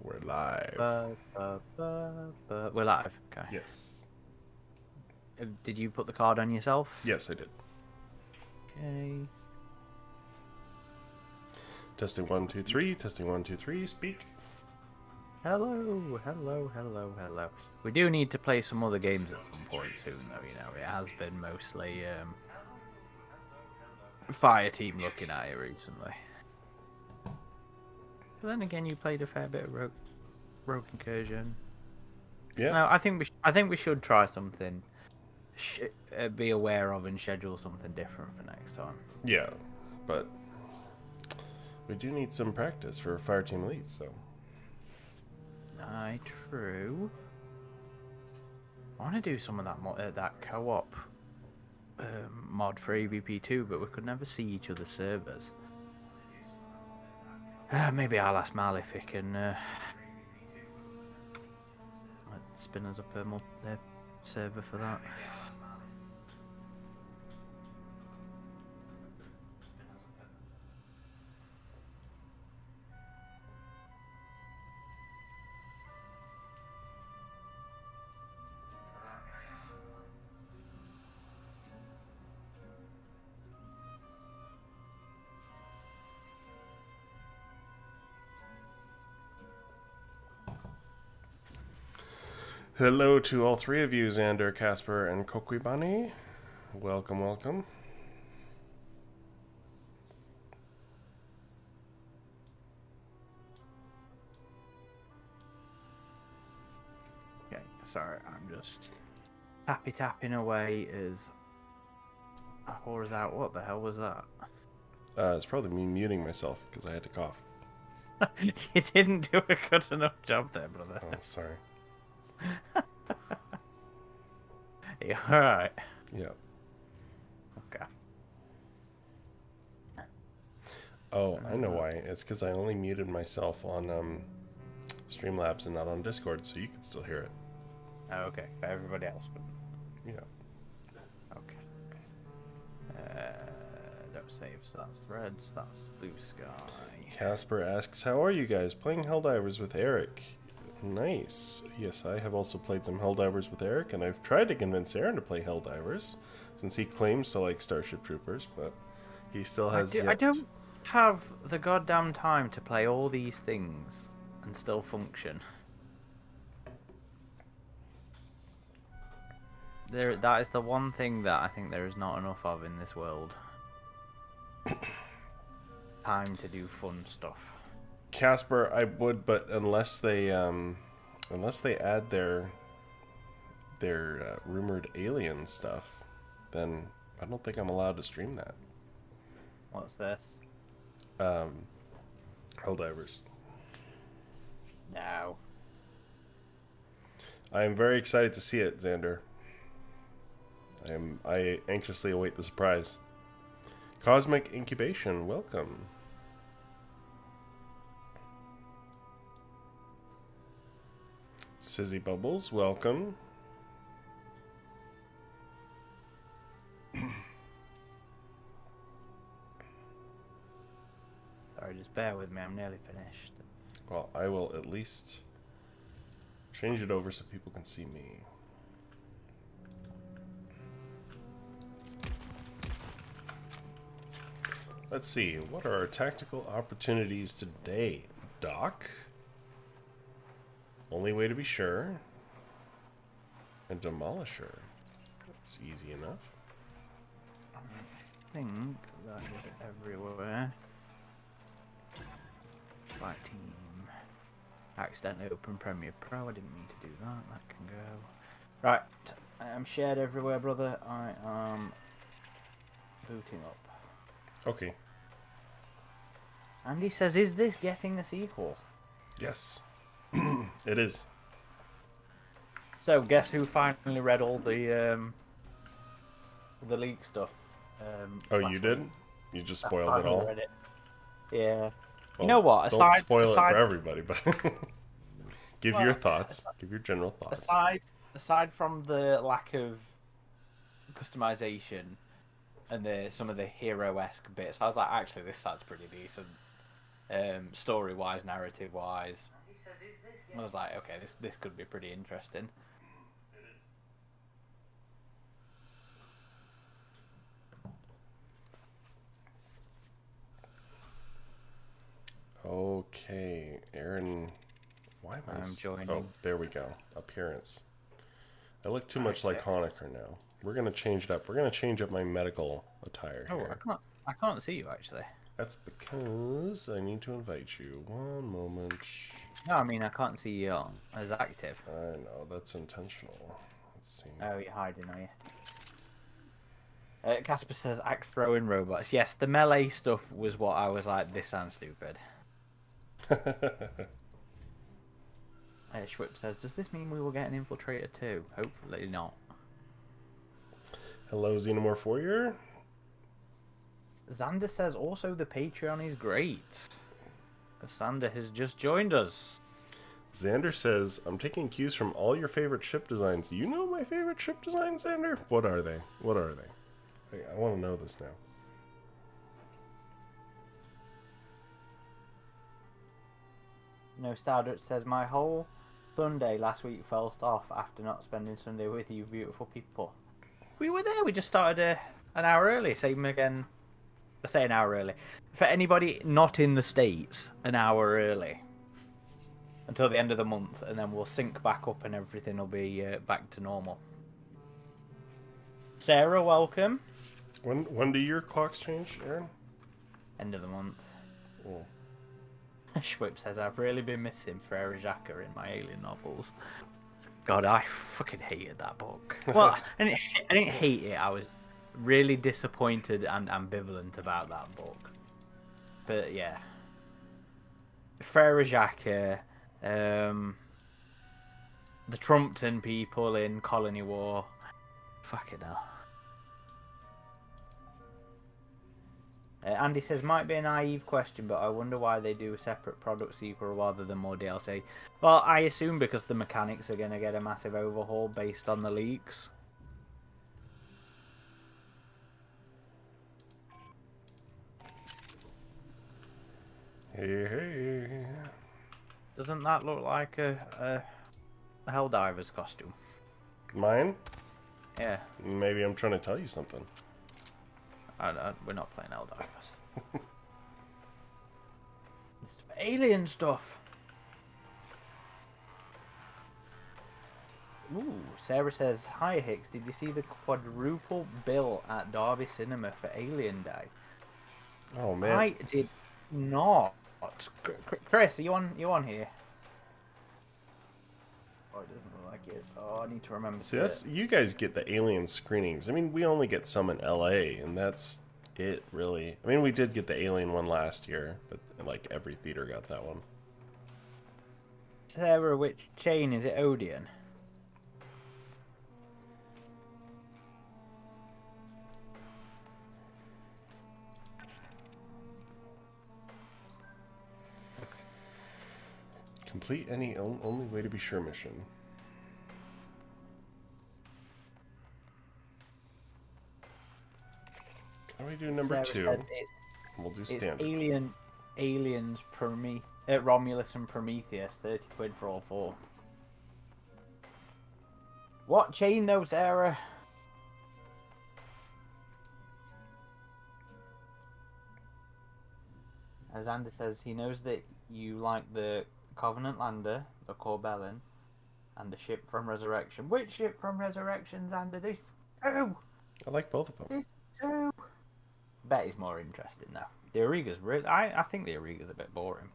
We're live. We're live. Okay. Yes. Did you put the card on yourself? Yes, I did. Okay. Testing 1, 2, 3. Testing 1, 2, 3. Speak. Hello. We do need to play some other games at some point soon, though. You know, it has been mostly Fireteam looking at it recently. But then again, you played a fair bit of Rogue Incursion. Yeah. No, I think we should try something. Be aware of and schedule something different for next time. Yeah, but we do need some practice for Fireteam Elite, so. Aye, true. I want to do some of that co-op mod for AVP2, but we could never see each other's servers. Maybe I'll ask Mal if he can spin us up a server for that. Hello to all three of you, Xander, Casper, and Kokwibani. Welcome, welcome. Okay, sorry, I'm just tapping away as a horror's out. What the hell was that? It's probably me muting myself because I had to cough. You didn't do a good enough job there, brother. Oh, sorry. You alright? Yeah. Okay. Oh, I know why. It's because I only muted myself on Streamlabs and not on Discord, so you can still hear it. Oh, okay. For everybody else, but Yeah. okay. Don't save. So that's threads. That's blue sky. Casper asks, how are you guys? Playing Helldivers with Eric. Nice. Yes, I have also played some Helldivers with Eric, and I've tried to convince Aaron to play Helldivers, since he claims to like Starship Troopers, but he still has I don't have the goddamn time to play all these things and still function. That is the one thing that I think there is not enough of in this world. Time to do fun stuff. Casper, I would, but unless they add their rumored alien stuff, then I don't think I'm allowed to stream that. What's this? Helldivers. No. I am very excited to see it, Xander. I anxiously await the surprise. Cosmic Incubation, welcome. Sizzy Bubbles, welcome. Sorry, just bear with me. I'm nearly finished. Well, I will at least change it over so people can see me. Let's see, what are our tactical opportunities today, Doc? Only way to be sure. And Demolisher. That's easy enough. I think that is everywhere. Fireteam. Accidentally open Premiere Pro. I didn't mean to do that. That can go. Right. I am shared everywhere, brother. I am booting up. Okay. Andy says, is this getting a sequel? Yes. It is. So, guess who finally read all the leak stuff? Oh, you did? You just spoiled it all? Read it. Yeah. Well, you know what? Don't spoil it for everybody, but give your thoughts. Give your general thoughts. Aside from the lack of customization and some of the hero-esque bits, I was like, actually, this sounds pretty decent. story-wise, narrative-wise. I was like, okay, this could be pretty interesting. Okay, Aaron. Why am I? I'm joining. Oh, there we go. Appearance. I look too much like Honecker now. We're gonna change it up. We're gonna change up my medical attire here. I can't see you actually. That's because I need to invite you. One moment. No, I mean I can't see you as active. I know, that's intentional. Let's see. Oh, you're hiding, are you? Casper says axe throwing robots. Yes, the melee stuff was what I was like, this sounds stupid. Schwip says, does this mean we will get an infiltrator too? Hopefully not. Hello, Xenomorph Warrior. Xander says also the Patreon is great. Xander has just joined us. Xander says, I'm taking cues from all your favorite ship designs. You know my favorite ship designs, Xander? What are they? What are they? I want to know this now. No Stardust says, my whole Sunday last week fell off after not spending Sunday with you beautiful people. We were there. We just started an hour early. Same again. I say an hour early. For anybody not in the States, an hour early. Until the end of the month. And then we'll sync back up and everything will be back to normal. Sarah, welcome. When do your clocks change, Aaron? End of the month. Oh. Schwip says, I've really been missing Frere Jacques in my Alien novels. God, I fucking hated that book. Well, I didn't hate it. I was really disappointed and ambivalent about that book. But yeah. Frere Jacques, the Trumpton people in Colony War. Fucking hell. Andy says, might be a naive question, but I wonder why they do a separate product sequel rather than more DLC. Well, I assume because the mechanics are going to get a massive overhaul based on the leaks. Hey, hey. Doesn't that look like a Helldiver's costume? Mine? Yeah. Maybe I'm trying to tell you something. We're not playing Helldivers. It's alien stuff. Ooh, Sarah says, hi Hicks, did you see the quadruple bill at Derby Cinema for Alien Day? Oh man. I did not. Chris, are you on here? Oh, it doesn't look like it is. Oh, I need to remember. See, that's you guys get the Alien screenings. I mean, we only get some in LA, and that's it, really. I mean, we did get the Alien one last year, but like every theater got that one. Sarah, which chain is it? Odeon. Complete any only way to be sure mission. How do we do number Sarah 2? We'll do standard. It's Aliens, Romulus and Prometheus, 30 quid for all 4. What chain though, Sarah? As Andy says, he knows that you like the Covenant Lander, the Corbellin, and the ship from Resurrection. Which ship from Resurrection's Andy? There's 2! I like both of them. There's 2! Bet is more interesting though. The Auriga's really... I think the Auriga's a bit boring.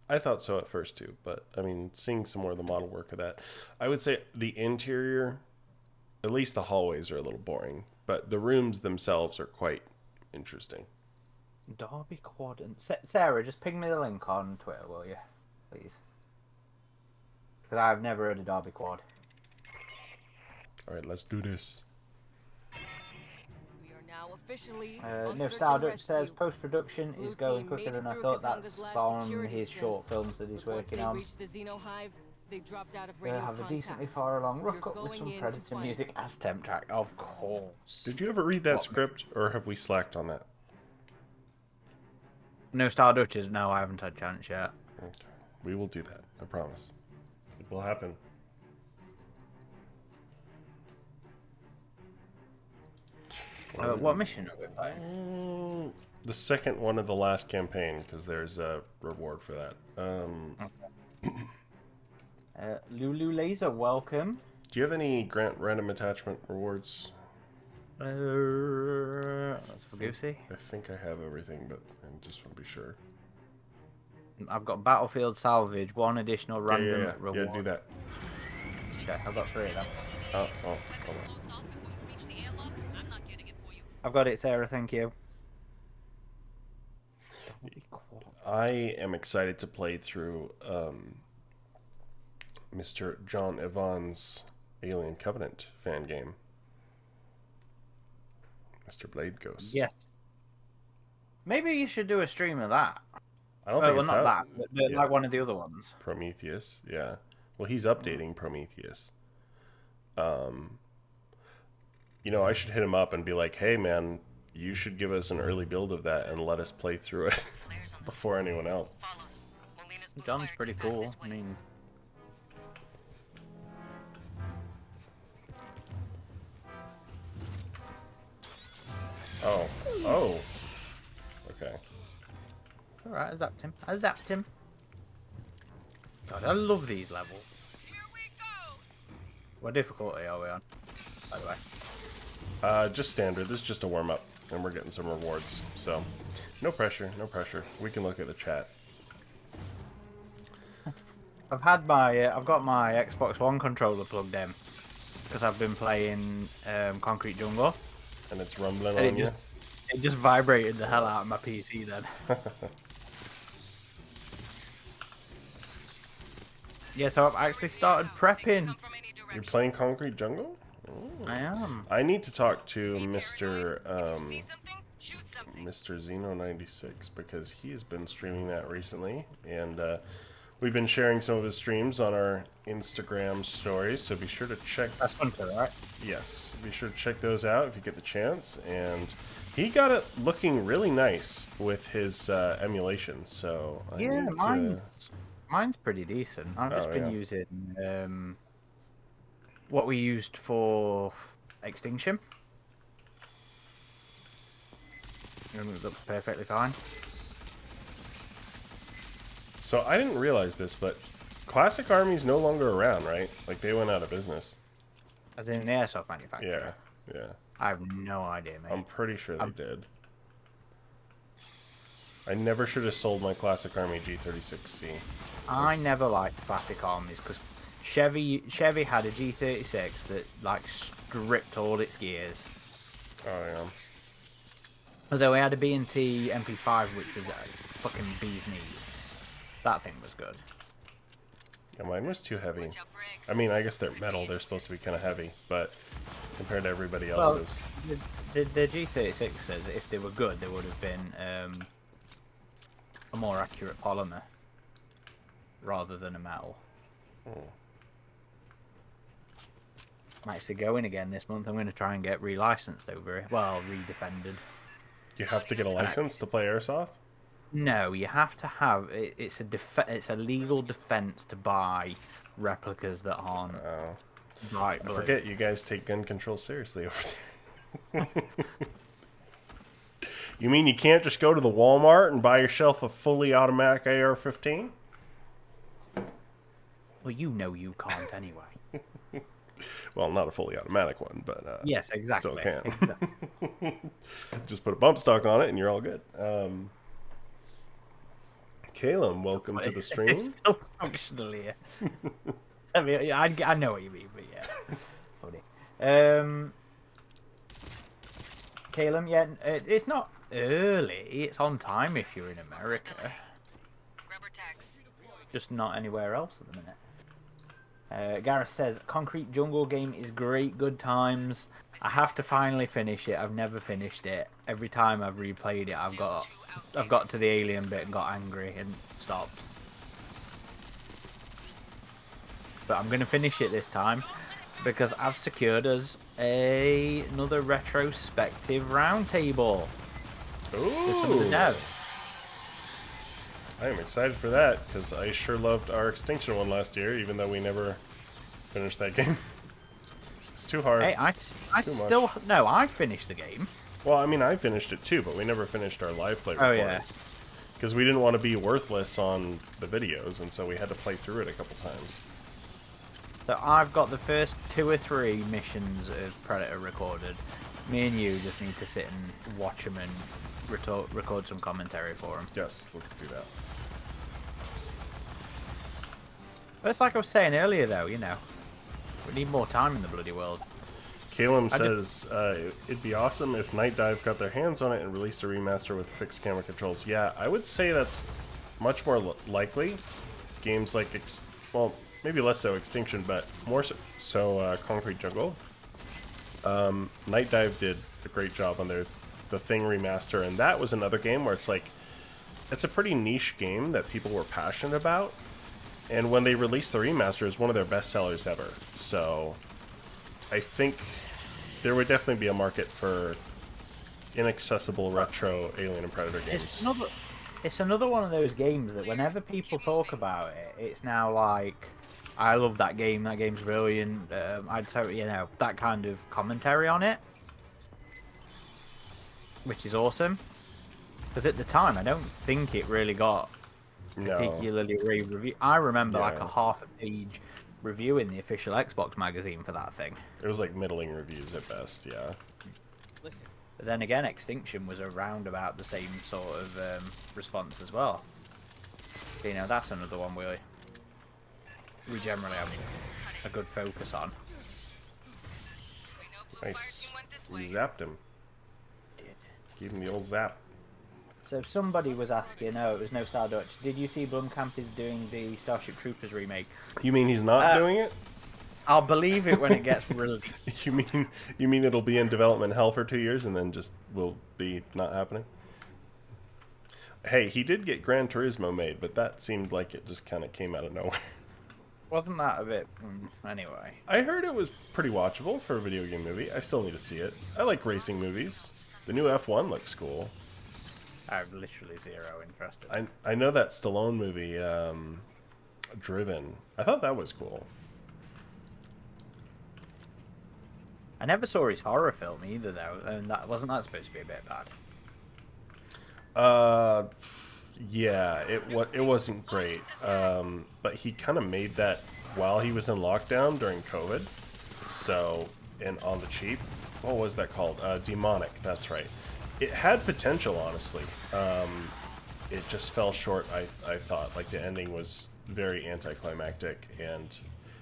I thought so at first too, but I mean, seeing some more of the model work of that, I would say the interior, at least the hallways are a little boring, but the rooms themselves are quite interesting. Derby Quad and... Sarah, just ping me the link on Twitter, will you? Please. Because I've never heard of Derby Quad. Alright, let's do this. We are now officially No, Stardust says post-production is going quicker than I thought. That's on his short films that he's working on. They have a decently far along rook up with some Predator music as temp track, of course. Did you ever read that script, or have we slacked on that? No Star Dutchers? No, I haven't had a chance yet. Okay. We will do that. I promise. It will happen. What mission are we playing? The second one of the last campaign, because there's a reward for that. Lulu Laser, welcome. Do you have any grant random attachment rewards? That's for Goosey. I think I have everything, but I just want to be sure. I've got Battlefield Salvage, one additional random reward. Yeah, do that. Okay, I've got 3 of them. Oh, hold on. I've got it, Sarah, thank you. I am excited to play through Mr. John Evans' Alien Covenant fan game. Mr. Blade Ghost. Yes. Maybe you should do a stream of that. I don't think it's not out. that, but like one of the other ones. Prometheus, yeah. Well, he's updating Prometheus. You know, I should hit him up and be like, hey, man, you should give us an early build of that and let us play through it before anyone else. John's pretty cool. I mean... Oh. Oh. Okay. Alright, I zapped him. God, I love these levels. What difficulty are we on, by the way? Just standard. This is just a warm-up, and we're getting some rewards. So, no pressure, no pressure. We can look at the chat. I've got my Xbox One controller plugged in because I've been playing Concrete Jungle. And it's rumbling And on you? It just vibrated the hell out of my PC then. Yeah, so I've actually started prepping. You're playing Concrete Jungle? Ooh. I am. I need to talk to Mr. Zeno96 because he has been streaming that recently, and we've been sharing some of his streams on our Instagram stories, so be sure to check. That's fun for right? Yes, be sure to check those out if you get the chance. And he got it looking really nice with his emulation, so I yeah, need mine's pretty decent. I've just been using what we used for Extinction. And it looks perfectly fine. So I didn't realize this, but Classic Army's no longer around, right? Like they went out of business. As in the airsoft manufacturer? Yeah, yeah. I have no idea, mate. I'm pretty sure they did. I never should have sold my Classic Army G36C. I never liked Classic Armies because Chevy had a G36 that like stripped all its gears. Oh yeah. Although we had a B&T MP5 which was a fucking bee's knees. That thing was good. Yeah, mine was too heavy. I mean, I guess they're metal. They're supposed to be kind of heavy, but compared to everybody else's. Well, the G36s, if they were good, they would have been a more accurate polymer rather than a metal. I'm actually going again this month. I'm going to try and get re-licensed over it. Well, re-defended. You have to get a license to play airsoft? No, you have to have it's a legal defense to buy replicas that aren't bright blue. I forget you guys take gun control seriously over there. You mean you can't just go to the Walmart and buy yourself a fully automatic AR-15? Well, you know you can't anyway. Well, not a fully automatic one, but yes, exactly. Still can. Exactly. Just put a bump stock on it and you're all good. Caleb, welcome to the stream. It's still functional here. I mean, I know what you mean, but yeah, funny. Caleb, yeah, it's not early. It's on time if you're in America. Just not anywhere else at the minute. Gareth says, Concrete Jungle game is great, good times. I have to finally finish it. I've never finished it. Every time I've replayed it, I've got to the alien bit and got angry and stopped. But I'm going to finish it this time because I've secured us another retrospective roundtable. Ooh. With some of the devs. I am excited for that, because I sure loved our Extinction one last year, even though we never finished that game. It's too hard. Hey, I still... No, I finished the game. Well, I mean, I finished it too, but we never finished our live play recordings. Oh, yeah. Because we didn't want to be worthless on the videos, and so we had to play through it a couple times. So I've got the first 2 or 3 missions of Predator recorded. Me and you just need to sit and watch them and record some commentary for them. Yes, let's do that. But it's like I was saying earlier, though, you know. We need more time in the bloody world. Caleb says, it'd be awesome if Night Dive got their hands on it and released a remaster with fixed camera controls. Yeah, I would say that's much more likely. Games like, well, maybe less so Extinction, but more so Concrete Jungle. Night Dive did a great job on the Thing remaster, and that was another game where it's like, it's a pretty niche game that people were passionate about, and when they released the remaster, it was one of their best sellers ever. So I think there would definitely be a market for inaccessible retro Alien and Predator games. It's another one of those games that whenever people talk about it, it's now like, I love that game. That game's brilliant. I'd say, you know, that kind of commentary on it, which is awesome. Because at the time, I don't think it really got particularly rave-review. I remember like a half-a-page review in the official Xbox magazine for that thing. It was like middling reviews at best, yeah. Listen. But then again, Extinction was around about the same sort of response as well. So, you know, that's another one we generally have a good focus on. Nice. We zapped him. Did. Gave him the old zap. So somebody was asking, oh, it was No Star Dutch. Did you see Blumkamp is doing the Starship Troopers remake? You mean he's not doing it? I'll believe it when it gets released. You mean it'll be in development hell for 2 years and then just will be not happening? Hey, he did get Gran Turismo made, but that seemed like it just kind of came out of nowhere. Wasn't that a bit... anyway. I heard it was pretty watchable for a video game movie. I still need to see it. I like racing movies. The new F1 looks cool. I have literally zero interest in it. I know that Stallone movie, Driven. I thought that was cool. I never saw his horror film either, though, and wasn't that supposed to be a bit bad? Yeah, it wasn't great. But he kind of made that while he was in lockdown during COVID. So, and on the cheap. What was that called? Demonic, that's right. It had potential, honestly. It just fell short, I thought. Like, the ending was very anticlimactic, and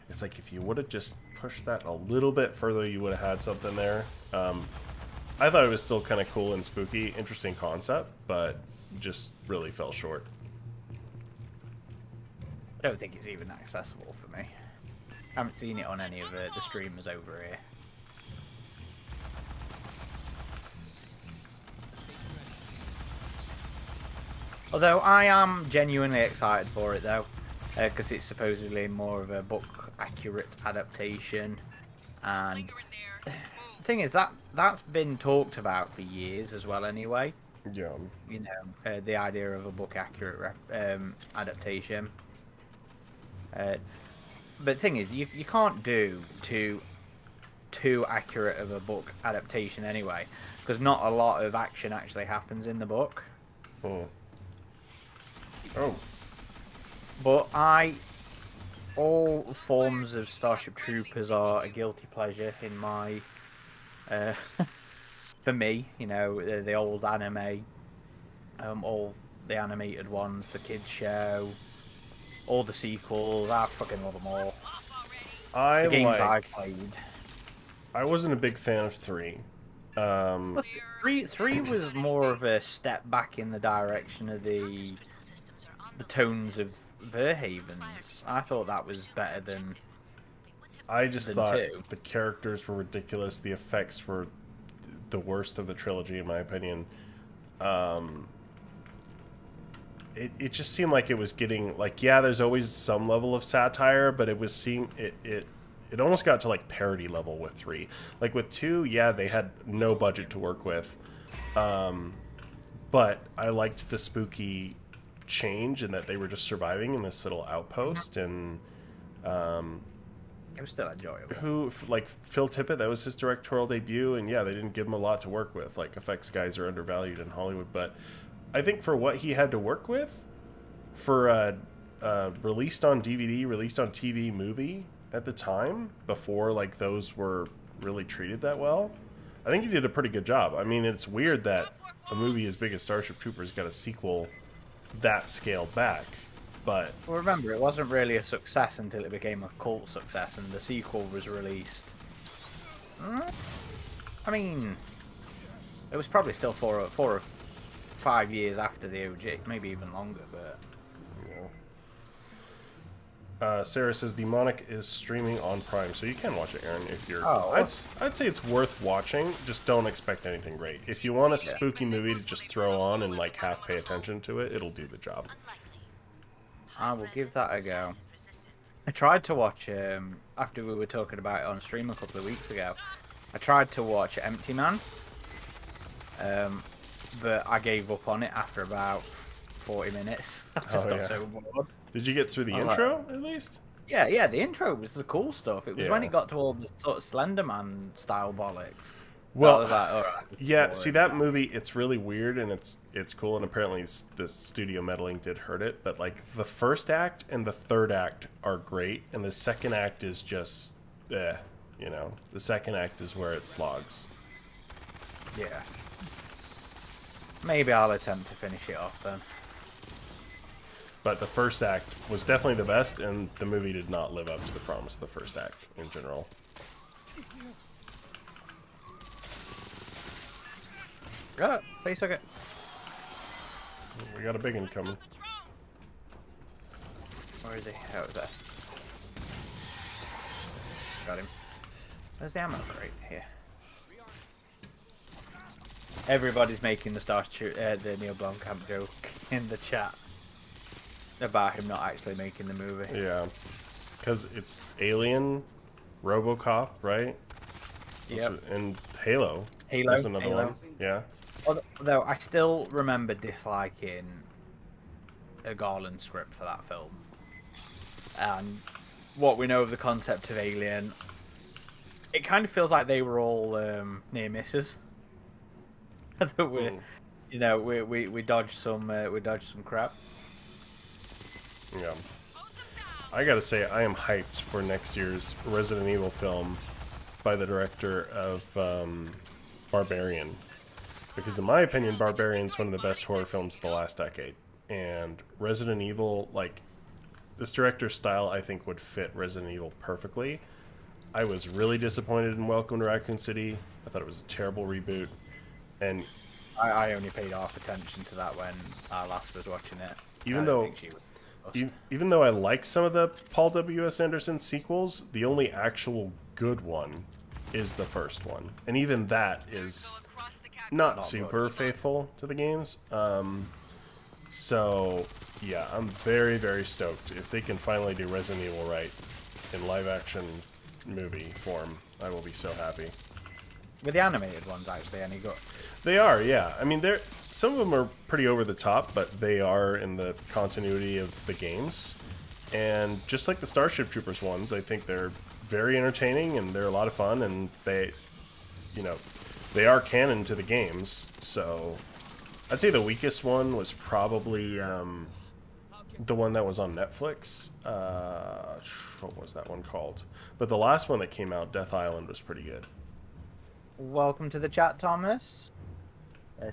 it's like if you would have just pushed that a little bit further, you would have had something there. I thought it was still kind of cool and spooky, interesting concept, but just really fell short. I don't think it's even accessible for me. I haven't seen it on any of the streamers over here. Although I am genuinely excited for it, though, because it's supposedly more of a book-accurate adaptation, and the thing is that's been talked about for years as well. Anyway, Yeah. you know, the idea of a book-accurate adaptation. But the thing is, you can't do too accurate of a book adaptation anyway, because not a lot of action actually happens in the book. Oh. But all forms of Starship Troopers are a guilty pleasure in my, for me, you know, the old anime, all the animated ones, the kids show, all the sequels, I fucking love them all. The games I've played. I wasn't a big fan of 3. Well, three was more of a step back in the direction of the tones of Verhaven's. I thought that was better than. I just thought 2. The characters were ridiculous. The effects were the worst of the trilogy, in my opinion. It just seemed like it was getting like, yeah, there's always some level of satire, but it almost got to like parody level with 3. Like with 2, yeah, they had no budget to work with, but I liked the spooky change and that they were just surviving in this little outpost. And it was still enjoyable. like Phil Tippett, that was his directorial debut, and yeah, they didn't give him a lot to work with. Like, effects guys are undervalued in Hollywood, but I think for what he had to work with, for released on DVD, released on TV movie at the time, before like those were really treated that well, I think he did a pretty good job. I mean, it's weird that a movie as big as Starship Troopers got a sequel that scaled back, but... Well, remember, it wasn't really a success until it became a cult success, and the sequel was released... I mean, it was probably still 4 or 5 years after the OG, maybe even longer, but... Sarah says Demonic is streaming on Prime, so you can watch it, Aaron, if you're... Oh, I'd say it's worth watching, just don't expect anything great. If you want a spooky movie to just throw on and like half pay attention to it, it'll do the job. I will give that a go. I tried to watch, after we were talking about it on stream a couple of weeks ago, I tried to watch Empty Man, but I gave up on it after about 40 minutes. I just got so bored. Did you get through the intro, at least? Yeah, the intro was the cool stuff. It was when it got to all the sort of Slenderman style bollocks. Well, I was like, all right, yeah, see, that movie, it's really weird, and it's cool, and apparently the studio meddling did hurt it, but like the first act and the third act are great, and the second act is just, you know, the second act is where it slogs. Yeah. Maybe I'll attempt to finish it off then. But the first act was definitely the best, and the movie did not live up to the promise of the first act in general. Got it. Face okay. We got a big one coming. Where is he? Oh, it's there. Got him. Where's the ammo crate? Here. Everybody's making the the Neil Blomkamp joke in the chat about him not actually making the movie. Yeah, because it's Alien, RoboCop, right? Yep. And Halo. Halo. Another one. Yeah. Although I still remember disliking a Garland script for that film. And what we know of the concept of Alien, it kind of feels like they were all near misses. You know, we dodged some crap. Yeah. I gotta say, I am hyped for next year's Resident Evil film by the director of Barbarian. Because in my opinion, Barbarian's one of the best horror films of the last decade. And Resident Evil, like, this director's style, I think, would fit Resident Evil perfectly. I was really disappointed in Welcome to Raccoon City. I thought it was a terrible reboot. And I only paid half attention to that when I last was watching it. Even though I like some of the Paul W.S. Anderson sequels, the only actual good one is the first one. And even that is not super faithful to the games. So, yeah, I'm very, very stoked. If they can finally do Resident Evil right in live-action movie form, I will be so happy. With the animated ones, actually, any good? They are, yeah. I mean, some of them are pretty over the top, but they are in the continuity of the games. And just like the Starship Troopers ones, I think they're very entertaining and they're a lot of fun, and they are canon to the games. So I'd say the weakest one was probably the one that was on Netflix. What was that one called? But the last one that came out, Death Island, was pretty good. Welcome to the chat, Thomas.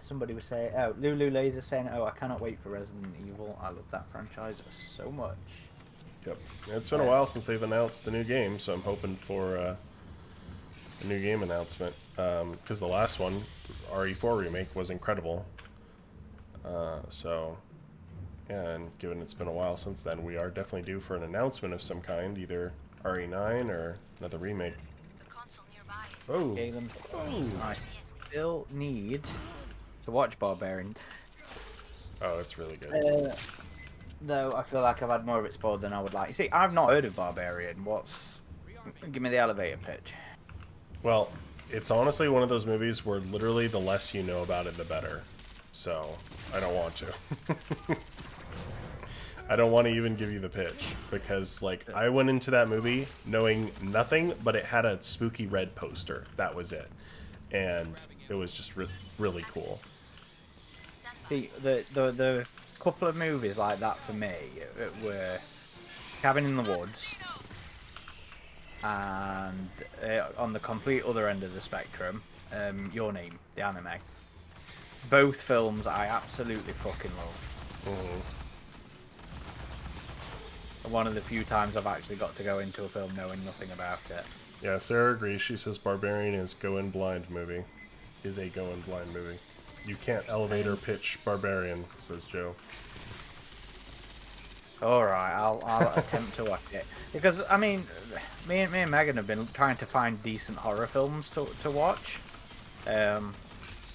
Somebody was saying, Lulu Laser saying, I cannot wait for Resident Evil. I love that franchise so much. Yep. It's been a while since they've announced a new game, so I'm hoping for a new game announcement. Because the last one, RE4 remake, was incredible. So, yeah, and given it's been a while since then, we are definitely due for an announcement of some kind, either RE9 or another remake. Oh, I still need to watch Barbarian. Oh, it's really good. Though I feel like I've had more of it spoiled than I would like. You see, I've not heard of Barbarian. Give me the elevator pitch. Well, it's honestly one of those movies where literally the less you know about it, the better. So, I don't want to. I don't want to even give you the pitch because, like, I went into that movie knowing nothing, but it had a spooky red poster. That was it, and it was just really cool. See, the couple of movies like that for me were Cabin in the Woods, and on the complete other end of the spectrum, Your Name, the anime. Both films I absolutely fucking love. One of the few times I've actually got to go into a film knowing nothing about it. Yeah, Sarah agrees. She says Barbarian is a go in blind movie. You can't elevator pitch Barbarian, says Joe. Alright, I'll attempt to watch it. Because, I mean, me and Megan have been trying to find decent horror films to watch. And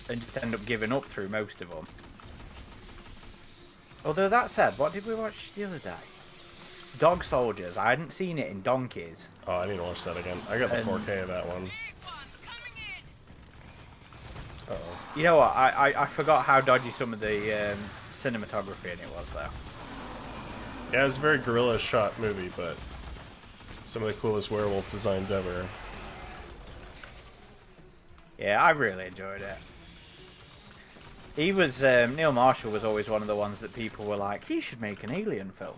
just end up giving up through most of them. Although that said, what did we watch the other day? Dog Soldiers. I hadn't seen it in donkeys. Oh, I need to watch that again. I got the 4K of that one. Uh-oh. You know what? I forgot how dodgy some of the cinematography in it was, though. Yeah, it's a very guerrilla shot movie, but some of the coolest werewolf designs ever. Yeah, I really enjoyed it. He was Neil Marshall was always one of the ones that people were like, he should make an alien film.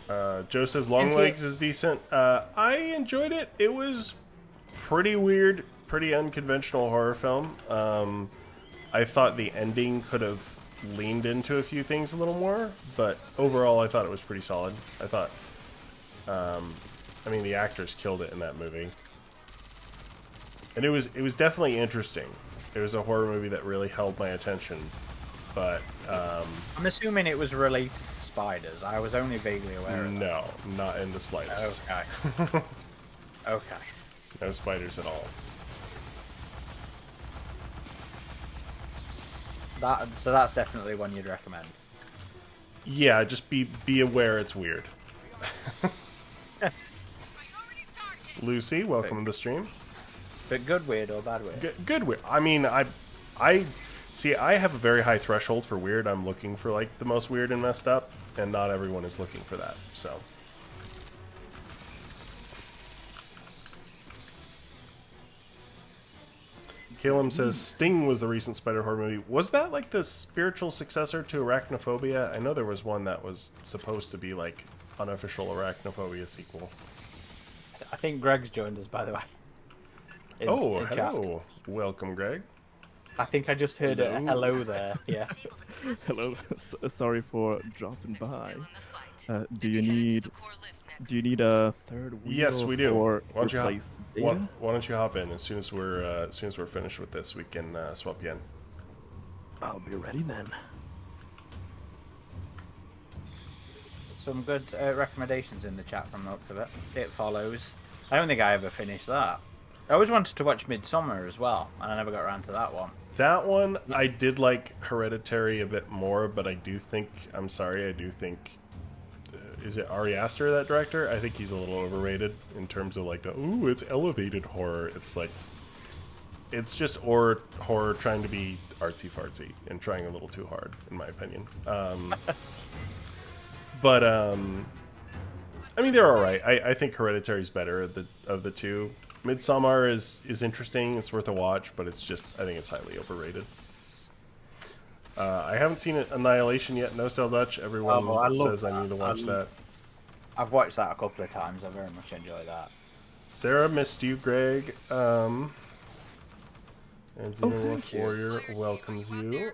Joe says Longlegs is decent. I enjoyed it. It was pretty weird, pretty unconventional horror film. I thought the ending could have leaned into a few things a little more, but overall I thought it was pretty solid. I thought, I mean, the actors killed it in that movie. And it was definitely interesting. It was a horror movie that really held my attention, but I'm assuming it was related to spiders. I was only vaguely aware of that. No, not in the slightest. Okay. Okay. No spiders at all. So that's definitely one you'd recommend. Yeah, just be aware it's weird. Lucy, welcome to the stream. But good weird or bad weird? Good weird. I mean, I see. I have a very high threshold for weird. I'm looking for like the most weird and messed up, and not everyone is looking for that. So. Caleb says Sting was the recent spider horror movie. Was that like the spiritual successor to Arachnophobia? I know there was one that was supposed to be like unofficial Arachnophobia sequel. I think Greg's joined us, by the way. Hello. Welcome, Greg. I think I just heard a hello there. Yeah. Hello. Sorry for dropping by. Do you need a third wheel? Yes, we do. Why don't you hop in as soon as we're finished with this? We can swap you in. I'll be ready then. Some good recommendations in the chat from the looks of it. It Follows. I don't think I ever finished that. I always wanted to watch Midsummer as well, and I never got around to that one. That one, I did like Hereditary a bit more, but I do think, is it Ari Aster, that director? I think he's a little overrated in terms of like the, ooh, it's elevated horror. It's like, it's just horror trying to be artsy-fartsy and trying a little too hard, in my opinion. But, I mean, they're alright. I think Hereditary's better of the two. Midsommar is interesting. It's worth a watch, but it's just, I think it's highly overrated. I haven't seen Annihilation yet. No Style Dutch. Everyone says I need to watch that. I've watched that a couple of times. I very much enjoy that. Sarah, missed you, Greg. And Xenomorph Warrior welcomes you.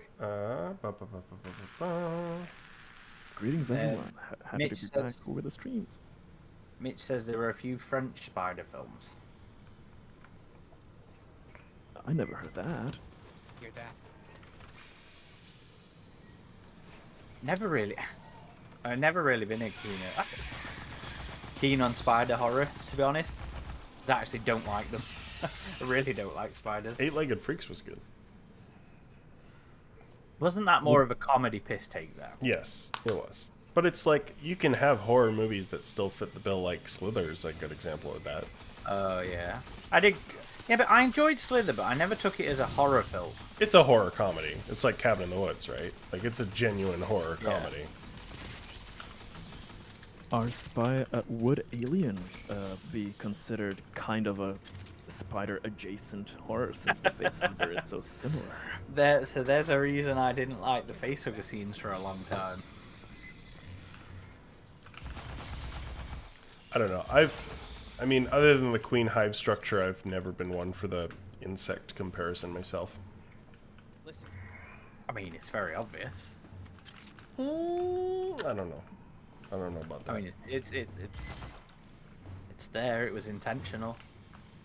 Greetings, everyone. Happy to be back over the streams. Mitch says there were a few French spider films. I never heard that. Hear that? I've never really been keen on spider horror, to be honest. I actually don't like them. I really don't like spiders. Eight-Legged Freaks was good. Wasn't that more of a comedy piss take, though? Yes, it was. But it's like, you can have horror movies that still fit the bill, like Slither's a good example of that. Oh, yeah. Yeah, but I enjoyed Slither, but I never took it as a horror film. It's a horror comedy. It's like Cabin in the Woods, right? Like, it's a genuine horror Yeah. comedy. Would Alien be considered kind of a spider-adjacent horror since the facehugger is so similar? So there's a reason I didn't like the facehugger scenes for a long time. I don't know. I mean, other than the queen hive structure, I've never been one for the insect comparison myself. I mean, it's very obvious. I don't know. I don't know about that. I mean, it's there. It was intentional.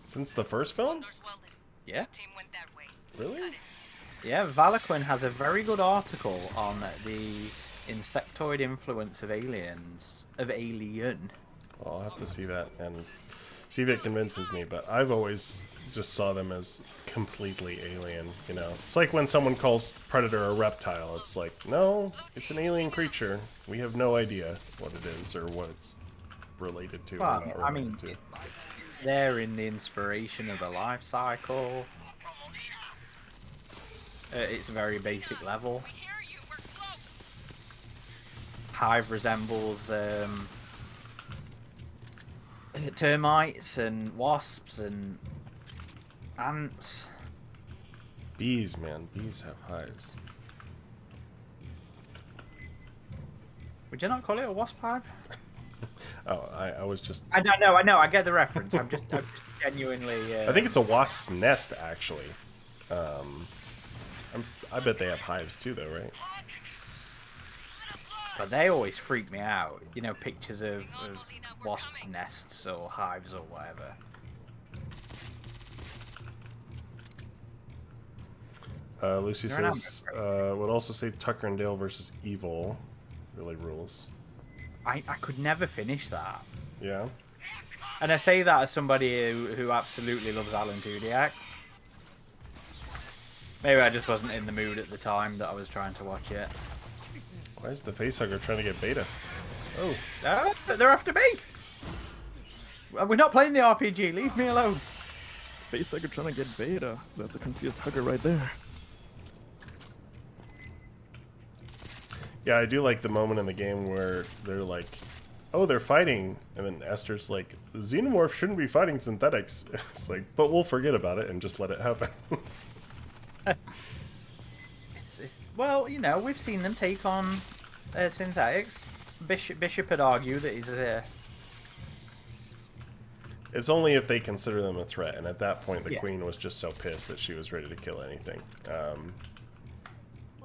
Since the first film? Yeah. Really? Yeah, Valaquin has a very good article on the insectoid influence of aliens. Of Alien. Well, I'll have to see that and see if it convinces me, but I've always just saw them as completely alien, you know? It's like when someone calls Predator a reptile. It's like, no, it's an alien creature. We have no idea what it is or what it's related to. Well, or not I mean, related to. it's there in the inspiration of the life cycle. It's a very basic level. Hive resembles termites and wasps and ants. Bees, man. Bees have hives. Would you not call it a wasp hive? Oh, I was just... I don't know. I know. I get the reference. I'm just genuinely... I think it's a wasp's nest, actually. I bet they have hives too, though, right? But they always freak me out. You know, pictures of wasp nests or hives or whatever. Lucy says, would also say Tucker and Dale versus Evil really rules. I could never finish that. Yeah? And I say that as somebody who absolutely loves Alan Tudyk. Maybe I just wasn't in the mood at the time that I was trying to watch it. Why is the facehugger trying to get beta? Oh. They're after me! We're not playing the RPG, leave me alone. Facehugger trying to get beta. That's a confused hugger right there. Yeah, I do like the moment in the game where they're like, oh, they're fighting. And then Esther's like, xenomorphs shouldn't be fighting synthetics. It's like, but we'll forget about it and just let it happen. Well, you know, we've seen them take on synthetics. Bishop would argue that he's It's only if they consider them a threat, and at that point the Yeah. queen was just so pissed that she was ready to kill anything.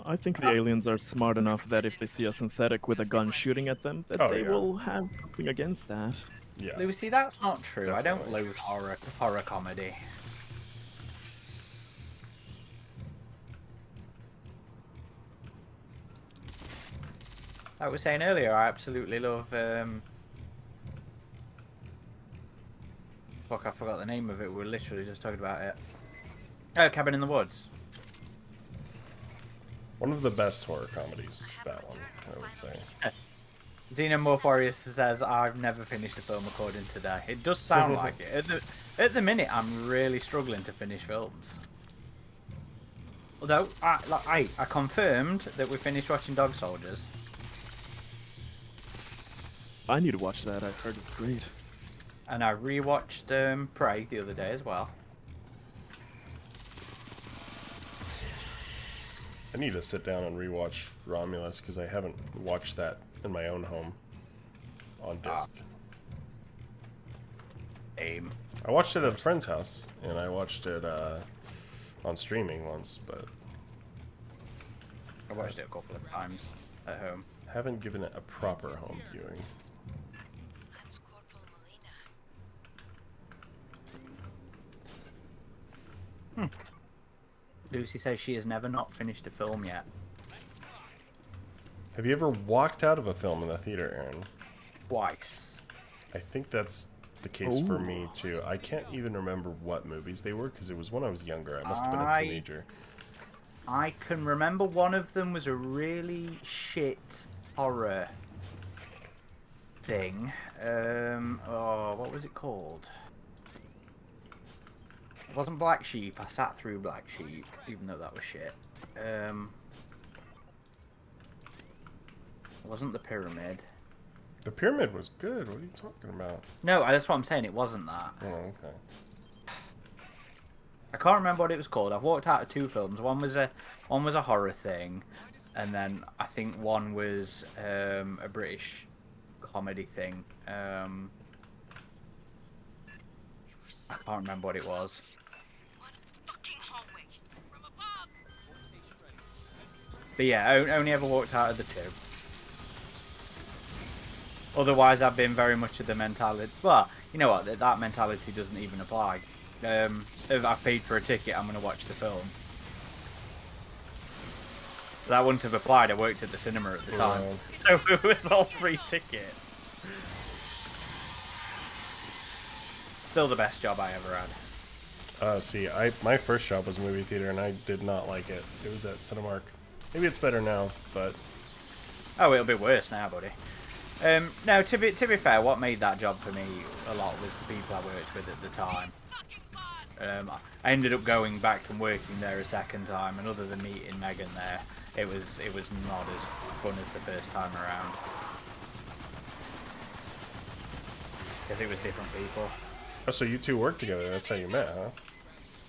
I think the aliens are smart enough that if they see a synthetic with a gun shooting at them, that they will have something against that. Yeah. Lucy, that's not true. Definitely. I don't loathe horror comedy. Like we were saying earlier, I absolutely love fuck, I forgot the name of it. We were literally just talking about it. Oh, Cabin in the Woods. One of the best horror comedies, that one, I would say. Xenomorph Warriors says, I've never finished a film according to that. It does sound like it. At the minute, I'm really struggling to finish films. Although, I confirmed that we finished watching Dog Soldiers. I need to watch that. I heard it's great. And I rewatched Prey the other day as well. I need to sit down and rewatch Romulus, because I haven't watched that in my own home on disc. Aim. I watched it at a friend's house, and I watched it on streaming once, but I watched it a couple of times at home. haven't given it a proper home viewing. Lucy says she has never not finished a film yet. Have you ever walked out of a film in the theater, Aaron? Twice. I think that's the case for me, too. I can't even remember what movies they were, because it was when I was younger. I must have been a teenager. I can remember one of them was a really shit horror thing. Oh, what was it called? It wasn't Black Sheep. I sat through Black Sheep, even though that was shit. It wasn't the Pyramid. The Pyramid was good. What are you talking about? No, that's what I'm saying. It wasn't that. Oh, okay. I can't remember what it was called. I've walked out of 2 films. One was a horror thing, and then I think one was a British comedy thing. I can't remember what it was. But yeah, I only ever walked out of the 2. Otherwise, I've been very much of the mentality. Well, you know what? That mentality doesn't even apply. If I paid for a ticket, I'm going to watch the film. That wouldn't have applied. I worked at the cinema at the time. So it was all free tickets. Still the best job I ever had. See, my first job was movie theater, and I did not like it. It was at Cinemark. Maybe it's better now, but... Oh, it'll be worse now, buddy. No, to be fair, what made that job for me a lot was the people I worked with at the time. I ended up going back and working there a second time, and other than meeting Megan there, it was not as fun as the first time around. Because it was different people. Oh, so you two worked together. That's how you met, huh?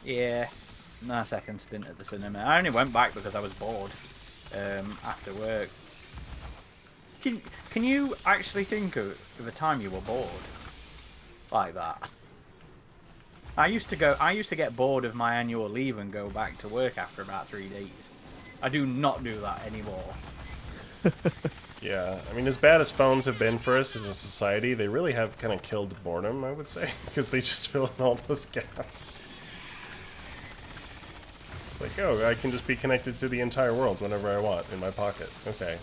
Yeah. My second stint at the cinema. I only went back because I was bored after work. Can you actually think of a time you were bored like that? I used to get bored of my annual leave and go back to work after about 3 days. I do not do that anymore. Yeah, I mean, as bad as phones have been for us as a society, they really have kind of killed boredom, I would say, because they just fill in all those gaps. It's like, oh, I can just be connected to the entire world whenever I want in my pocket. Okay.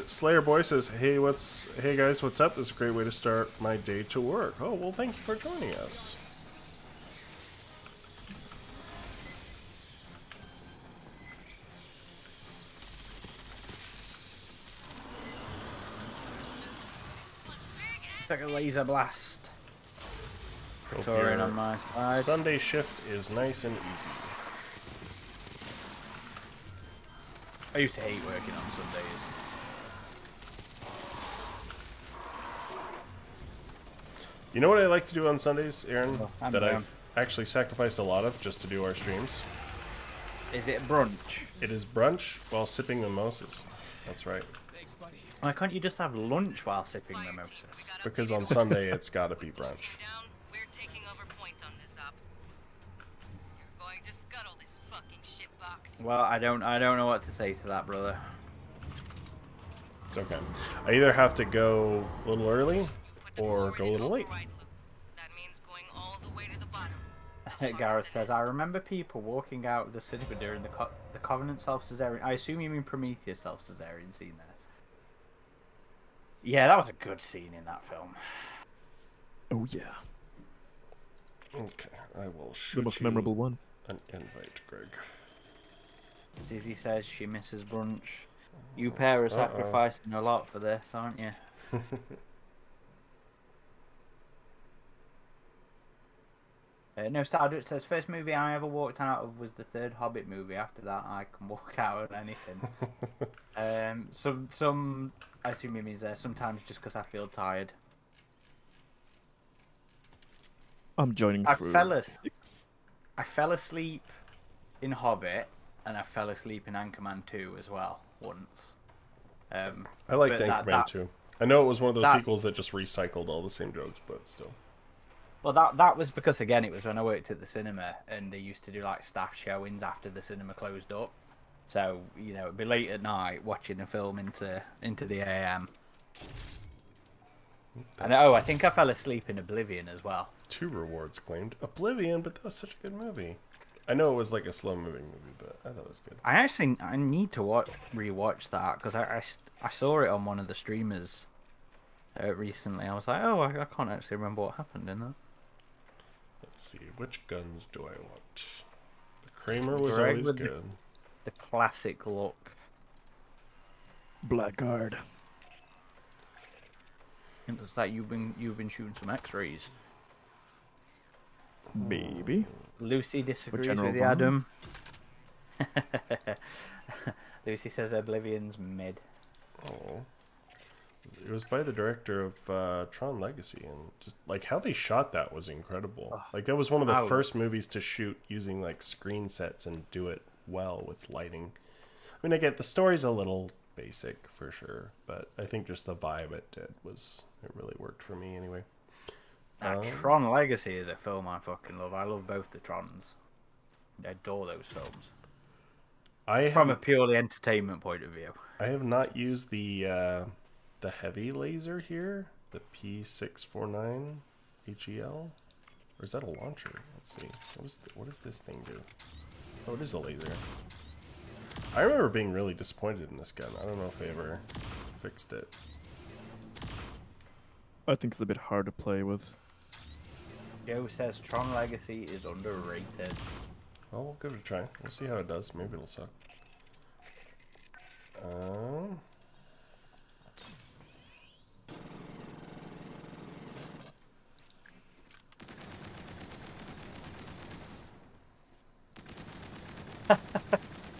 Slayer Boy says, hey guys, what's up? This is a great way to start my day to work. Oh, well, thank you for joining us. It's like a laser blast. Touring on my side. Sunday shift is nice and easy. I used to hate working on Sundays. You know what I like to do on Sundays, Aaron? Oh, that I've actually sacrificed a lot of just to do our streams? Is it brunch? It is brunch while sipping mimosas. That's right. Why can't you just have lunch while sipping mimosas? Because on Sunday it's gotta be brunch. We're taking over point on this op. You're going to scuttle this fucking shitbox. Well, I don't know what to say to that, brother. It's okay. I either have to go a little early or go a little late. That means going all the way to the bottom. Gareth says, I remember people walking out of the cinema during the Covenant self-Caesarean. I assume you mean Prometheus self-Caesarean scene there. Yeah, that was a good scene in that film. Oh yeah. Okay, I will shoot The most memorable one. an invite, Greg. Zizi says she misses brunch. You pair are sacrificing a lot for this, aren't you? No, Stardust says, first movie I ever walked out of was the third Hobbit movie. After that, I can walk out of anything. Some I assume he means there, sometimes just because I feel tired. I'm joining I through. I fell asleep in Hobbit, and I fell asleep in Anchorman 2 as well, once. I liked Anchorman too. I know it was one of those sequels that just recycled all the same jokes, but still. Well, that was because, again, it was when I worked at the cinema, and they used to do, like, staff showings after the cinema closed up. So, you know, it'd be late at night watching a film into the AM. And, I think I fell asleep in Oblivion as well. 2 rewards claimed. Oblivion, but that was such a good movie. I know it was like a slow-moving movie, but I thought it was good. I need to rewatch that, because I saw it on one of the streamers recently. I was like, oh, I can't actually remember what happened in that. Let's see, which guns do I want? The Kramer was Greg always with good. The classic look. Blackguard. It looks like you've been shooting some X-rays. Maybe. Lucy disagrees General with you, Vaughn? Adam. Lucy says Oblivion's mid. Oh. It was by the director of Tron Legacy, and just like how they shot that was incredible. Like that was one of the first movies to shoot using like screen sets and do it well with lighting. I mean, I get the story's a little basic for sure, but I think just the vibe it did it really worked for me anyway. Tron Legacy is a film I fucking love. I love both the Trons. I adore those films. From a purely entertainment point of view. I have not used the heavy laser here, the P649 HEL, or is that a launcher? Let's see. What does this thing do? Oh, it is a laser. I remember being really disappointed in this gun. I don't know if they ever fixed it. I think it's a bit hard to play with. Joe says Tron Legacy is underrated. Well, we'll give it a try. We'll see how it does. Maybe it'll suck.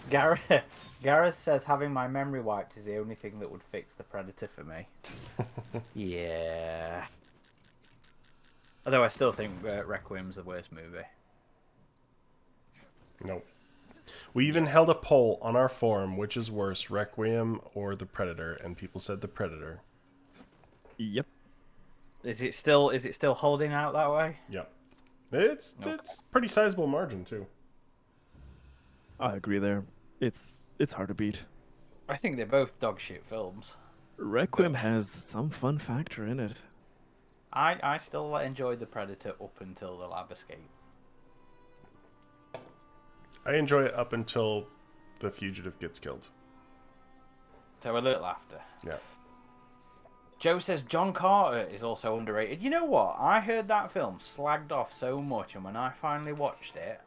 Gareth says having my memory wiped is the only thing that would fix the Predator for me. Yeah. Although I still think Requiem's the worst movie. Nope. We even held a poll on our forum, which is worse, Requiem or the Predator, and people said the Predator. Yep. Is it still holding out that way? Yep. It's pretty sizable margin too. I agree there. It's hard to beat. I think they're both dog shit films. Requiem has some fun factor in it. I still enjoyed the Predator up until the lab escape. I enjoy it up until the fugitive gets killed. So a little after. Yeah. Joe says John Carter is also underrated. You know what? I heard that film slagged off so much, and when I finally watched it,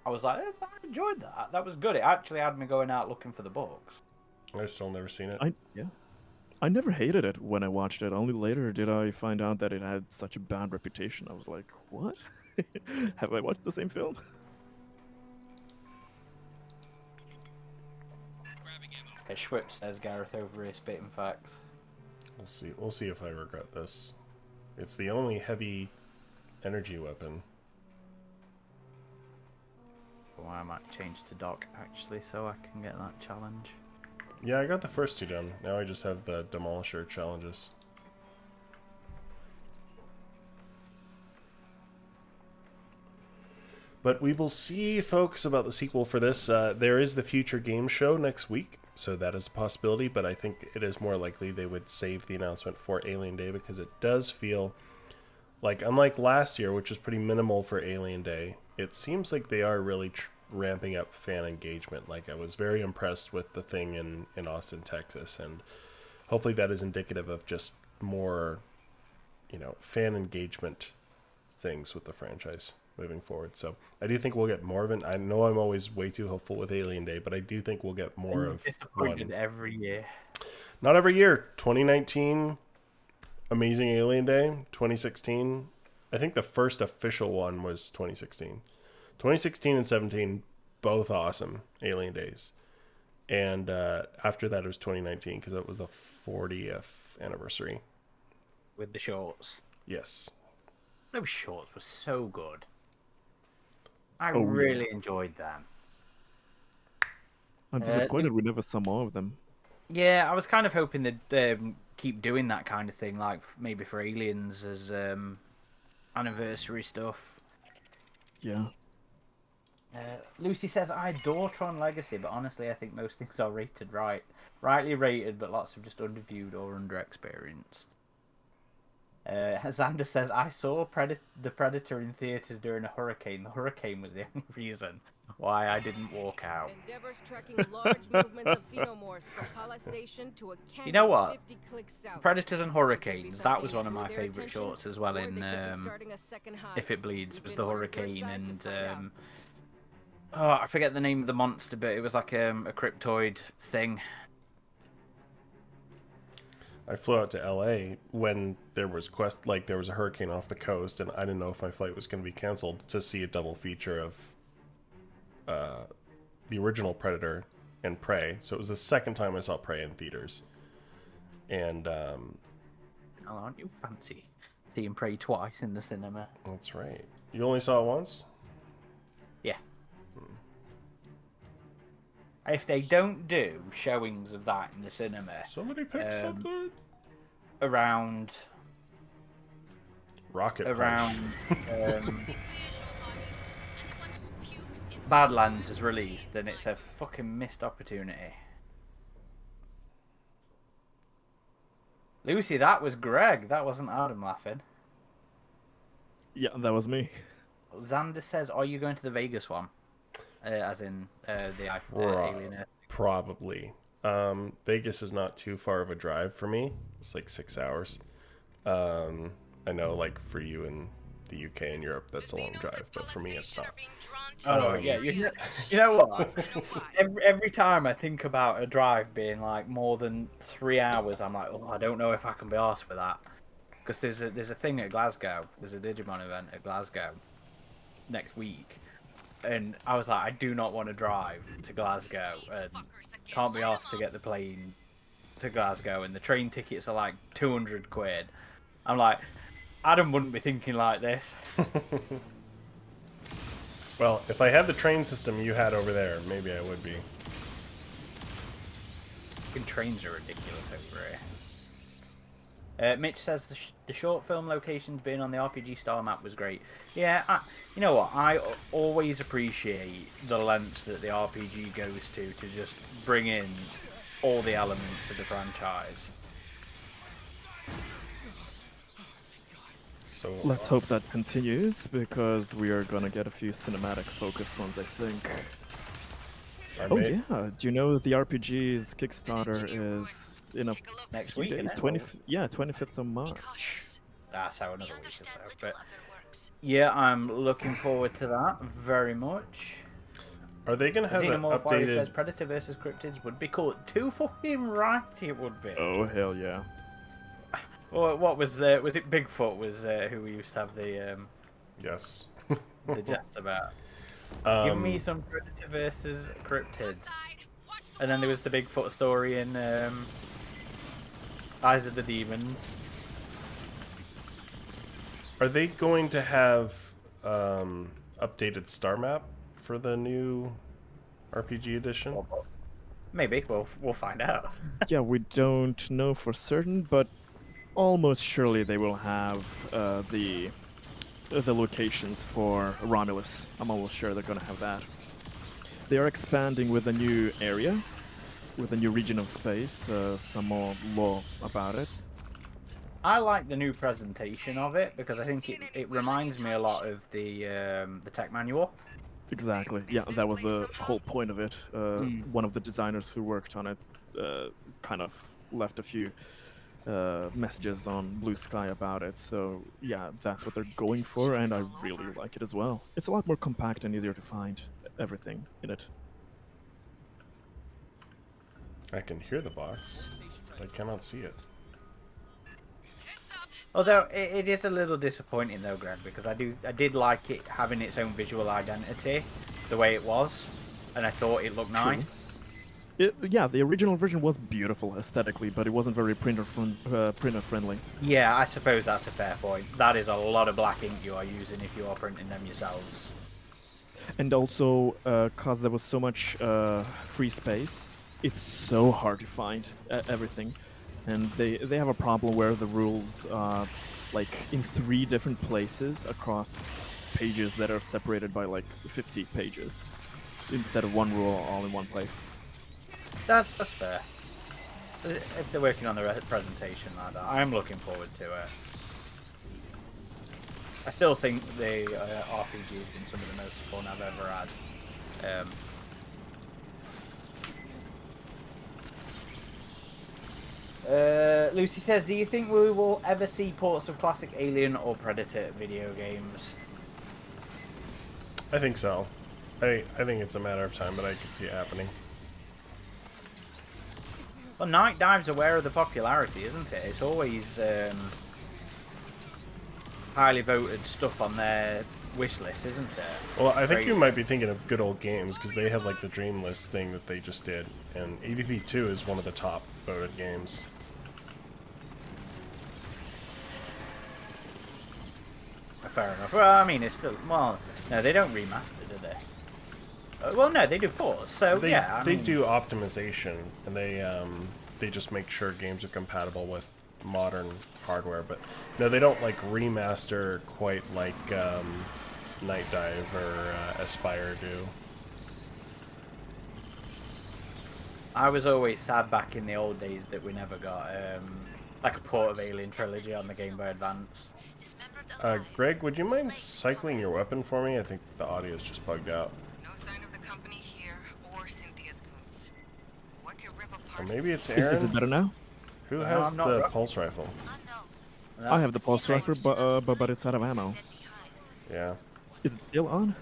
I was like, I enjoyed that. That was good. It actually had me going out looking for the books. I've still never seen it. I never hated it when I watched it. Only later did I find out that it had such a bad reputation. I was like, what? Have I watched the same film? Schwip says Gareth over here spitting facts. We'll see if I regret this. It's the only heavy energy weapon. Well, I might change to Doc actually so I can get that challenge. Yeah, I got the first two done. Now I just have the Demolisher challenges. But we will see, folks, about the sequel for this. There is the Future Game Show next week, so that is a possibility, but I think it is more likely they would save the announcement for Alien Day, because it does feel like, unlike last year, which was pretty minimal for Alien Day, it seems like they are really ramping up fan engagement. Like, I was very impressed with the thing in Austin, Texas, and hopefully that is indicative of just more, fan engagement things with the franchise moving forward. So I do think we'll get more of it. I know I'm always way too hopeful with Alien Day, but I do think we'll get more of disappointed every year. Not every year. 2019, Amazing Alien Day. 2016, I think the first official one was 2016. 2016 and 17, both awesome Alien Days. And after that, it was 2019, because that was the 40th anniversary. With the shorts. Yes. Those shorts were so good. I really enjoyed them. I'm disappointed we never saw more of them. Yeah, I was kind of hoping they'd keep doing that kind of thing, like maybe for Aliens as anniversary stuff. Yeah. Lucy says, I adore Tron Legacy, but honestly I think most things are rated right. Rightly rated, but lots of just underviewed or underexperienced. Xander says, I saw the Predator in theaters during a hurricane. The hurricane was the only reason why I didn't walk out. Endeavor's tracking large movements of xenomorphs from Pala Station to a canyon You know what? 50 clicks south. Predators and Hurricanes, that was one of my favourite shorts as well in If It Bleeds, was the hurricane and... I forget the name of the monster, but it was like a cryptoid thing. I flew out to LA when there was there was a hurricane off the coast, and I didn't know if my flight was going to be canceled, to see a double feature of the original Predator and Prey. So it was the second time I saw Prey in theaters. And Oh, aren't you fancy seeing Prey twice in the cinema? that's right. You only saw it once? Yeah. If they don't do showings of that in the cinema Somebody pick something. around Rocket around Punch. Badlands is released, then it's a fucking missed opportunity. Lucy, that was Greg. That wasn't Adam laughing. Yeah, that was me. Xander says, "Are you going to the Vegas one?" As in the Alien Earth. Probably. Vegas is not too far of a drive for me. It's like 6 hours. I know, like, for you in the UK and Europe, that's a long drive, but for me, it's not. Oh, yeah. You know what? every time I think about a drive being like more than 3 hours, I'm like, oh, I don't know if I can be arsed with that. Because there's a thing at Glasgow. There's a Digimon event at Glasgow next week. And I was like, I do not want to drive to Glasgow, and can't be asked to get the plane to Glasgow, and the train tickets are like 200 quid. I'm like, Adam wouldn't be thinking like this. Well, if I had the train system you had over there, maybe I would be. Fucking trains are ridiculous over here. Mitch says the short film locations being on the RPG Star map was great. Yeah, you know what? I always appreciate the lengths that the RPG goes to just bring in all the elements of the franchise. So Let's hope that continues, because we are gonna get a few cinematic focused ones, I think. Oh yeah, do you know the RPG's Kickstarter is in a Next few week, days? isn't it? 25th of March. That's how another week or so. But yeah, I'm looking forward to that very much. Are they going to have an Xenomorph Warrior says updated... Predator versus Cryptids would be cool. Too fucking right it would be. Oh hell yeah. Well, what was it Bigfoot was who we used to have the Yes. jest about? Give me some Predator versus Cryptids. And then there was the Bigfoot story in Eyes of the Demons. Are they going to have updated star map for the new RPG edition? Maybe we'll find out. Yeah, we don't know for certain, but almost surely they will have the locations for Romulus. I'm almost sure they're gonna have that. They are expanding with a new area, with a new region of space. Some more lore about it. I like the new presentation of it because I think it reminds me a lot of the tech manual. Exactly. Yeah, that was the whole point of it. One of the designers who worked on it kind of left a few messages on Blue Sky about it. So yeah, that's what they're going for, and I really like it as well. It's a lot more compact and easier to find everything in it. I can hear the box. I cannot see it. Although it is a little disappointing though, Greg, because I did like it having its own visual identity, the way it was, and I thought it looked nice. Yeah, the original version was beautiful aesthetically, but it wasn't very printer friendly. Yeah, I suppose that's a fair point. That is a lot of black ink you are using if you are printing them yourselves. And also, cause there was so much free space, it's so hard to find everything. And they have a problem where the rules are like in 3 different places across pages that are separated by like 50 pages, instead of one rule all in one place. That's fair. If they're working on the presentation like that, I'm looking forward to it. I still think the RPG has been some of the most fun I've ever had. Lucy says, do you think we will ever see ports of classic Alien or Predator video games? I think so. I think it's a matter of time, but I could see it happening. Well, Night Dive's aware of the popularity, isn't it? It's always highly voted stuff on their wish list, isn't it? Well, I think you might be thinking of Good Old Games, because they had like the Dream List thing that they just did, and EVP 2 is one of the top voted games. Fair enough. Well, I mean, it's still... Well, no, they don't remaster, do they? Well, no, they do pause, so They, yeah. they do optimization, and they just make sure games are compatible with modern hardware, but no, they don't like remaster quite like Night Dive or Aspire do. I was always sad back in the old days that we never got like a port of Alien Trilogy on the Game Boy Advance. Greg, would you mind cycling your weapon for me? I think the audio's just bugged out. No sign of the company here or Cynthia's goons. What could rip apart Or maybe it's Is Aaron. it better now? Who No, has I'm not the ro- pulse rifle? I have the pulse rifle, but it's out of ammo. Yeah. Is it still on?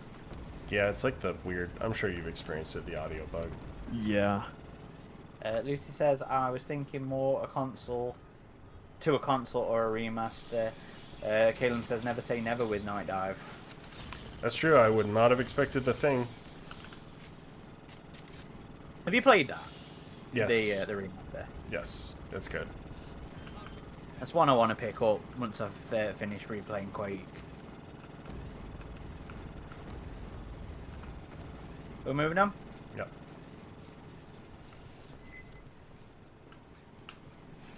Yeah, it's like the weird... I'm sure you've experienced it, the audio bug. Yeah. Lucy says, I was thinking more a console or a remaster. Caleb says, never say never with Night Dive. That's true, I would not have expected the thing. Have you played that? Yes. The remaster. Yes, that's good. That's one I want to pick up once I've finished replaying Quake. We're moving on? Yep.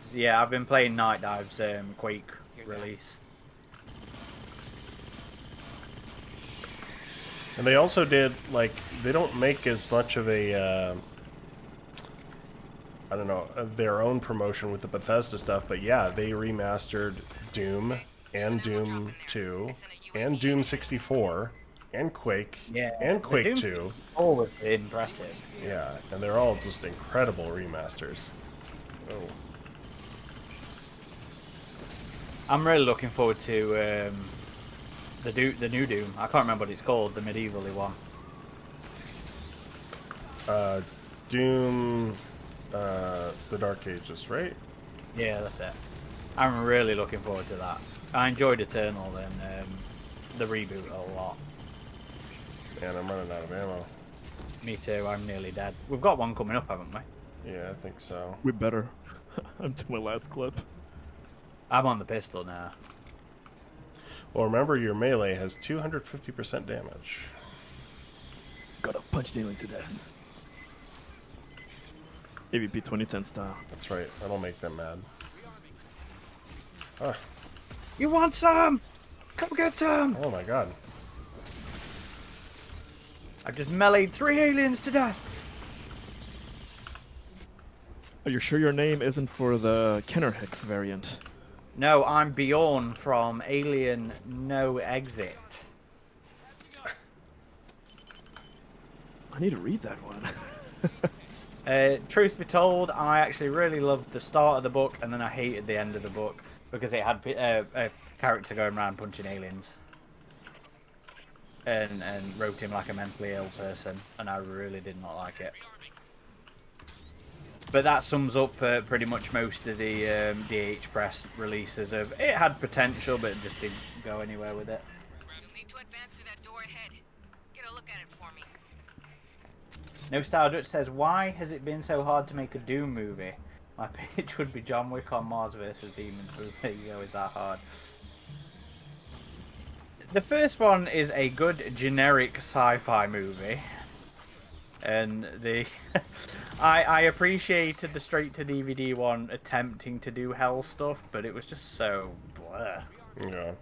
So, yeah, I've been playing Night Dive's Quake release. And they also did, like, they don't make as much of a, I don't know, their own promotion with the Bethesda stuff, but yeah, they remastered Doom, and Doom 2, and Doom 64, and Quake, Yeah, and the Quake Doom 2. Always impressive. Yeah, and they're all just incredible remasters. Oh. I'm really looking forward to the new Doom. I can't remember what it's called, the medieval-y one. Doom, the Dark Ages, right? Yeah, that's it. I'm really looking forward to that. I enjoyed Eternal and the reboot a lot. And I'm running out of ammo. Me too, I'm nearly dead. We've got one coming up, haven't we? Yeah, I think so. We better. I'm to my last clip. I'm on the pistol now. Well, remember your melee has 250% damage. Gotta punch the alien to death. AVP 2010 style. That's right, that'll make them mad. Ah, You want some? Come get some! oh my god. I've just meleeed 3 aliens to death. Are you sure your name isn't for the Kenner Hex variant? No, I'm Bjorn from Alien No Exit. I need to read that one. Truth be told, I actually really loved the start of the book, and then I hated the end of the book because it had a character going around punching aliens, and wrote him like a mentally ill person, and I really did not like it. But that sums up pretty much most of the DH Press releases of it had potential, but it just didn't go anywhere with it. You'll need to advance through that door ahead. Get a look at it for me. No Star Dutch says, why has it been so hard to make a Doom movie? My pitch would be John Wick on Mars versus Demons. There you go, is that hard? The first one is a good generic sci-fi movie. And the I appreciated the straight to DVD one attempting to do hell stuff, but it was just so bleh. Yeah.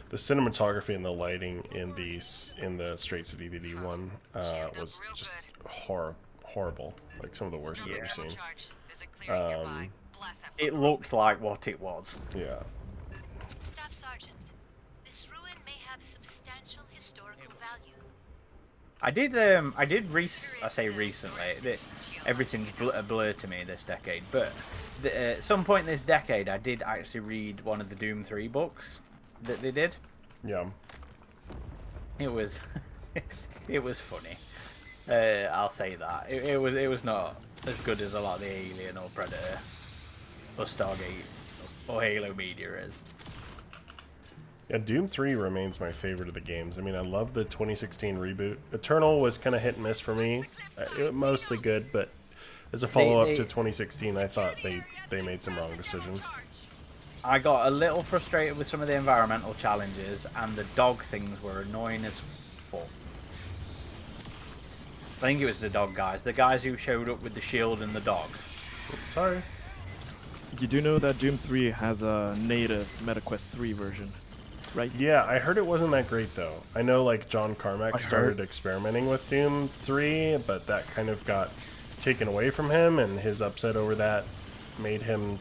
The cinematography and the lighting in the straight to DVD one was just horrible. Like some of the worst I've ever seen. There's a clearing nearby. Blast that It looked like what it was. Yeah. Staff Sergeant, this ruin may have substantial historical value. I say recently, everything's a blur to me this decade, but at some point this decade I did actually read one of the Doom 3 books that they did. Yeah. It was it was funny. I'll say that. It was not as good as a lot of the Alien or Predator or Stargate or Halo media is. Yeah, Doom 3 remains my favorite of the games. I mean, I love the 2016 reboot. Eternal was kind of hit and miss for me. It was mostly good, but as a follow-up to 2016, I thought they made some wrong decisions. I got a little frustrated with some of the environmental challenges, and the dog things were annoying as fuck. I think it was the dog guys. The guys who showed up with the shield and the dog. Oops, sorry. You do know that Doom 3 has a native MetaQuest 3 version, right? Yeah, I heard it wasn't that great, though. I know, like, John Carmack started experimenting with Doom 3, but that kind of got taken away from him, and his upset over that made him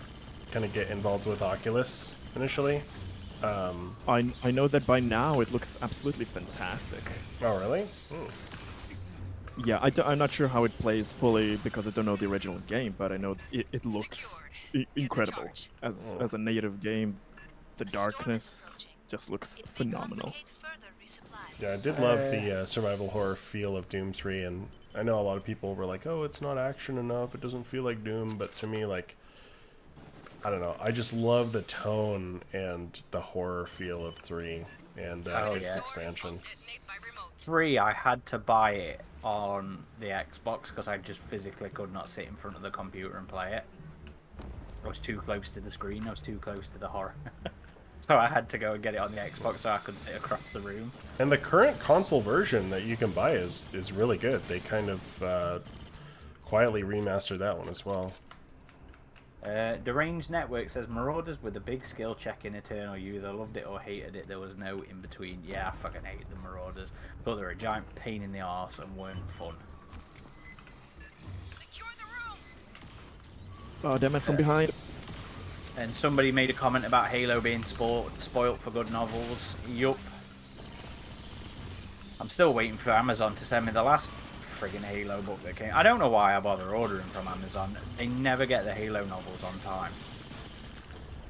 kind of get involved with Oculus initially. I know that by now it looks absolutely fantastic. Oh, really? Hmm. Yeah, I'm not sure how it plays fully because I don't know the original game, but I know it looks incredible. As a native game, the darkness just looks phenomenal. Yeah, I did love the survival horror feel of Doom 3, and I know a lot of people were like, oh, it's not action enough, it doesn't feel like Doom, but to me, like, I don't know, I just love the tone and the horror feel of 3 and its expansion. 3, I had to buy it on the Xbox because I just physically could not sit in front of the computer and play it. I was too close to the screen, I was too close to the horror. So I had to go and get it on the Xbox so I could sit across the room. And the current console version that you can buy is really good. They kind of quietly remastered that one as well. Deranged Network says Marauders with a big skill check in Eternal. You either loved it or hated it. There was no in between. Yeah, I fucking hated the Marauders. Thought they were a giant pain in the arse and weren't fun. Oh, damn it, from behind. And somebody made a comment about Halo being spoilt for good novels. Yup. I'm still waiting for Amazon to send me the last friggin' Halo book that came. I don't know why I bother ordering from Amazon. They never get the Halo novels on time.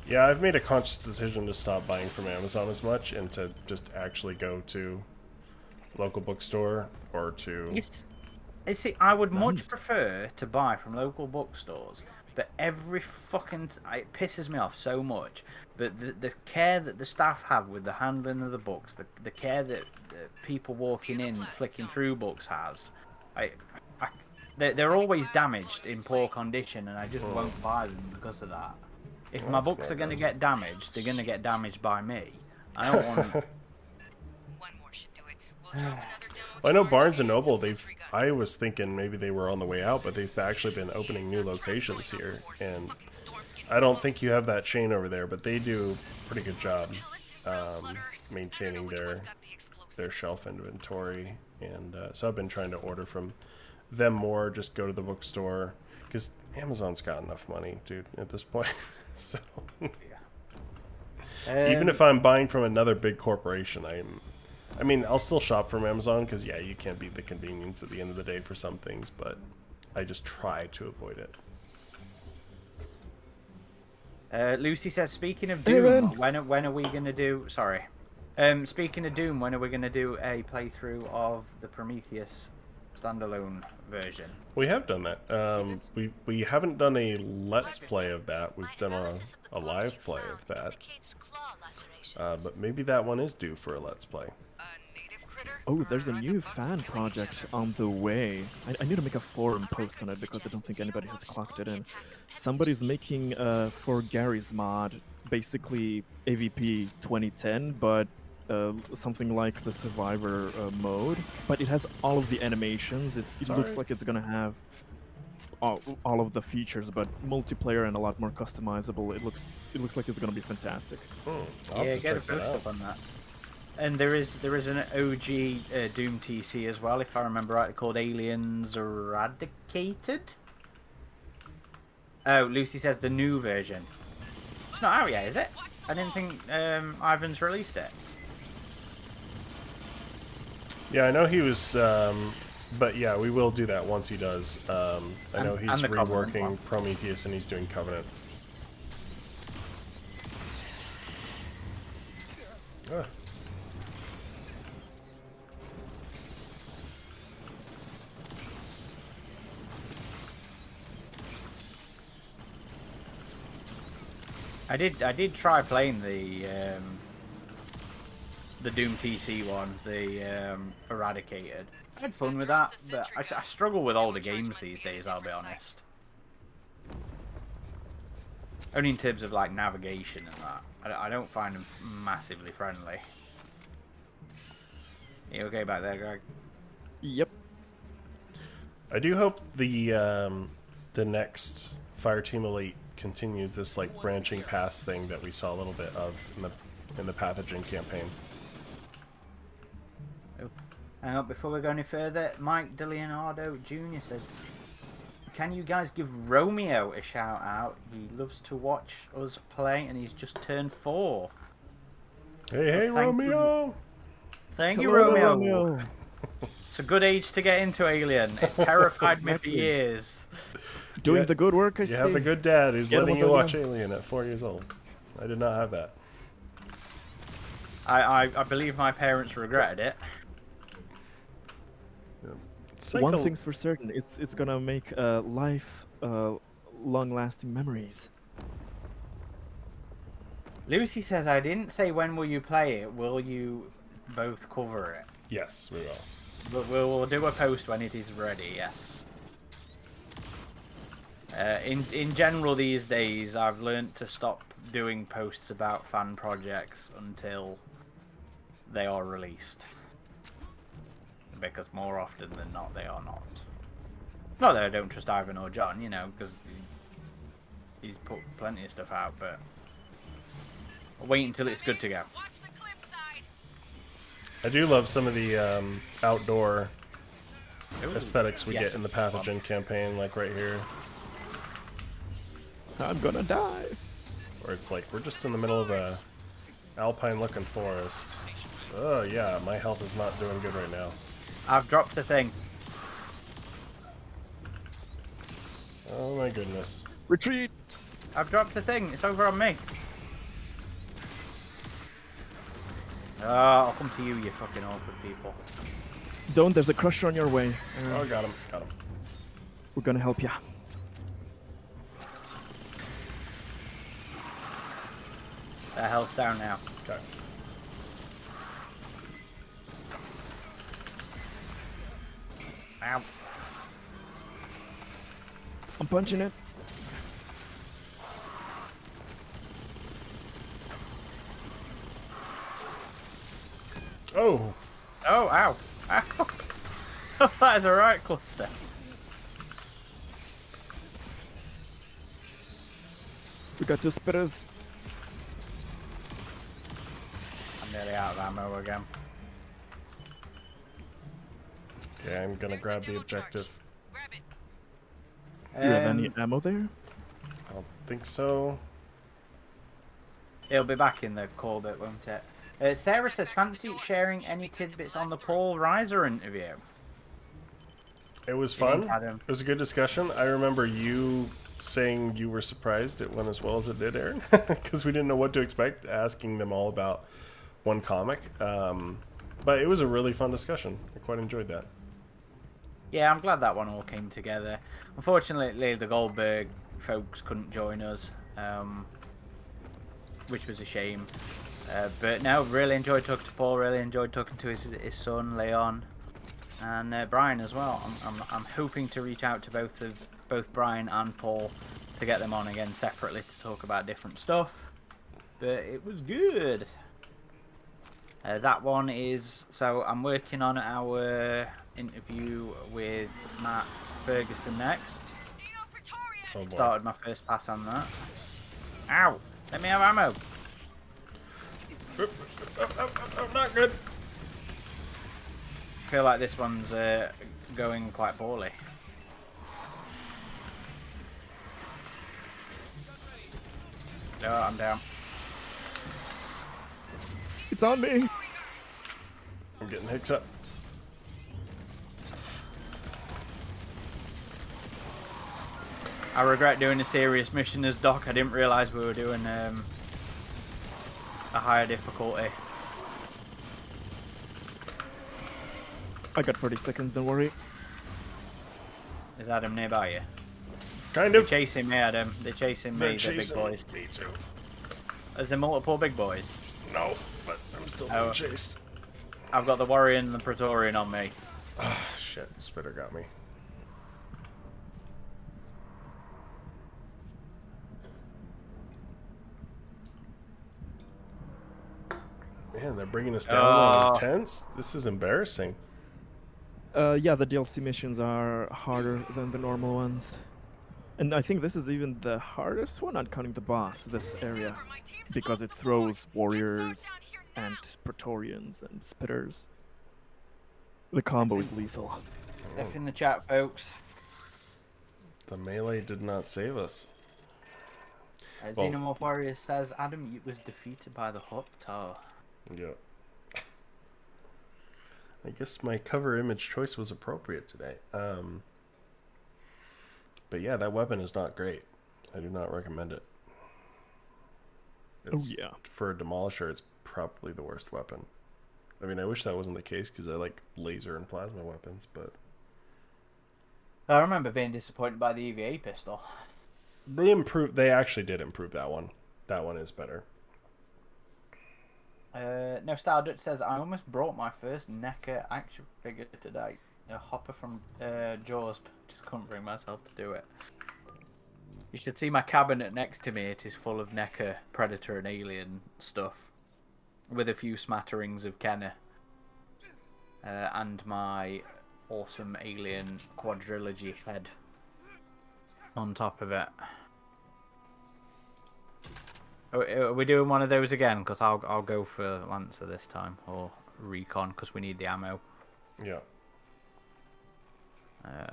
Yeah, I've made a conscious decision to stop buying from Amazon as much and to just actually go to local bookstore or to... Yes. See, I would much prefer to buy from local bookstores, but every fucking... It pisses me off so much. But the care that the staff have with the handling of the books, the care that the people walking in, flicking through books has... They're always damaged in poor condition, and I just won't buy them because of that. If my books are going to get damaged, they're going to get damaged by me. I don't want... One more should do it. We'll drop another demo. Well, I know Barnes & Noble, I was thinking maybe they were on the way out, but they've actually been opening new locations here, and I don't think you have that chain over there, but they do a pretty good job maintaining their shelf inventory, and so I've been trying to order from them more, just go to the bookstore, because Amazon's got enough money, dude, at this point. So even if I'm buying from another big corporation, I mean, I'll still shop from Amazon, because yeah, you can't beat the convenience at the end of the day for some things, but I just try to avoid it. Lucy says, speaking of Doom, when are we going to do... Sorry. Speaking of Doom, when are we going to do a playthrough of the Prometheus standalone version? We have done that. We haven't done a Let's Play of that. We've done a live play of that. But maybe that one is due for a Let's Play. Oh, there's a new fan project on the way. I need to make a forum post on it because I don't think anybody has clocked it in. Somebody's making, for Gary's mod, basically AVP 2010, but something like the Survivor mode. But it has all of the animations. It looks like it's going to have all of the features, but multiplayer and a lot more customizable. It looks like it's going to be fantastic. Yeah, get a post up on that. And there is an OG Doom TC as well, if I remember right, called Aliens Eradicated. Oh, Lucy says the new version. It's not out yet, is it? I didn't think Ivan's released it. Yeah, I know he was, but yeah, we will do that once he does. I know he's reworking Prometheus and he's doing Covenant. I did try playing the Doom TC one, the Eradicated. I had fun with that, but I struggle with older games these days, I'll be honest. Only in terms of like navigation and that. I don't find them massively friendly. You okay back there, Greg? Yep. I do hope the next Fireteam Elite continues this like branching paths thing that we saw a little bit of in the pathogen campaign. Oh. Before we go any further, Mike DeLeonardo Jr. says, "Can you guys give Romeo a shout out? He loves to watch us play, and he's just turned 4." Hey, Romeo! Thank you, Hello, Romeo. It's a good age to get into Alien. It terrified me for years. Doing the good work, I You see. have a good dad who's Get letting him you on watch the- Alien at 4 years old. I did not have that. I believe my parents regretted it. It's like One the- thing's for certain, it's gonna make life long-lasting memories. Lucy says, "I didn't say when will you play it. Will you both cover it?" Yes, we will. But we'll do a post when it is ready. Yes. In general, these days, I've learnt to stop doing posts about fan projects until they are released, because more often than not, they are not. Not that I don't trust Ivan or John, you know, because he's put plenty of stuff out, but I'll wait until it's good to go. Watch the cliff side. I do love some of the outdoor Ooh, aesthetics we yes, get in the it's fun. pathogen campaign, like right here, I'm gonna die. where it's like we're just in the middle of a alpine-looking forest. Oh yeah, my health is not doing good right now. I've dropped a thing. Oh my goodness. Retreat! I've dropped a thing. It's over on me. Oh, I'll come to you, you fucking awkward people. Don't, there's a crusher on your way. Oh, got him. We're gonna help ya. Their health's down now. Okay. Ow. I'm punching it. Oh, Oh, ow. Ow. That is a right cluster. We got two spitters. I'm nearly out of ammo again. okay. I'm gonna grab the objective. Grab it. Do you have any ammo there? I don't think so. It'll be back in the call bit, won't it? Sarah says, "Fancy sharing any tidbits on the Paul Reiser interview?" It was You think, fun. Adam? It was a good discussion. I remember you saying you were surprised it went as well as it did, Aaron, because we didn't know what to expect, asking them all about one comic. But it was a really fun discussion. I quite enjoyed that. Yeah, I'm glad that one all came together. Unfortunately, the Goldberg folks couldn't join us, which was a shame. But no, really enjoyed talking to Paul. Really enjoyed talking to his son Leon, and Brian as well. I'm hoping to reach out to both Brian and Paul to get them on again separately to talk about different stuff. But it was good. That one is, so I'm working on our interview with Matt Ferguson next. Neo Praetorian. Oh boy. Started my first pass on that. Ow! Let me have ammo. Oh, not good. I feel like this one's going quite poorly. Oh, I'm down. It's on me. I'm getting hicks up. I regret doing a serious mission as Doc. I didn't realise we were doing a higher difficulty. I got 30 seconds, don't worry. Is Adam nearby you? Kind They're of. chasing me, Adam. They're chasing me, They're the big chasing boys. me too. Is there multiple big boys? No, but I'm still being chased. I've got the Warrior and the Praetorian on me. Ah, shit, Spitter got me. Man, they're bringing us down on tents? This is embarrassing. Yeah, the DLC missions are harder than the normal ones. And I think this is even the hardest one, not counting the boss, this area. Because it throws warriors and Praetorians and Spitters. The combo is lethal. F in the chat, folks. The melee did not save us. Xenomorph Warrior says Adam was defeated by the Horde. Yeah. I guess my cover image choice was appropriate today. But yeah, that weapon is not great. I do not recommend it. Yeah. For a demolisher, it's probably the worst weapon. I mean, I wish that wasn't the case because I like laser and plasma weapons, but... I remember being disappointed by the EVA pistol. They actually did improve that one. That one is better. No, Stardust says, I almost brought my first Neca action figure today. A hopper from Jaws, but just couldn't bring myself to do it. You should see my cabinet next to me. It is full of Neca, Predator and Alien stuff. With a few smatterings of Kenner. And my awesome Alien quadrilogy head on top of it. Are we doing one of those again? Because I'll go for Lancer this time, or Recon, because we need the ammo. Yeah.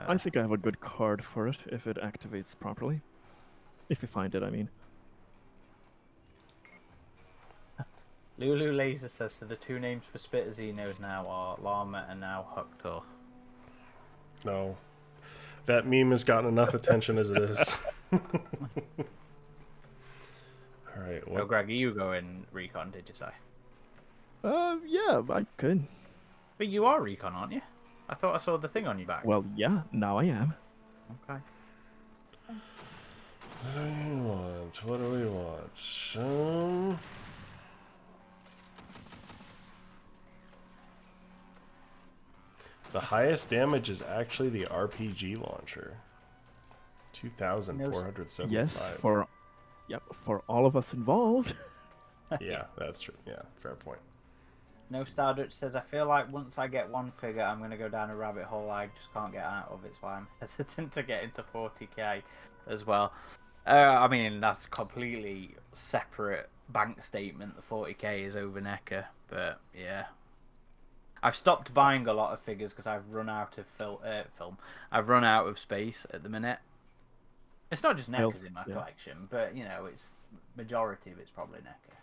I think I have a good card for it if it activates properly. If you find it, I mean. Lulu Laser says, so the two names for Spitter Xenos now are Llama and now Hector. No. That meme has gotten enough attention as it is. Alright, Oh, Greg, are you going Recon, did you say? Yeah, I could. But you are Recon, aren't you? I thought I saw the thing on your back. Well, yeah, now I am. Okay. What do we want? The highest damage is actually the RPG launcher. 2,475. Yes, for all of us involved. Yeah, that's true. Yeah, fair point. No Stardust says, I feel like once I get one figure, I'm going to go down a rabbit hole I just can't get out of. It's why I'm hesitant to get into 40k as well. I mean, that's completely separate bank statement. The 40k is over Neca, but yeah. I've stopped buying a lot of figures because I've run out of film. I've run out of space at the minute. It's not just Necas in my collection, but you know, it's majority of it's probably Neca.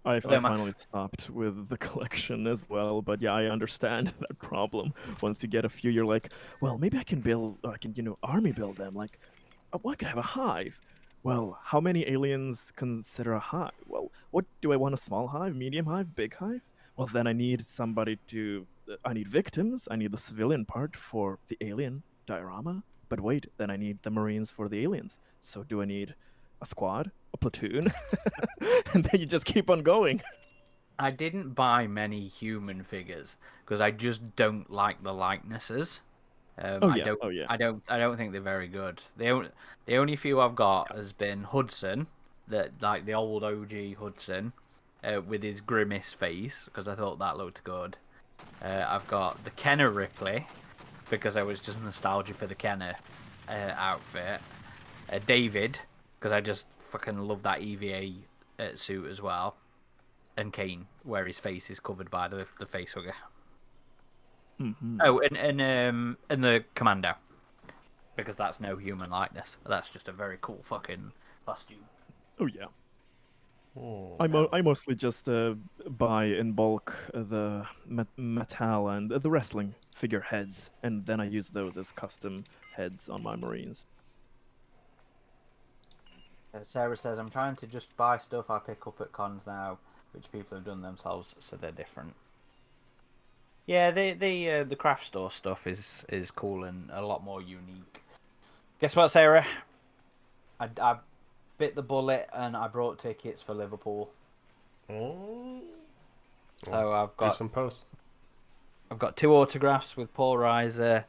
I finally stopped with the collection as well, but yeah, I understand that problem. Once you get a few, you're like, well, maybe I can army build them. Like, I could have a hive. Well, how many aliens consider a hive? Well, what do I want? A small hive, medium hive, big hive? Well, then I need I need victims. I need the civilian part for the alien diorama. But wait, then I need the Marines for the aliens. So do I need a squad, a platoon? And then you just keep on going. I didn't buy many human figures because I just don't like the likenesses. I don't think they're very good. The only few I've got has been Hudson, like the old OG Hudson, with his grimace face because I thought that looked good. I've got the Kenner Ripley because I was just nostalgia for the Kenner outfit. David because I just fucking love that EVA suit as well, and Kane where his face is covered by the facehugger. Mm-hmm. Oh, and the Commando, because that's no human likeness. That's just a very cool fucking costume. Oh yeah. Oh, I mostly just buy in bulk the metal and the wrestling figure heads, and then I use those as custom heads on my Marines. Sarah says, I'm trying to just buy stuff I pick up at cons now, which people have done themselves, so they're different. Yeah, the craft store stuff is cool and a lot more unique. Guess what, Sarah? I bit the bullet and I brought tickets for Liverpool. Oh. So I've Do got some posts. I've got 2 autographs with Paul Reiser.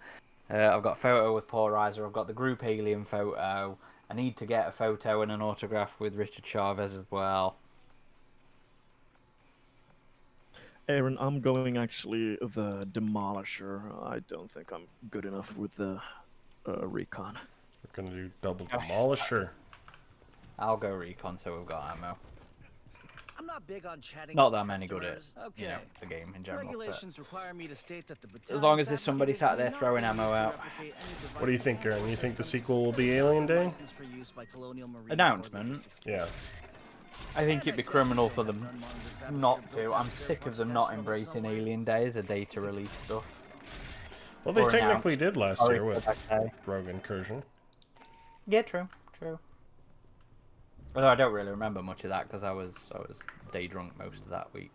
I've got a photo with Paul Reiser. I've got the group alien photo. I need to get a photo and an autograph with Richard Chavez as well. Aaron, I'm going actually the Demolisher. I don't think I'm good enough with the recon. We're gonna do double demolisher. I'll go recon so we've got ammo. I'm not big on chatting. Not with that I'm any good at customers. you know, the game in general. Regulations require me to state that the As long as there's somebody sat there throwing ammo out. What do you think, Aaron? You think the sequel will be Alien Day? Announcement? Yeah. I think it'd be criminal for them not to. I'm sick of them not embracing Alien Day as a day to release stuff. Well, they Or technically announced. did last Sorry year with for that day. Rogue Incursion. Yeah, true. Although I don't really remember much of that because I was day drunk most of that week.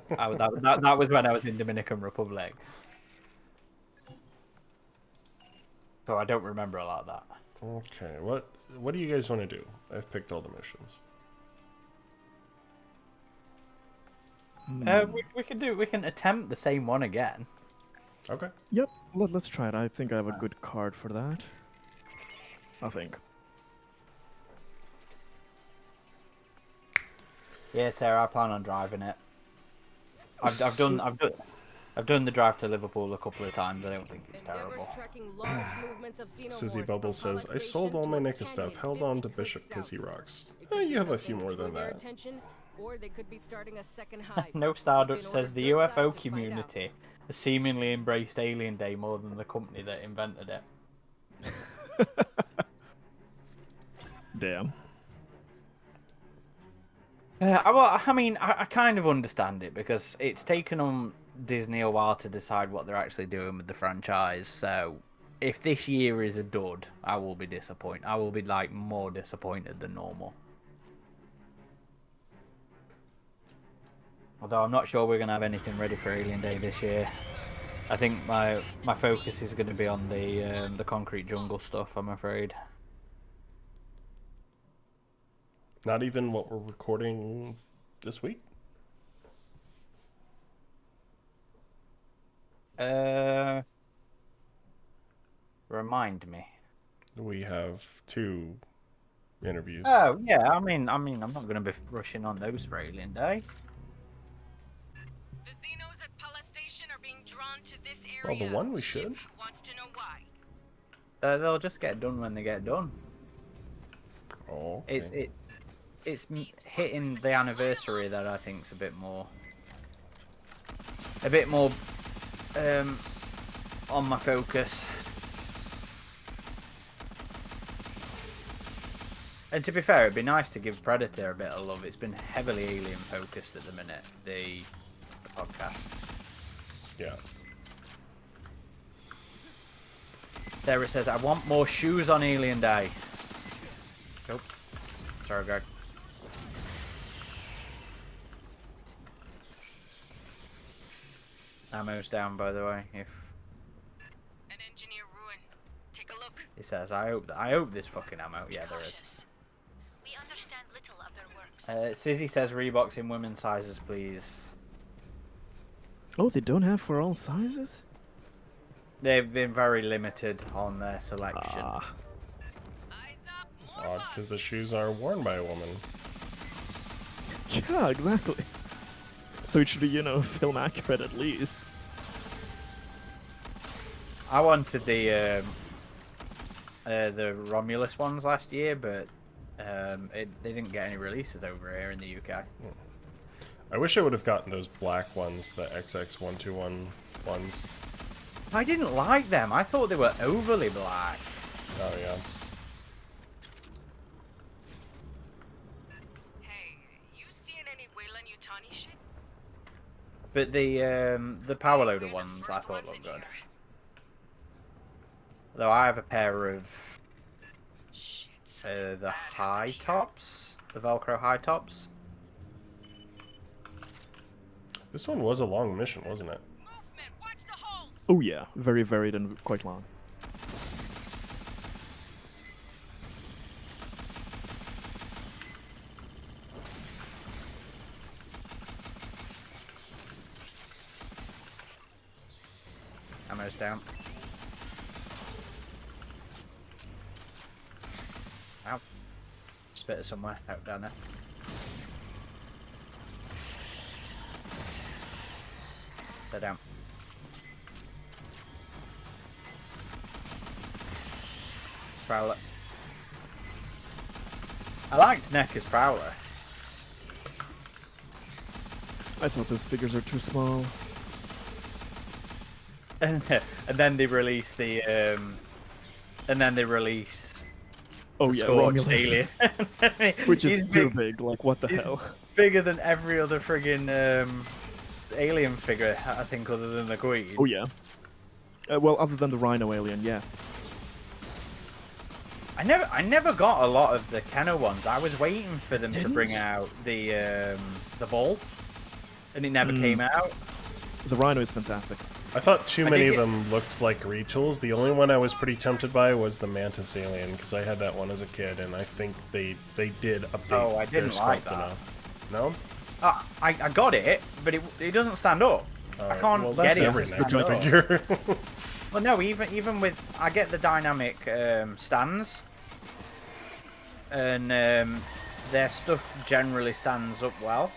That was when I was in Dominican Republic. So I don't remember a lot of that. Okay, what do you guys want to do? I've picked all the missions. We can attempt the same one again. Okay. Yep, let's try it. I think I have a good card for that. I think. Yeah, Sarah, I plan on driving it. I've done the drive to Liverpool a couple of times. I don't think it's terrible. Sizzy Bubble says, I sold all my Neca stuff, held on to Bishop because he rocks. You have a few more than that. Or they could be starting a second hive. No Stardust says the UFO community has seemingly embraced Alien Day more than the company that invented it. Damn. Well, I mean, I kind of understand it because it's taken on Disney a while to decide what they're actually doing with the franchise. So, if this year is a dud, I will be disappointed. I will be like more disappointed than normal. Although I'm not sure we're gonna have anything ready for Alien Day this year. I think my focus is going to be on the concrete jungle stuff. I'm afraid. Not even what we're recording this week? Remind me. We have 2 interviews. Oh yeah, I mean, I'm not going to be rushing on those for Alien Day. The Xenos at Pala Station are being drawn to this Well, area. the one we should. Ship wants to know why. They'll just get done when they get done. Oh, okay. It's hitting the anniversary that I think's a bit more on my focus. And to be fair, it'd be nice to give Predator a bit of love. It's been heavily alien focused at the minute, the podcast. Yeah. Sarah says, I want more shoes on Alien Day. Nope. Sorry, Greg. Ammo's down, by the way. If An engineer ruin. Take a look. he says, I hope this fucking ammo. Yeah, there is. Cautious. We understand little of their works. Sizzy says Reeboks in women's sizes, please. Oh, they don't have for all sizes? They've been very limited on their selection. Eyes up. It's odd because the shoes are worn by a woman. Yeah, exactly. So it should be, film accurate at least. I wanted the Romulus ones last year, but they didn't get any releases over here in the UK. I wish I would have gotten those black ones, the XX121 ones. I didn't like them. I thought they were overly black. Oh, yeah. Hey, you seeing any Weyland Yutani shit? But the power loader ones I thought looked good. Though I have a pair of Shit. the high tops, the Velcro high tops. This one was a long mission, wasn't it? Movement. Watch the holes. Oh yeah, very varied and quite long. Ammo's down. Ow. Spit it somewhere. Out down there. They're down. Prowler. I liked Neca's Prowler. I thought those figures are too small. And then they release the Oh the yeah, Scorched Romulus. alien. Which is He's too big. Like, what the he's hell? bigger than every other friggin' alien figure, I think, other than the Queen. Oh yeah. Well, other than the Rhino alien, yeah. I never got a lot of the Kenner ones. I was waiting for them to bring out the ball, and it never came out. The Rhino is fantastic. I thought too many did of get- them looked like retools. The only one I was pretty tempted by was the Mantis alien, because I had that one as a kid, and I think they did update Oh, I their didn't like sculpt that. enough. No? I got it, but it doesn't stand up. I Alright, can't well, get that's it to every stand Neca up. figure. Well, no, even with I get the dynamic stands, and their stuff generally stands up well.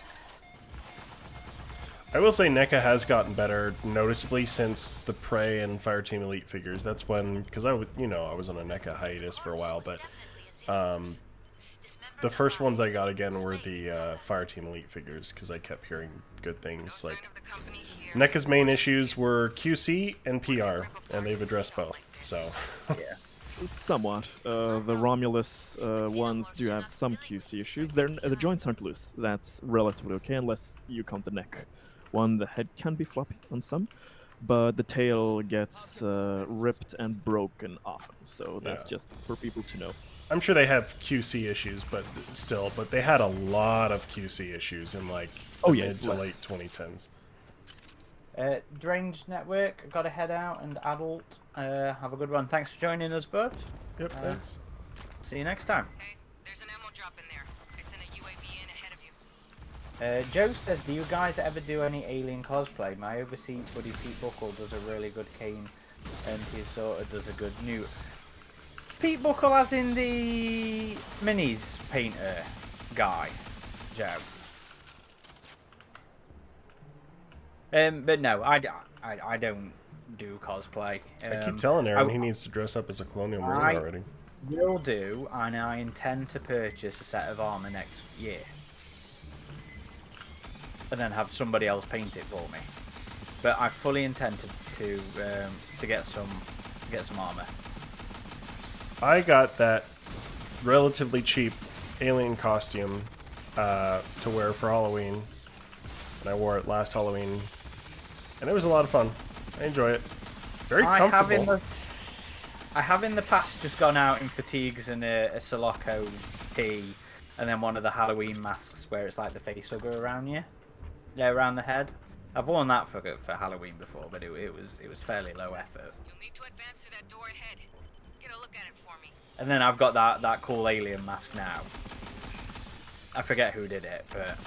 I will say NECA has gotten better noticeably since the Prey and Fireteam Elite figures. That's when, because I was on a NECA hiatus for a while, but the first ones I got again were the Fireteam Elite figures, because I kept hearing good things. Like, NECA's main issues were QC and PR, and they've addressed both. So, Yeah. Somewhat. The Romulus ones do have some QC issues. The joints aren't loose. That's relatively okay, unless you count the neck. The head can be floppy on some, but the tail gets ripped and broken often. So that's Yeah. just for people to know. I'm sure they have QC issues, but still, but they had a lot of QC issues in like Oh, the yeah, mid it's to less. late 2010s. Deranged Network, got to head out, and Adult, have a good one. Thanks for joining us, bud. Yep, thanks. See you next time. Hey, there's an ammo drop in there. I sent a UAV in ahead of you. Joe says, do you guys ever do any alien cosplay? My overseas buddy Pete Buckle does a really good Kane, and his daughter does a good new. Pete Buckle as in the minis painter guy, Joe. But no, I don't do cosplay. I keep telling Aaron I- he needs to dress up as a Colonial Marine I- already. Will do, and I intend to purchase a set of armor next year, and then have somebody else paint it for me. But I fully intend to get some armor. I got that relatively cheap alien costume to wear for Halloween, and I wore it last Halloween, and it was a lot of fun. I enjoy it. Very comfortable. I have in the past just gone out in fatigues and a Soloco tee, and then one of the Halloween masks where it's like the face hugger around you, around the head. I've worn that for Halloween before, but it was fairly low effort. You'll need to advance through that door ahead. Get a look at it for me. And then I've got that cool alien mask now. I forget who did it, but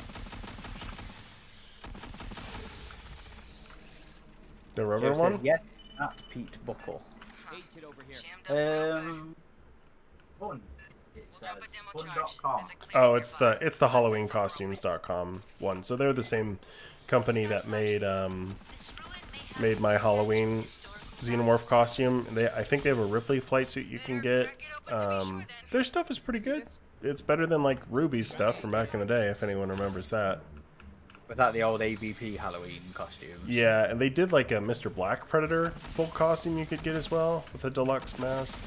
The rubber Joe one? says yes, that's Pete Buckle. Jammed up real good. Fun. It We'll drop a says demo charge. fun.com. There's a clear Oh, it's nearby. the HalloweenCostumes.com one. So they're the same company that made my Halloween Xenomorph costume. I think they have a Ripley flight suit you can get. Their stuff is pretty good. It's better than like Ruby's stuff from back in the day, if anyone remembers that. Was that the old AVP Halloween costumes? Yeah, and they did like a Mr. Black Predator full costume you could get as well with a deluxe mask.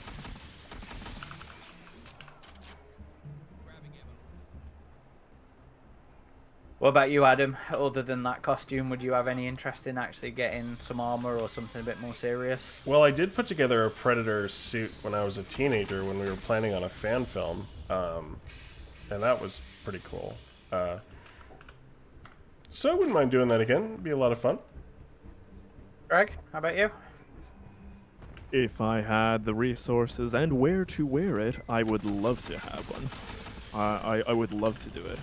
What about you, Adam? Other than that costume, would you have any interest in actually getting some armor or something a bit more serious? Well, I did put together a Predator suit when I was a teenager when we were planning on a fan film, and that was pretty cool. So I wouldn't mind doing that again. It'd be a lot of fun. Greg, how about you? If I had the resources and where to wear it, I would love to have one. I would love to do it.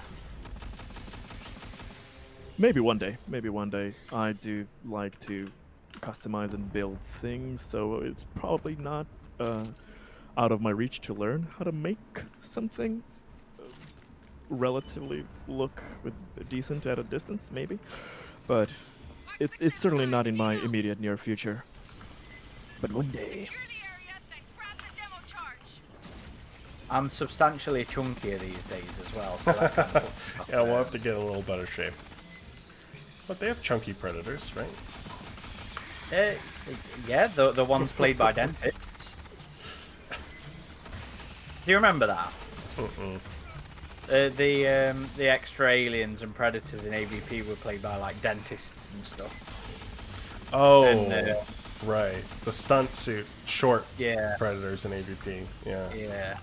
Maybe one day. I do like to customize and build things, so it's probably not out of my reach to learn how to make something relatively look decent at a distance, maybe. But it's certainly not in my immediate near future. But one day. Secure the area, then grab the demo charge. I'm substantially chunkier these days as well, so that kind of Yeah, we'll have to get a little better shape. But they have chunky predators, right? Yeah, the ones played by dentists. Do you remember that? The extra aliens and predators in AVP were played by like dentists and stuff. Oh, And, right. The stunt suit, short Yeah. predators in AVP. Yeah. Yeah.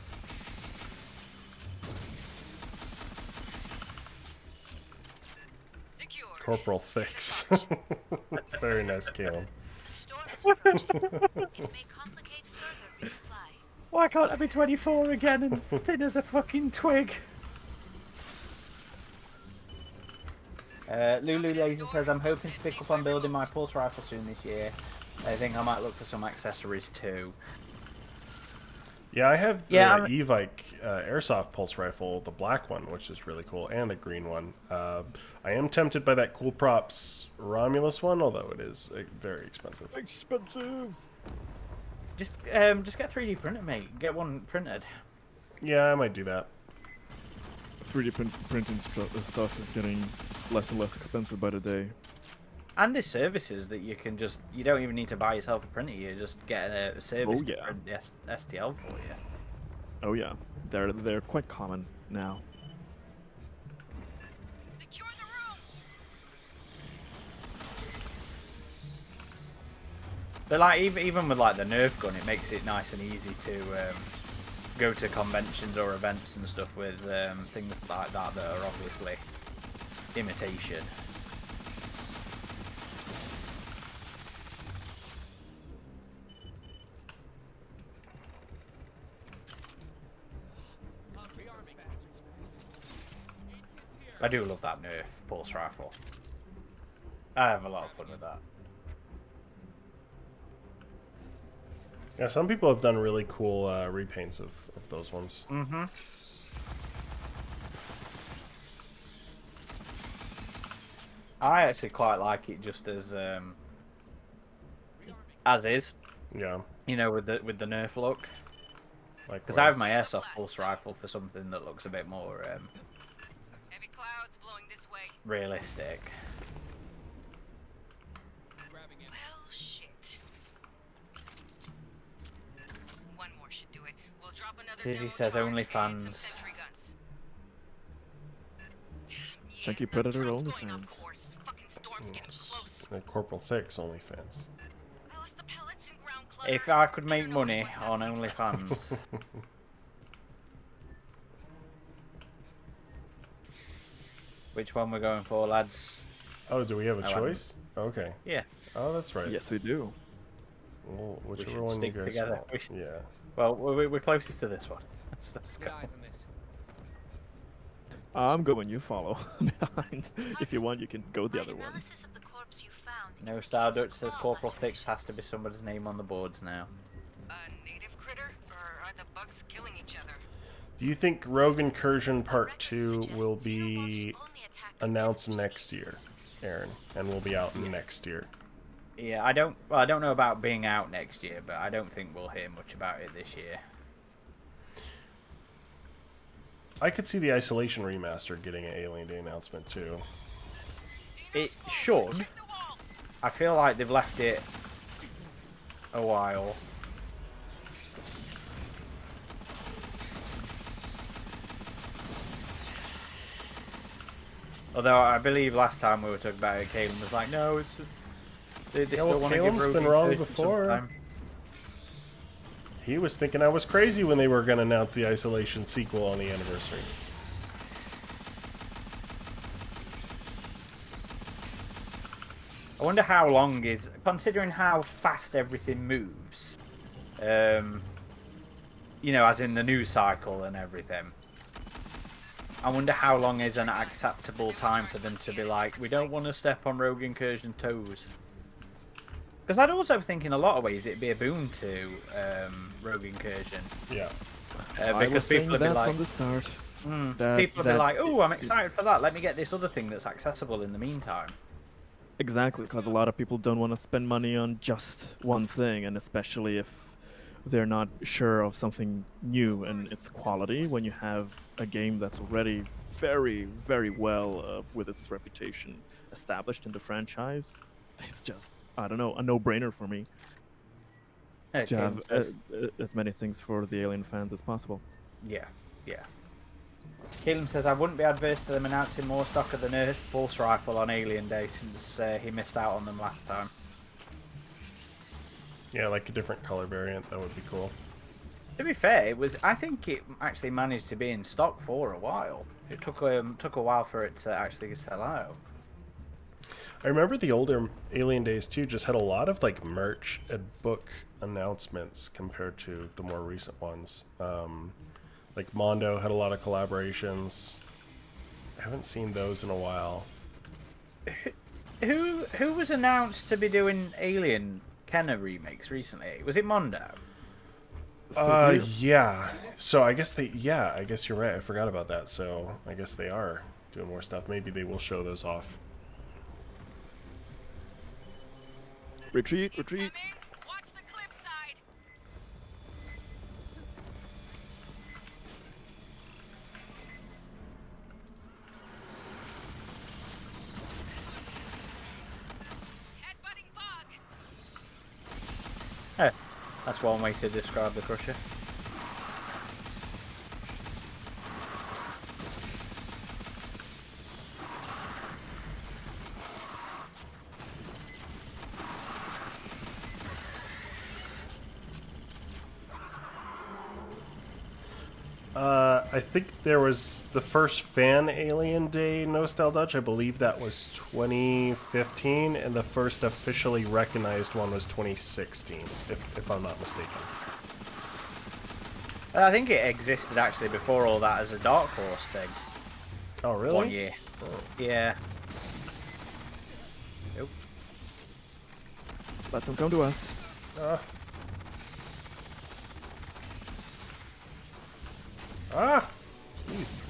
Secure. Corporal Fix. Very nice, Caleb. A storm is approaching. It may complicate further resupply. Why can't I be 24 again and thin as a fucking twig? Lulu Laser says, I'm hoping to pick up on building my pulse rifle soon this year. I think I might look for some accessories too. Yeah, I have the Yeah, Evike airsoft pulse rifle, the black one, which is really cool, and the green one. I am tempted by that Cool Props Romulus one, although it is very expensive. Expensive. Just get 3D printed, mate. Get one printed. Yeah, I might do that. 3D printing stuff is getting less and less expensive by the day. And there's services that you can you don't even need to buy yourself a printer, you just get a service to yeah. print the STL for you. Oh yeah, they're quite common now. Secure the room. But like even with like the Nerf gun, it makes it nice and easy to go to conventions or events and stuff with things like that that are obviously imitation. I do love that Nerf pulse rifle. I have a lot of fun with that. Yeah, some people have done really cool repaints of those ones. Mm-hmm. I actually quite like it just as is. Yeah. You know, with the Nerf look. Likewise. Because I have my airsoft pulse rifle for something that looks a bit more Heavy clouds blowing this way. realistic. Well, shit. One more should do it. We'll drop another Tizzy demo says charge and OnlyFans. some sentry guns. Chunky the Predator drone's going on OnlyFans. course. Fucking storm's getting close. Corporal Fix OnlyFans. I lost the pellets and ground clutter. If I could make don't know money what's on happening. OnlyFans, which one we're going for, lads? Oh, do we have a I choice? Okay. Yeah. Oh, that's right. Yes, we do. Well, should whichever one you stick guys together. want. We should- Yeah. Well, we're closest to this one. Let's go. I'm going. You follow behind. If you want, you can go the My other one. analysis of the corpse you found No indicates Stardust says claw Corporal Fix has to lacerations. be somebody's name on the boards now. A native critter? Or are the bugs killing each other? Do you think Rogue Incursion Part Records 2 suggest will xenomorphs be only attack the announced native next species. year, Aaron? And will be out next year? Yeah, I don't know about being out next year, but I don't think we'll hear much about it this year. I could see the Isolation Remaster getting an Alien Day announcement too. It should. Check the walls. I feel like they've left it a while. Although I believe last time we were talking about it, Caleb was like, "No, it's just they Yeah, still well, want to give Caleb's Rogue been wrong Incursion some before. time." He was thinking I was crazy when they were going to announce the Isolation sequel on the anniversary. I wonder how long is, considering how fast everything moves, you know, as in the news cycle and everything. I wonder how long is an acceptable time for them to be like, we don't want to step on Rogue Incursion toes. Because I'd also think in a lot of ways it'd be a boon to Rogue Incursion. Yeah. I Because was saying people would be that like, from the start. people would be like, oh, I'm excited for that. Let me get this other thing that's accessible in the meantime. Exactly, because a lot of people don't want to spend money on just one thing, and especially if they're not sure of something new and its quality. When you have a game that's already very, very well with its reputation established in the franchise, it's just, I don't know, a no-brainer for me to have as many things for the Alien fans as possible. Yeah. Caleb says, I wouldn't be adverse to them announcing more stock of the Nerf Pulse Rifle on Alien Day since he missed out on them last time. Yeah, like a different color variant. That would be cool. To be fair, I think it actually managed to be in stock for a while. It took a while for it to actually sell out. I remember the older Alien days too just had a lot of like merch and book announcements compared to the more recent ones. Like Mondo had a lot of collaborations. I haven't seen those in a while. Who was announced to be doing Alien Kenna remakes recently? Was it Mondo? Yeah. So I guess I guess you're right. I forgot about that. So I guess they are doing more stuff. Maybe they will show those off. Retreat. Watch the clip side. Headbutting bug. That's one way to describe the Crusher. I think there was the first fan Alien Day Nostalgia. I believe that was 2015, and the first officially recognized one was 2016, if I'm not mistaken. I think it existed actually before all that as a Dark Horse thing. Oh, really? 1 year. Oh. Yeah. Nope. Let them come to us. Jeez.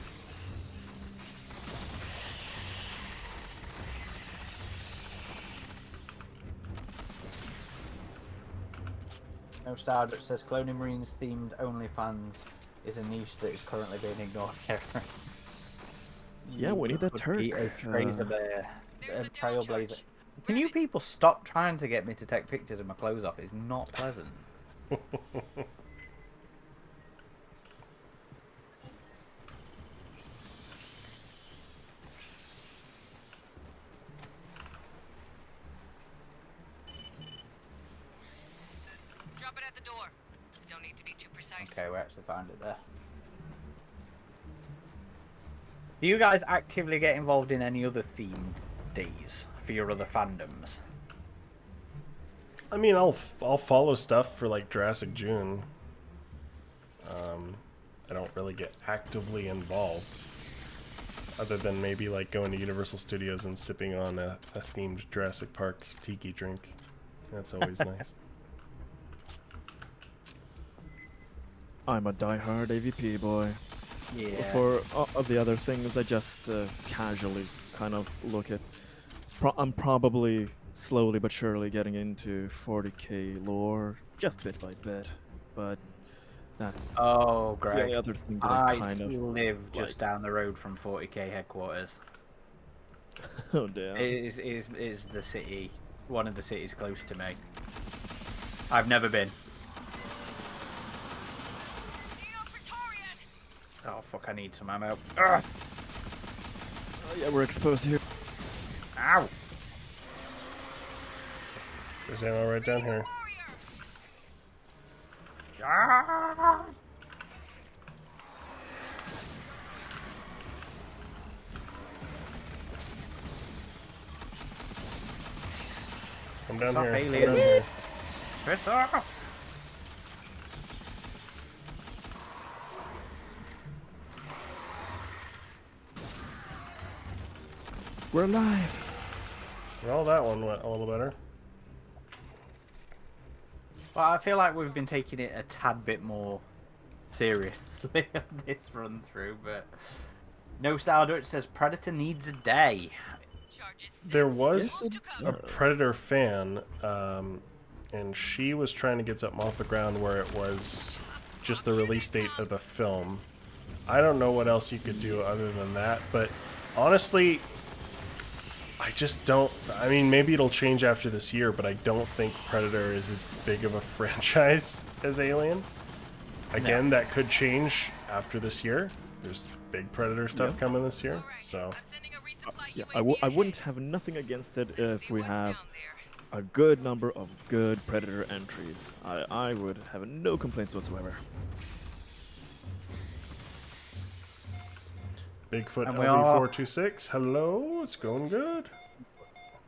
No Stardust says Cloning Marines themed OnlyFans is a niche that is currently being ignored. Yeah, we need that Could Turk. be a Trailblazer. There's the demo charge. Can you people stop trying to get me to take pictures of my clothes off? It's not pleasant. Drop it at the door. Don't need to be too precise. Okay, we actually found it there. Do you guys actively get involved in any other themed days for your other fandoms? I mean, I'll follow stuff for like Jurassic June. I don't really get actively involved, other than maybe like going to Universal Studios and sipping on a themed Jurassic Park tiki drink. That's always nice. I'm a diehard AVP boy. Yeah. For the other things, I just casually kind of look at. I'm probably slowly but surely getting into 40k lore, just bit by bit, but that's Oh, the Greg. only other thing that I I kind of. live just down the road from 40k headquarters. Oh damn! It is the city, one of the cities close to me. I've never been. Oh fuck! I need some ammo. Ugh. Oh yeah, we're exposed here. Ow! There's ammo right down here. Ah! I'm Piss down off, here. I'm alien. down here. Piss off! We're alive. Well, that one went a little better. Well, I feel like we've been taking it a tad bit more seriously on this run through, but no Style Dutch says Predator needs a day. Charges There set. was Move to a cover. Predator fan, and she was trying to get something off the ground where it was just the release date of the film. I don't know what else you could do other than that, but honestly, I just don't. I mean, maybe it'll change after this year, but I don't think Predator is as big of a franchise as Alien. Again, that could change after this year. There's big Predator stuff coming this year, so. I'm sending a resupply Yeah, UAV I ahead. wouldn't have nothing against it if See we what's have down there. a good number of good Predator entries. I would have no complaints whatsoever. Bigfoot And we are- LV426, hello, it's going good.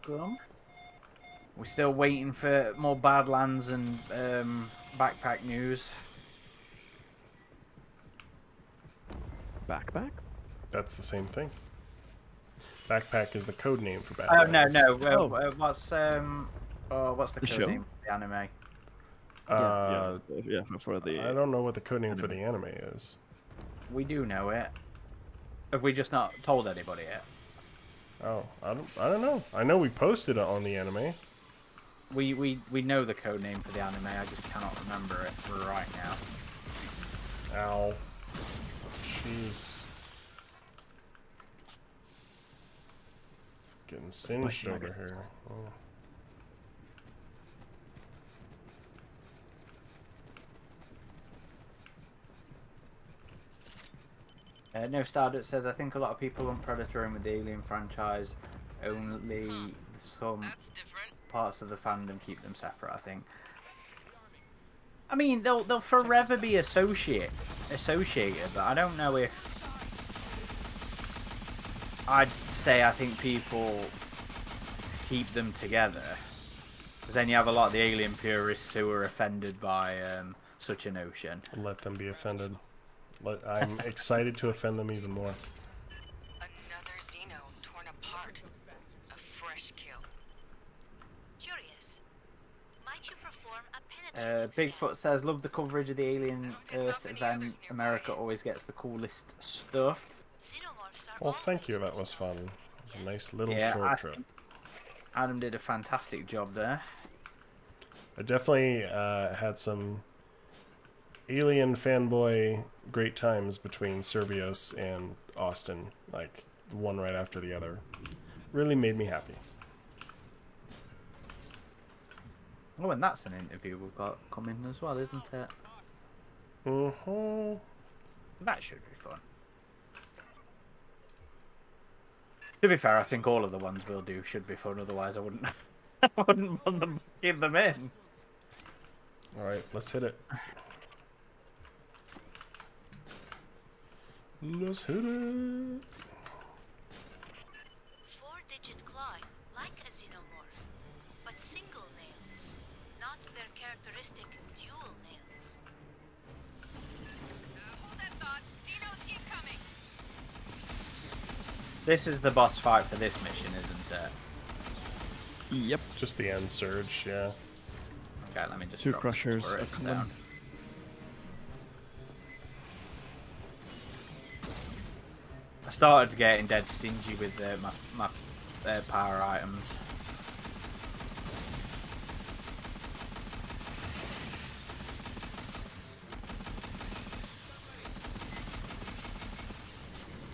We're still waiting for more Badlands and backpack news. Backpack? That's the same thing. Backpack is the code name for Oh Badlands. no! Oh. What's the The code show? name for the anime? Yeah, for the. I don't know what the code name for the anime is. We do know it. Have we just not told anybody yet? Oh, I don't know. I know we posted it on the anime. We know the code name for the anime. I just cannot remember it right now. Ow. Jeez. Getting singed Spicy over nuggets. here. Oh. No Stardust says, I think a lot of people on Predator and with the Alien franchise only some That's different. parts of the fandom keep them separate, I think. I mean, they'll forever be associated, but I don't know if I'd say I think people keep them together. Because then you have a lot of the Alien purists who are offended by such a notion. Let them be offended. I'm excited to offend them even more. Another Xeno torn apart. A fresh kill. Curious. Might you perform a penetrating scan? Bigfoot says, love the coverage of the Alien Earth event. America always gets the coolest stuff. Xenomorphs are Well, thank you. always That was fun. It was a nice little Yeah, short trip. Adam did a fantastic job there. I definitely had some Alien fanboy great times between Servios and Austin, like one right after the other. Really made me happy. Oh, and that's an interview we've got coming as well, isn't it? Mm-hmm. That should be fun. To be fair, I think all of the ones we'll do should be fun. Otherwise, I wouldn't. I wouldn't want them keep them in. All right, let's hit it. Let's hit it. 4-digit claw, like a xenomorph, but single nails, not their characteristic dual nails. Hold that thought. Xenos incoming. This is the boss fight for this mission, isn't it? Yep. Just the end surge, yeah. Okay, let me just Two drop some crushers, turrets excellent. down. I started getting dead stingy with my power items.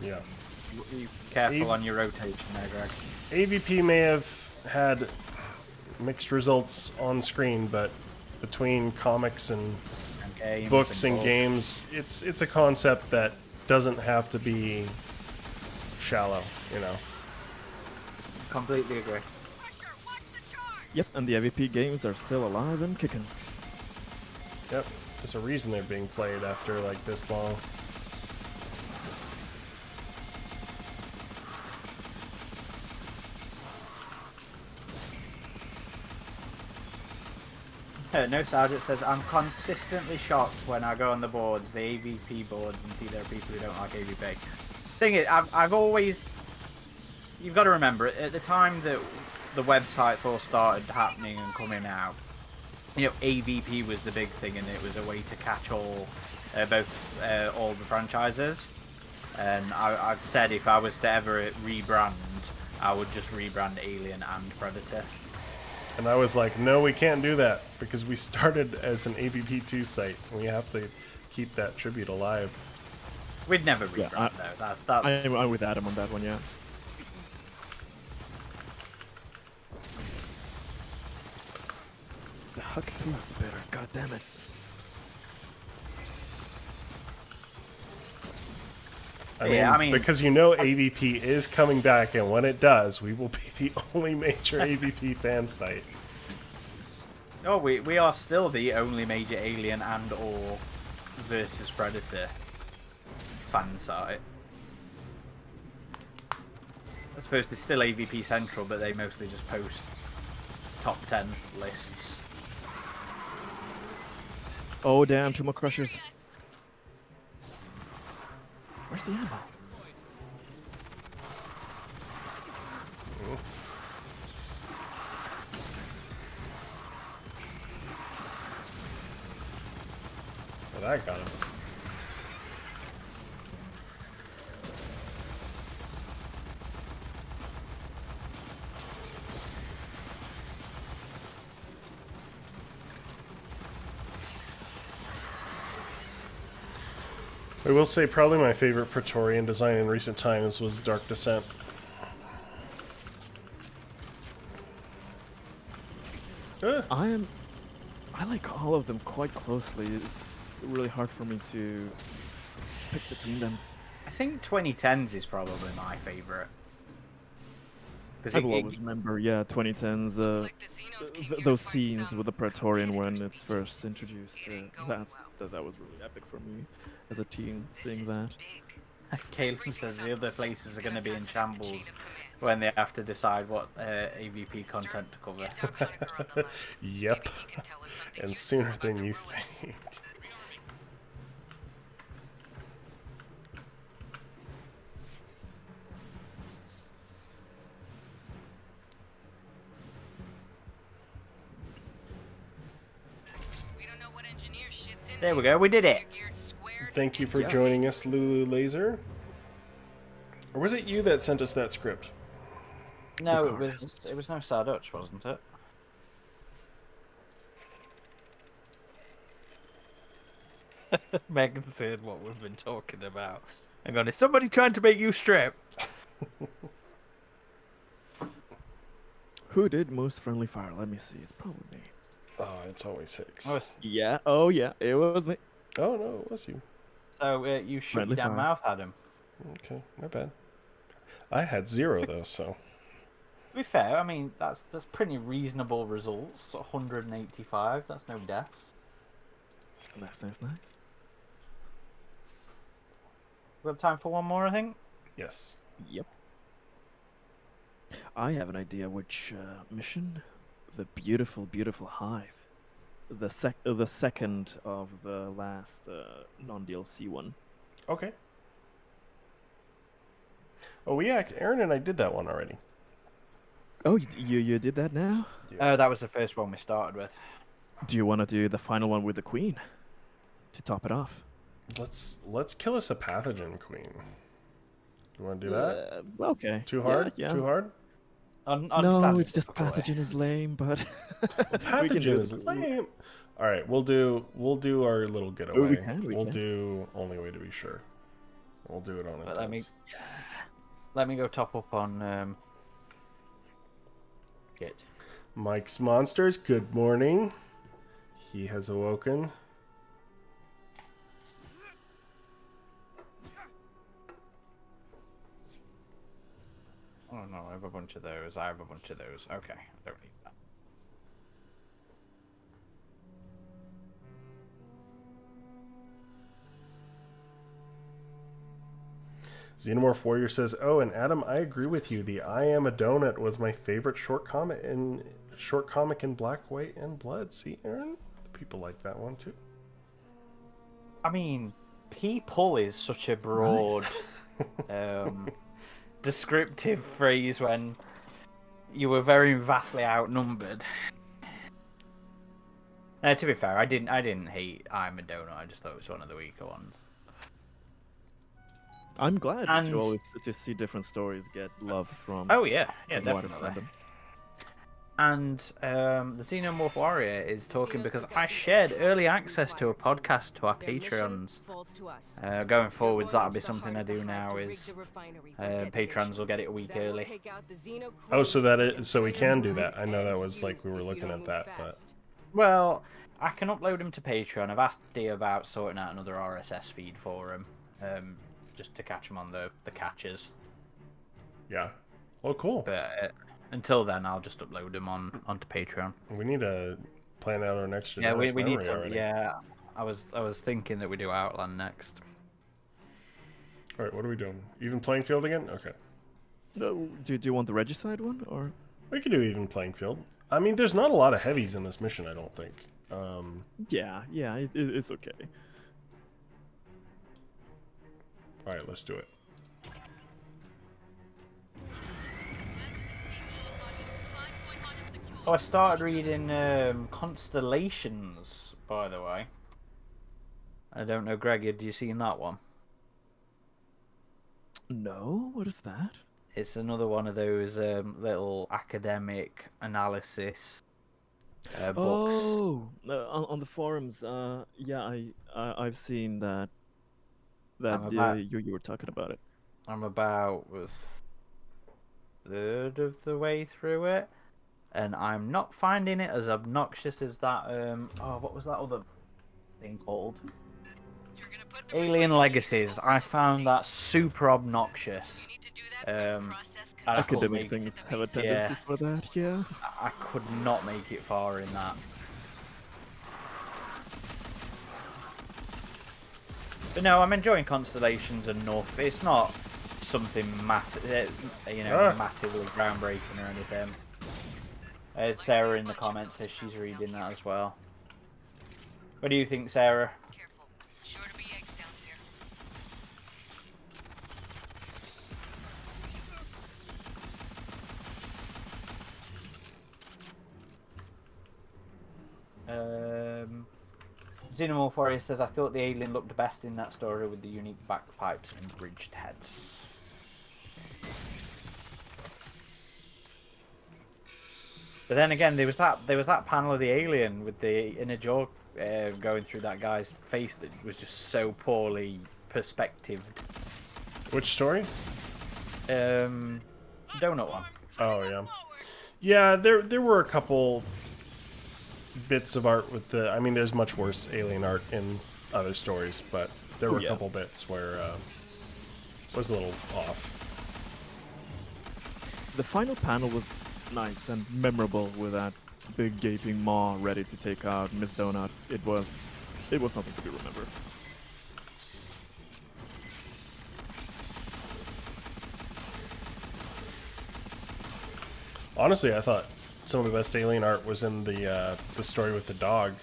Yeah. Be careful Eve- on your rotation there, Greg. AVP may have had mixed results on screen, but between comics and And games books and books. games, it's a concept that doesn't have to be shallow, you know. Completely agree. Pressure, watch the charge. Yep, and the AVP games are still alive and kicking. Yep. There's a reason they're being played after like this long. No Sergeant says, I'm consistently shocked when I go on the boards, the AVP boards, and see there are people who don't like AVP. Thing is, I've always... You've got to remember, at the time that the websites all started happening and coming out, AVP was the big thing, and it was a way to catch all the franchises. And I've said if I was to ever rebrand, I would just rebrand Alien and Predator. And I was like, no, we can't do that because we started as an AVP2 site. We have to keep that tribute alive. We'd never rebrand though. That's. I'm with Adam on that one, yeah. The Huck is better, god damn it. I mean, because AVP is coming back, and when it does, we will be the only major AVP fan site. Oh, we are still the only major Alien and or versus Predator fan site. I suppose there's still AVP Central, but they mostly just post top 10 lists. Oh damn, 2 more crushers. Where's the ammo? Well, that got him. I will say probably my favorite Praetorian design in recent times was Dark Descent. I like all of them quite closely. It's really hard for me to pick between them. I think 2010s is probably my favorite. I will always remember, yeah, 2010s, those scenes with the Praetorian when it's first introduced. That was really epic for me as a teen, seeing that. Caleb says the other places are going to be in shambles when they have to decide what AVP content to cover. Yep, and sooner than you think. There we go, we did it. Thank you for joining us, Lulu Laser. Or was it you that sent us that script? No, it was no Star Dutch, wasn't it? Megan said what we've been talking about. Hang on, is somebody trying to make you strip? Who did most friendly fire? Let me see. It's probably me. Oh, it's always Hicks. Yeah. Oh, yeah. It was me. Oh, no, it was you. So you shut your damn mouth at him. Okay, my bad. I had 0, though, so... To be fair, I mean, that's pretty reasonable results. 185, that's no deaths. Nice. We have time for one more, I think? Yes. Yep. I have an idea which mission. The beautiful hive. The second of the last non-DLC one. Okay. Oh, yeah, Aaron and I did that one already. Oh, you did that now? Yeah. That was the first one we started with. Do you want to do the final one with the queen? To top it off? Let's kill us a pathogen queen. You want to do that? Okay. Too hard? Yeah. Too hard? No, it's just pathogen is lame, but pathogen is lame. All right, we'll do our little getaway. We can. Do only way to be sure. We'll do it on intense. Let me go top up on Git. Mike's Monsters, good morning. He has awoken. Oh no, I have a bunch of those. Okay, I don't need that. Xenomorph Warrior says, "Oh, and Adam, I agree with you. The I Am a Donut was my favorite short comic in Black, White, and Blood." See, Aaron, people like that one too. I mean, people is such a broad, descriptive phrase when you were very vastly outnumbered. No, to be fair, I didn't hate I'm a Donut. I just thought it was one of the weaker ones. I'm glad And- to always to see different stories get love from. Oh yeah, yeah, a wider definitely. fandom. And the Xenomorph Warrior is talking because I shared early access to a podcast to our Patreons. Going forwards, that'll be something I do now. Is Patrons will get it a week early. Oh, so we can do that. I know that was like we were looking at that, but Well, I can upload them to Patreon. I've asked Dee about sorting out another RSS feed for him, just to catch them on the catches. yeah. Well, cool. But until then, I'll just upload them onto Patreon. We need to plan out our next. Yeah, we genetic need memory to. already. Yeah, I was thinking that we do Outland next. All right, what are we doing? Even playing field again? Okay. No, do you want the Regicide one or? We could do even playing field. I mean, there's not a lot of heavies in this mission, I don't think. Yeah, it's okay. All right, let's do it. Oh, I started reading Constellations, by the way. I don't know, Greg, had you seen that one? No, what is that? It's another one of those little academic analysis books. Oh, on the forums. Yeah, I've seen that. You were talking about it. I'm about a third of the way through it, and I'm not finding it as obnoxious as that. Oh, what was that other thing called? Alien Legacies. I found that super obnoxious. Academic things have a tendency for that, yeah. I could not make it far in that. But no, I'm enjoying Constellations enough. It's not something massive, massively groundbreaking or anything. Sarah in the comments says she's reading that as well. What do you think, Sarah? Careful. Sure to be eggs down here. Xenomorph Warrior says, I thought the alien looked best in that story with the unique bagpipes and bridged heads. But then again, there was that panel of the alien with the inner jaw going through that guy's face that was just so poorly perspectived. Which story? Donut one. Oh yeah, yeah. There were a couple bits of art with the. I mean, there's much worse alien art in other stories, but there were a couple bits where it was a little off. The final panel was nice and memorable with that big gaping maw ready to take out Miss Donut. It was something to be remembered. Honestly, I thought some of the best alien art was in the story with the dog.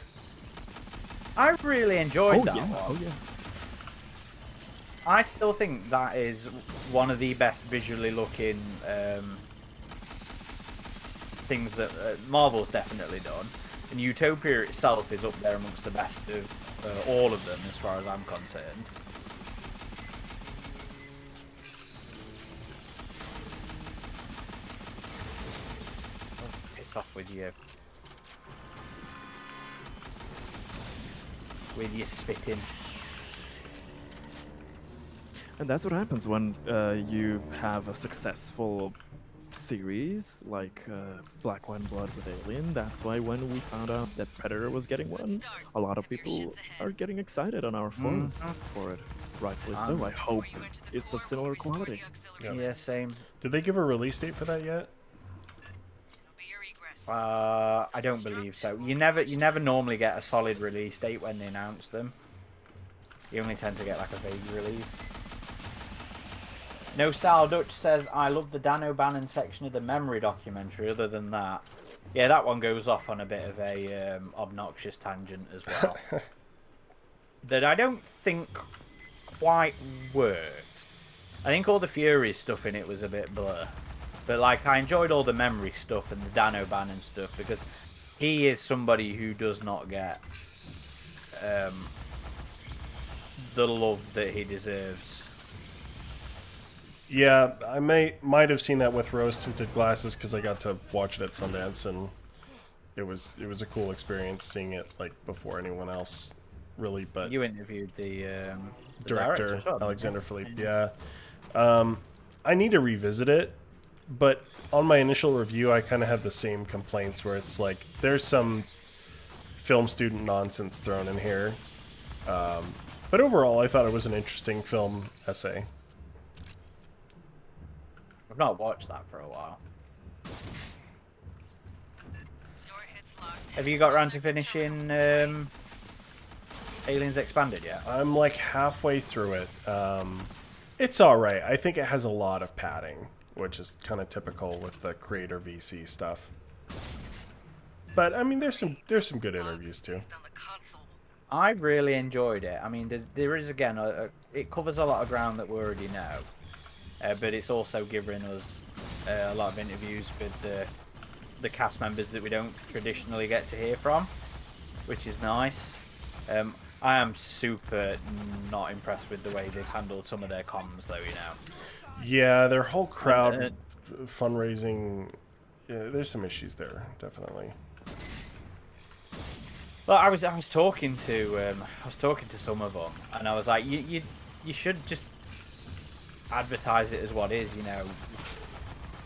I really enjoyed that one. Oh yeah. I still think that is one of the best visually looking things that Marvel's definitely done. And Utopia itself is up there amongst the best of all of them, as far as I'm concerned. Oh, piss off with you. With your spitting. And that's what happens when you have a successful series like Black, White, and Blood with Alien. That's why when we found out that Predator was getting one, a lot of people are getting excited on our forums for it. Rightfully so. I hope it's of similar quality. Yeah, same. Did they give a release date for that yet? I don't believe so. You never normally get a solid release date when they announce them. You only tend to get like a vague release. No Style Dutch says, I love the Dan O'Bannon section of the memory documentary. Other than that, yeah, that one goes off on a bit of a obnoxious tangent as well. That I don't think quite works. I think all the Fury stuff in it was a bit blur. But like, I enjoyed all the memory stuff and the Dan O'Bannon stuff because he is somebody who does not get the love that he deserves. Yeah, I might have seen that with rose-tinted glasses because I got to watch it at Sundance, and it was a cool experience seeing it like before anyone else, really. But You interviewed the director as well, didn't you? Alexander Philippe, yeah. I need to revisit it, but on my initial review, I kind of had the same complaints where it's like there's some film student nonsense thrown in here. But overall, I thought it was an interesting film essay. I've not watched that for a while. Door hits locked. Have you got around to finishing Aliens Expanded yet? I'm like halfway through it. It's alright. I think it has a lot of padding, which is kind of typical with the creator VC stuff. But I mean, there's some good interviews too. On the console. I really enjoyed it. I mean, there is again, it covers a lot of ground that we already know, but it's also giving us a lot of interviews with the cast members that we don't traditionally get to hear from, which is nice. I am super not impressed with the way they've handled some of their comms, though. You know. Yeah, their whole crowd fundraising. Yeah, there's some issues there, definitely. Well, I was talking to some of them, and I was like, you should just advertise it as what is. You know,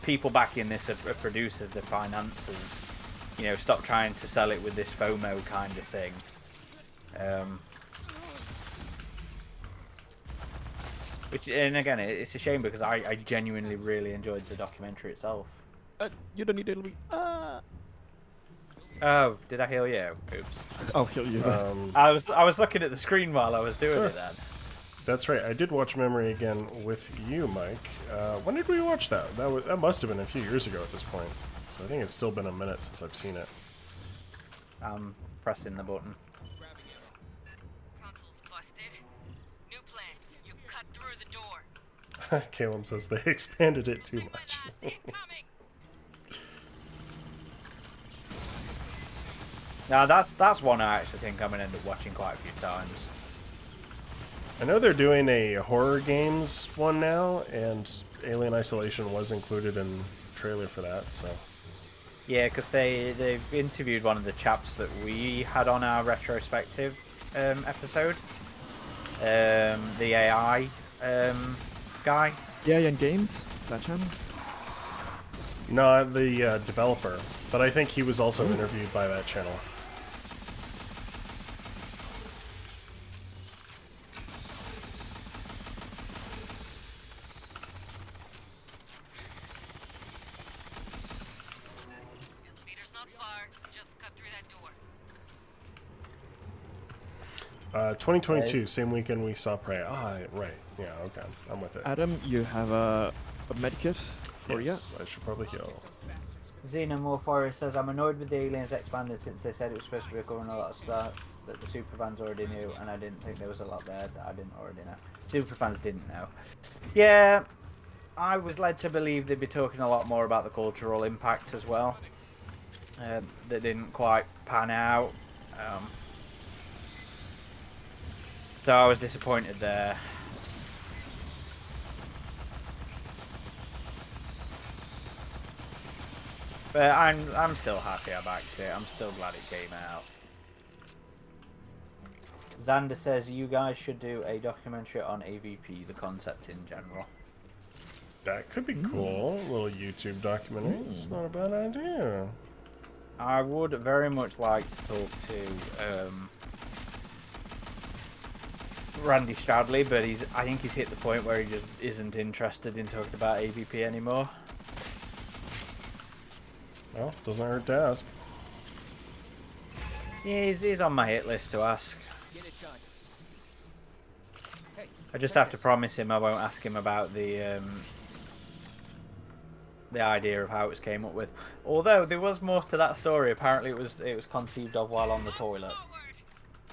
people backing this are producers, the financiers. You know, stop trying to sell it with this FOMO kind of thing. And again, it's a shame because I genuinely really enjoyed the documentary itself. You don't need to heal me. Oh, did I heal you? Oops. I'll heal you. I was looking at the screen while I was doing it then. That's right. I did watch Memory again with you, Mike. When did we watch that? That must have been a few years ago at this point. So I think it's still been a minute since I've seen it. I'm pressing the button. Console's busted. New plan. You cut through the door. Caleb says they expanded it too My much. last incoming. Now that's one I actually think I'm gonna end up watching quite a few times. I know they're doing a horror games one now, and Alien Isolation was included in the trailer for that, so... Yeah, because they've interviewed one of the chaps that we had on our retrospective episode. The AI guy. Yeah, and Games, that channel. No, the developer, but I think he was also interviewed by that channel. Elevator's not far. Just cut through that door. 2022, same weekend we saw Prey. Ah, right. Yeah, okay. I'm with it. Adam, you have a medkit for Yes, I should probably heal. Xenomorph says, I'm annoyed with the Aliens Expanded since they said it was supposed to be covering a lot of stuff that the superfans already knew, and I didn't think there was a lot there that I didn't already know. Superfans didn't know. Yeah, I was led to believe they'd be talking a lot more about the cultural impact as well. That didn't quite pan out. So I was disappointed there. But I'm still happy I backed it. I'm still glad it came out. Xander says you guys should do a documentary on AVP, the concept in general. That could be cool. A little YouTube documentary. It's not a bad idea. I would very much like to talk to Randy Stradley, but I think he's hit the point where he just isn't interested in talking about AVP anymore. Well, doesn't hurt to ask. Yeah, he's on my hit list to ask. I just have to promise him I won't ask him about the idea of how it was came up with. Although there was more to that story. Apparently it was conceived of while on the toilet.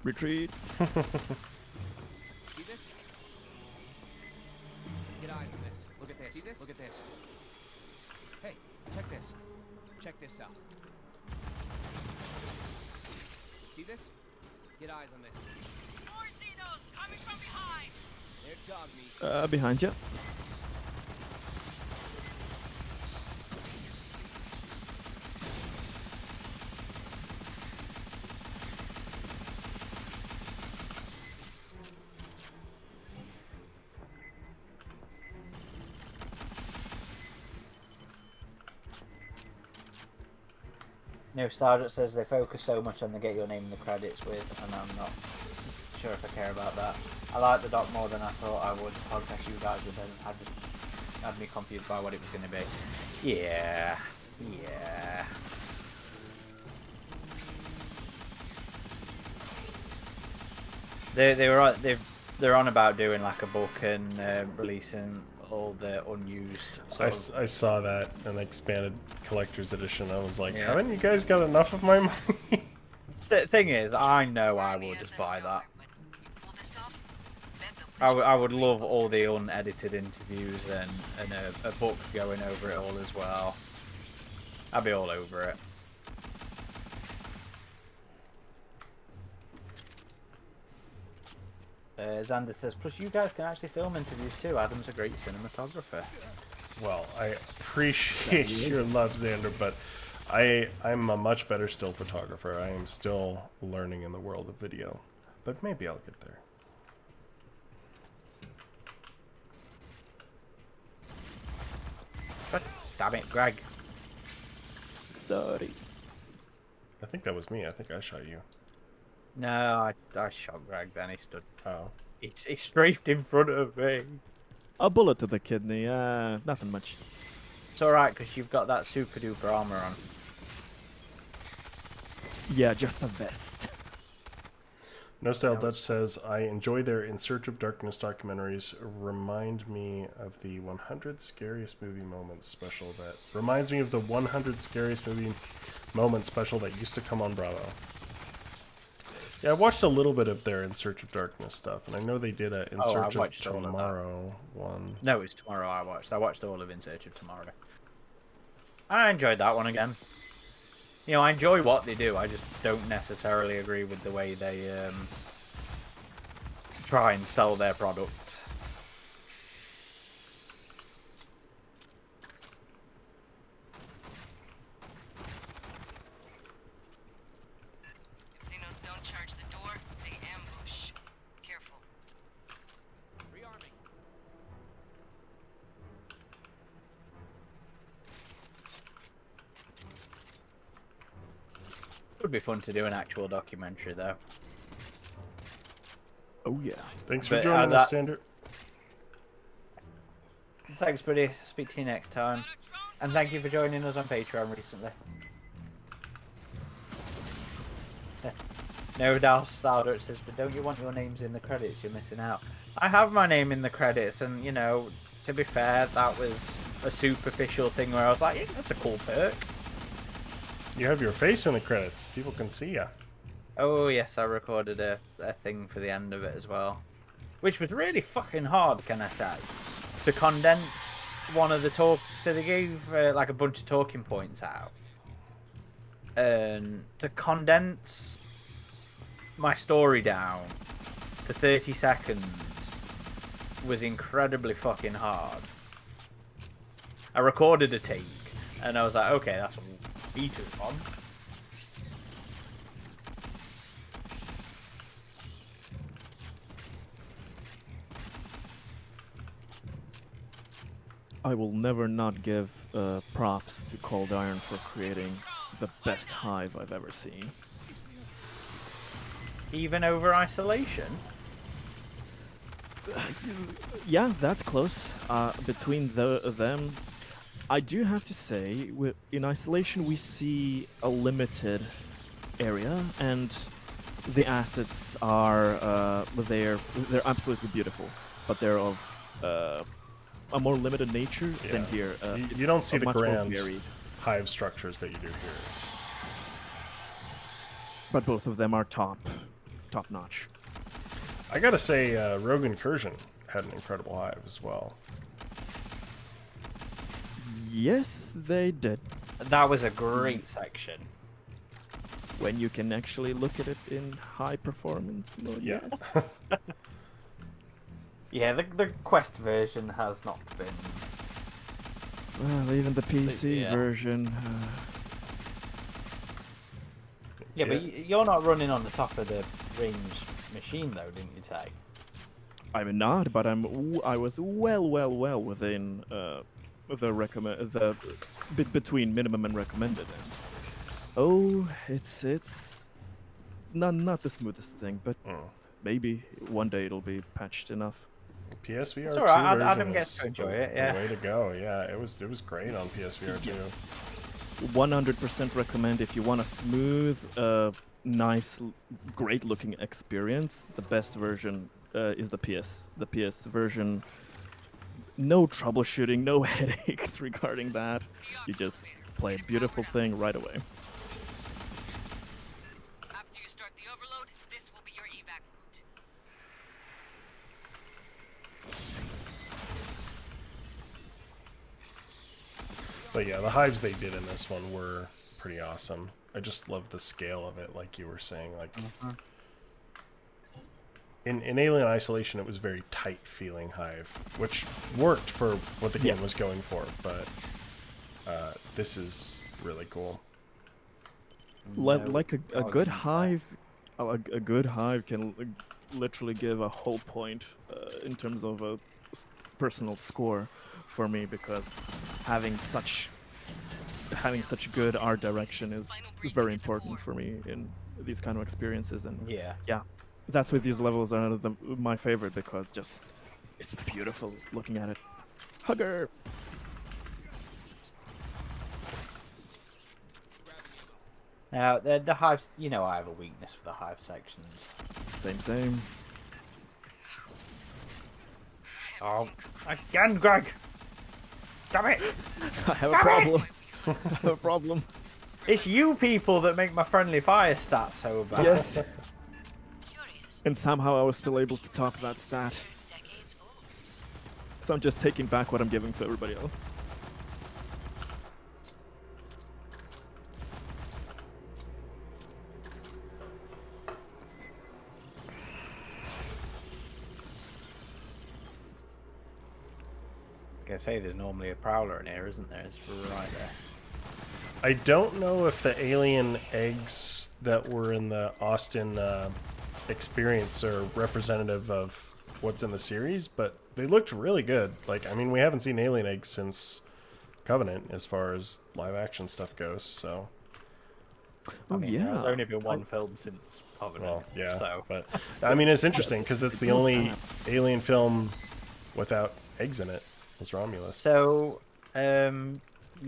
Retreat. See this? Get eyes on this. Look at this. See this? Look at this. Hey, check this. Check this out. see this? Get eyes on this. More Xenos coming from behind! They're dog meat. Behind you. No, Stardust says they focus so much on the get your name in the credits with, and I'm not sure if I care about that. I like the doc more than I thought I would. Podcast you guys would have had me confused by what it was going to be. Yeah, yeah. They're on about doing like a book and releasing all the unused. I saw that an expanded collector's edition. I was like, Yeah. haven't you guys got enough of my money? The thing is, I know I will just buy that. I would love all the unedited interviews and a book going over it all as well. I'd be all over it. Xander says, plus you guys can actually film interviews too. Adam's a great cinematographer. Well, I appreciate your love, Xander, but I'm a much better still photographer. I am still learning in the world of video, but maybe I'll get there. God damn it, Greg. Sorry. I think that was me. I think I shot you. No, I shot Greg then. He stood. Oh. He strafed in front of me. A bullet to the kidney. Nothing much. It's alright because you've got that super duper armor on. Yeah, just a vest. No Style Dutch says, I enjoy their In Search of Darkness documentaries. Remind me of the 100 Scariest Movie Moments special that... Reminds me of the 100 Scariest Movie Moments special that used to come on Bravo. Yeah, I watched a little bit of their In Search of Darkness stuff, and I know they did a In Search of Tomorrow one. No, it's Tomorrow I watched. I watched all of In Search of Tomorrow. I enjoyed that one again. You know, I enjoy what they do. I just don't necessarily agree with the way they try and sell their product. If Xenos don't charge the door, they ambush. Careful. Rearming. It would be fun to do an actual documentary, though. Oh yeah. Thanks for But, joining us, Sander. Thanks, buddy. Speak to you next time. And thank you for joining us on Patreon recently. No doubt Stardust says, but don't you want your names in the credits? You're missing out. I have my name in the credits, and, you know, to be fair, that was a superficial thing where I was like, yeah, that's a cool perk. You have your face in the credits. People can see ya. Oh, yes, I recorded a thing for the end of it as well. Which was really fucking hard, can I say? To condense one of the talk... So they gave, like, a bunch of talking points out. And to condense my story down to 30 seconds was incredibly fucking hard. I recorded a take, and I was like, okay, that's what we'll be too on. I will never not give props to Cold Iron for creating the best hive I've ever seen. Even over isolation? Yeah, that's close. Between them, I do have to say, in isolation we see a limited area, and the assets are they're absolutely beautiful, but they're of a more limited nature than here. You don't see the much more grand varied. hive structures that you do here. But both of them are top notch. I gotta say, Rogue Incursion had an incredible hive as well. Yes, they did. That was a great section. when you can actually look at it in high performance mode. Yeah. Yes. Yeah, the Quest version has not been. Well, even the PC Yeah. version. Yeah, but you're not running on the top of the range machine, though, didn't you say? I'm not, but I was well within the recommend the bit between minimum and recommended. And oh, it's not the smoothest thing, but maybe one day it'll be patched enough. PSVR It's 2 alright, version Adam gets is to enjoy the, it, yeah. the way to go. Yeah, it was great on PSVR 2. 100% recommend if you want a smooth, nice, great-looking experience. The best version is the PS. The PS version. No troubleshooting, no headaches regarding that. You just play a beautiful thing right away. After you start the overload, this will be your evac route. But yeah, the hives they did in this one were pretty awesome. I just love the scale of it, like you were saying. Like in Alien Isolation, it was very tight feeling hive, which worked for what the game was going for. But this is really cool. Like a good hive, a good hive can literally give a whole point in terms of a personal score for me, because having such good art direction is very important for me in these kind of experiences. And yeah, that's why these levels are my favorite, because just it's beautiful looking at it. Hugger. Now, the hives, you know, I have a weakness for the hive sections. Same. Oh, again, Greg! Damn it! I have a problem. I have a problem. It's you people that make my friendly fire stat so bad. Yes. Curious. And somehow I was still able to top that stat. Decades old. So I'm just taking back what I'm giving to everybody else. I say there's normally a prowler in here, isn't there? It's right there. I don't know if the alien eggs that were in the Austin experience are representative of what's in the series, but they looked really good. Like, I mean, we haven't seen alien eggs since Covenant as far as live action stuff goes, so. Oh, I mean, yeah. there's only been one film since Covenant. Well, yeah, So. but I mean, it's interesting because it's the only alien film without eggs in it. Was Romulus. So, you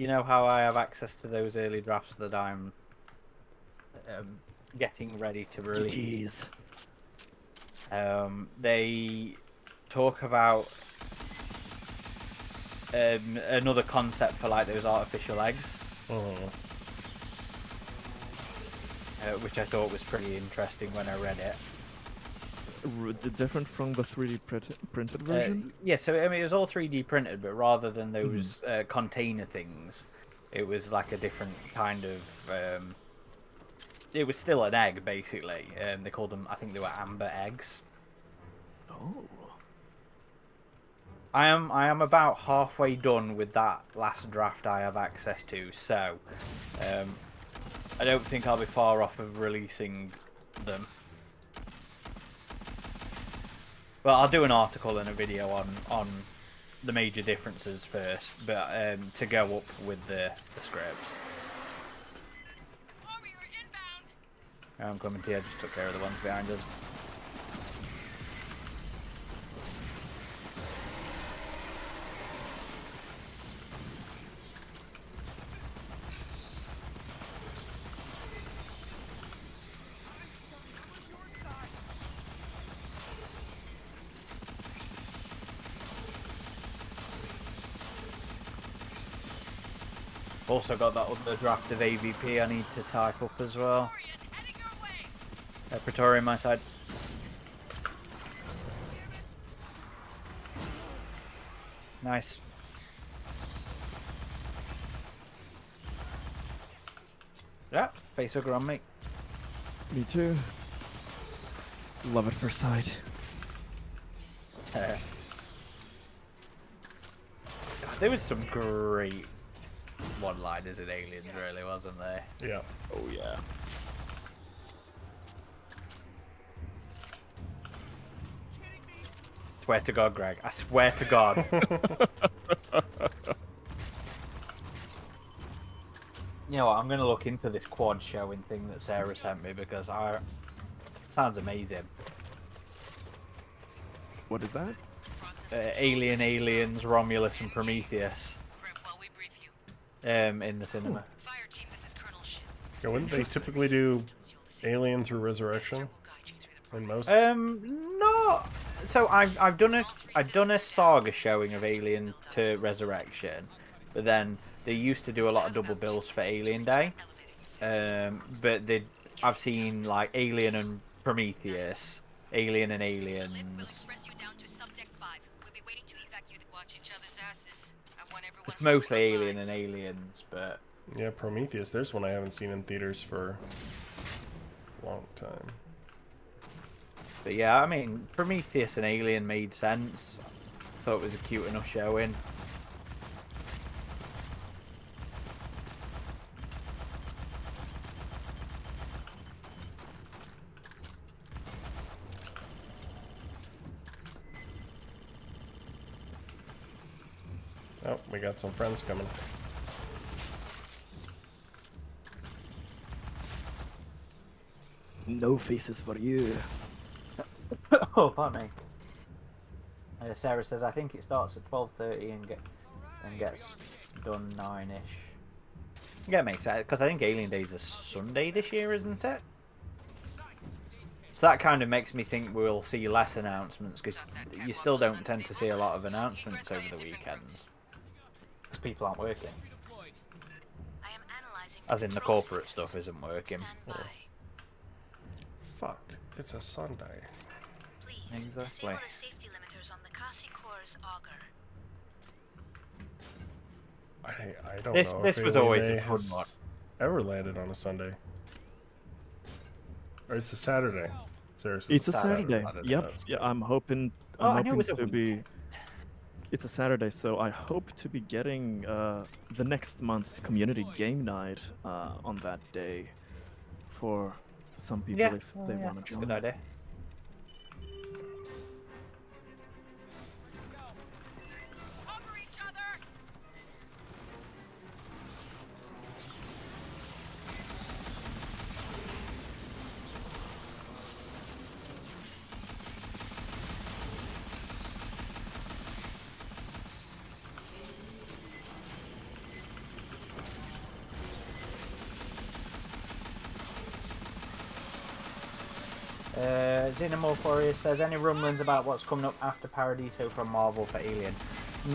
know how I have access to those early drafts that I'm getting ready to release? They talk about another concept for like those artificial eggs, which I thought was pretty interesting when I read it. Different from the 3D printed version? Yeah, so I mean, it was all 3D printed, but rather than those container things, it was like a different kind of. It was still an egg, basically. They called them, I think they were amber eggs. Oh. I am about halfway done with that last draft I have access to, so I don't think I'll be far off of releasing them. Well, I'll do an article and a video on the major differences first, but to go up with the scripts. Warrior inbound. I'm coming to you. I just took care of the ones behind us. Also got that other draft of AVP I need to type up as well. Warriors heading your way. Praetorian, my side. Nice. Yeah, face hugger on me. Me too. Love at first sight. God, there was some great one-liners in Aliens, really, wasn't there? Yeah. Oh yeah. Swear to God, Greg. I swear to God. You know what? I'm going to look into this quad showing thing that Sarah sent me because sounds amazing. What is that? Aliens, Romulus, and Prometheus. Grip while we brief you. In the cinema. Fireteam, this is Colonel Ship. Yeah, wouldn't they typically do Alien through Resurrection We'll guide you through the in most? Not. So I've done a saga showing of Alien to Resurrection, but then they used to do a lot of double bills for Alien Day. But I've seen like Alien and Prometheus, Alien and Aliens. press you down to subject 5. We'll be waiting to evacuate. Watch each other's asses. I want everyone It's mostly Alien and Aliens, but Yeah, Prometheus. There's one I haven't seen in theaters for a long time. yeah, I mean Prometheus and Alien made sense. Thought it was a cute enough showing. Oh, we got some friends coming. No faces for you. Oh, pardon me. Sarah says I think it starts at 12:30 and gets done 9ish. Get me, because I think Alien Day's a Sunday this year, isn't it? So that kind of makes me think we'll see less announcements because you still don't tend to see a lot of announcements over the weekends because people aren't working. I am analyzing As in the process corporate stuff isn't working. Stand by. Fuck, it's a Sunday. Please Exactly. disable the safety limiters on the Kasi Core's auger. I don't This know. this if was Alien always Day a fun has one. Ever landed on a Sunday? Or it's a Saturday. Seriously. It's a Saturday. Saturday. Yep. That's Yeah, good. I'm hoping. Oh, I I'm knew it hoping was a to be. It's a Saturday, so I hope to be getting the next month's community game night on that day for some people Yeah, if they want that's to a join. good idea. Cover each other! Xenomorph Warrior says, any rumblings about what's coming up after Paradiso from Marvel for Alien?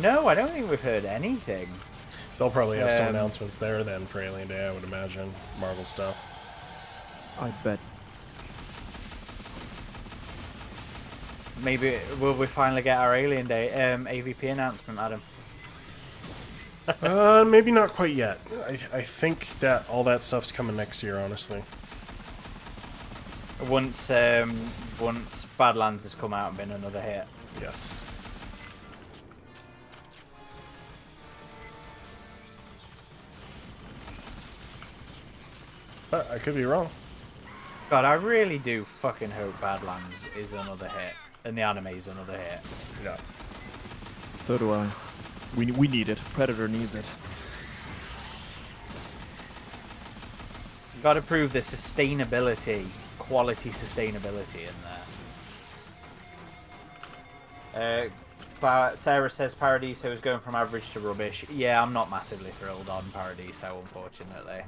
No, I don't think we've heard anything. They'll probably have some Um, announcements there then for Alien Day, I would imagine. Marvel stuff. I bet. Maybe will we finally get our Alien Day AVP announcement, Adam? Maybe not quite yet. I think that all that stuff's coming next year, honestly. Once Badlands has come out and been another hit. Yes. But I could be wrong. God, I really do fucking hope Badlands is another hit and the anime's another hit. Yeah. So do I. We need it. Predator needs it. You've got to prove the sustainability, quality sustainability in there. Sarah says Paradiso is going from average to rubbish. Yeah, I'm not massively thrilled on Paradiso, unfortunately.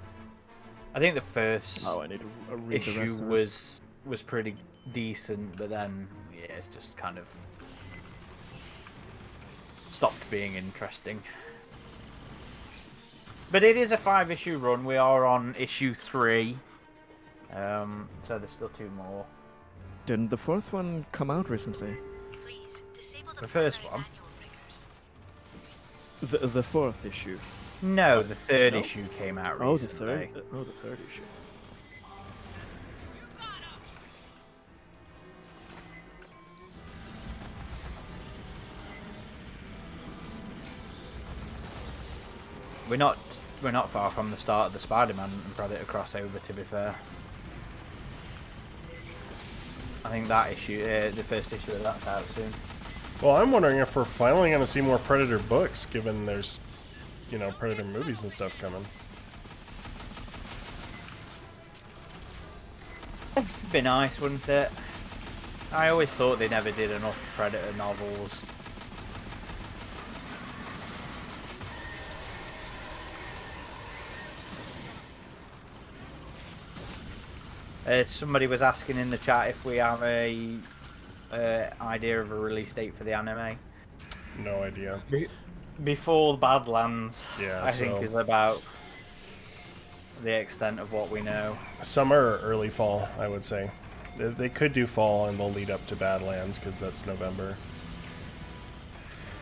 I think the first Oh, I need to read the issue rest of it. was pretty decent, but then yeah, it's just kind of stopped being interesting. But it is a 5-issue run. We are on issue 3, so there's still 2 more. Didn't the fourth one come out recently? Please disable The first primary one? manual breakers. The fourth issue. No, the 3rd No? issue came out Oh, recently. the third issue. We're not far from the start of the Spider-Man and Predator crossover, to be fair. I think that issue, the first issue of that's out soon. Well, I'm wondering if we're finally going to see more Predator books, given there's, you know, Predator movies and stuff coming. It'd be nice, wouldn't it? I always thought they never did enough Predator novels. Somebody was asking in the chat if we have a idea of a release date for the anime. No idea. Before Badlands, Yeah, I think is about the extent of what we know. Summer or early fall, I would say. They could do fall and they'll lead up to Badlands because that's November.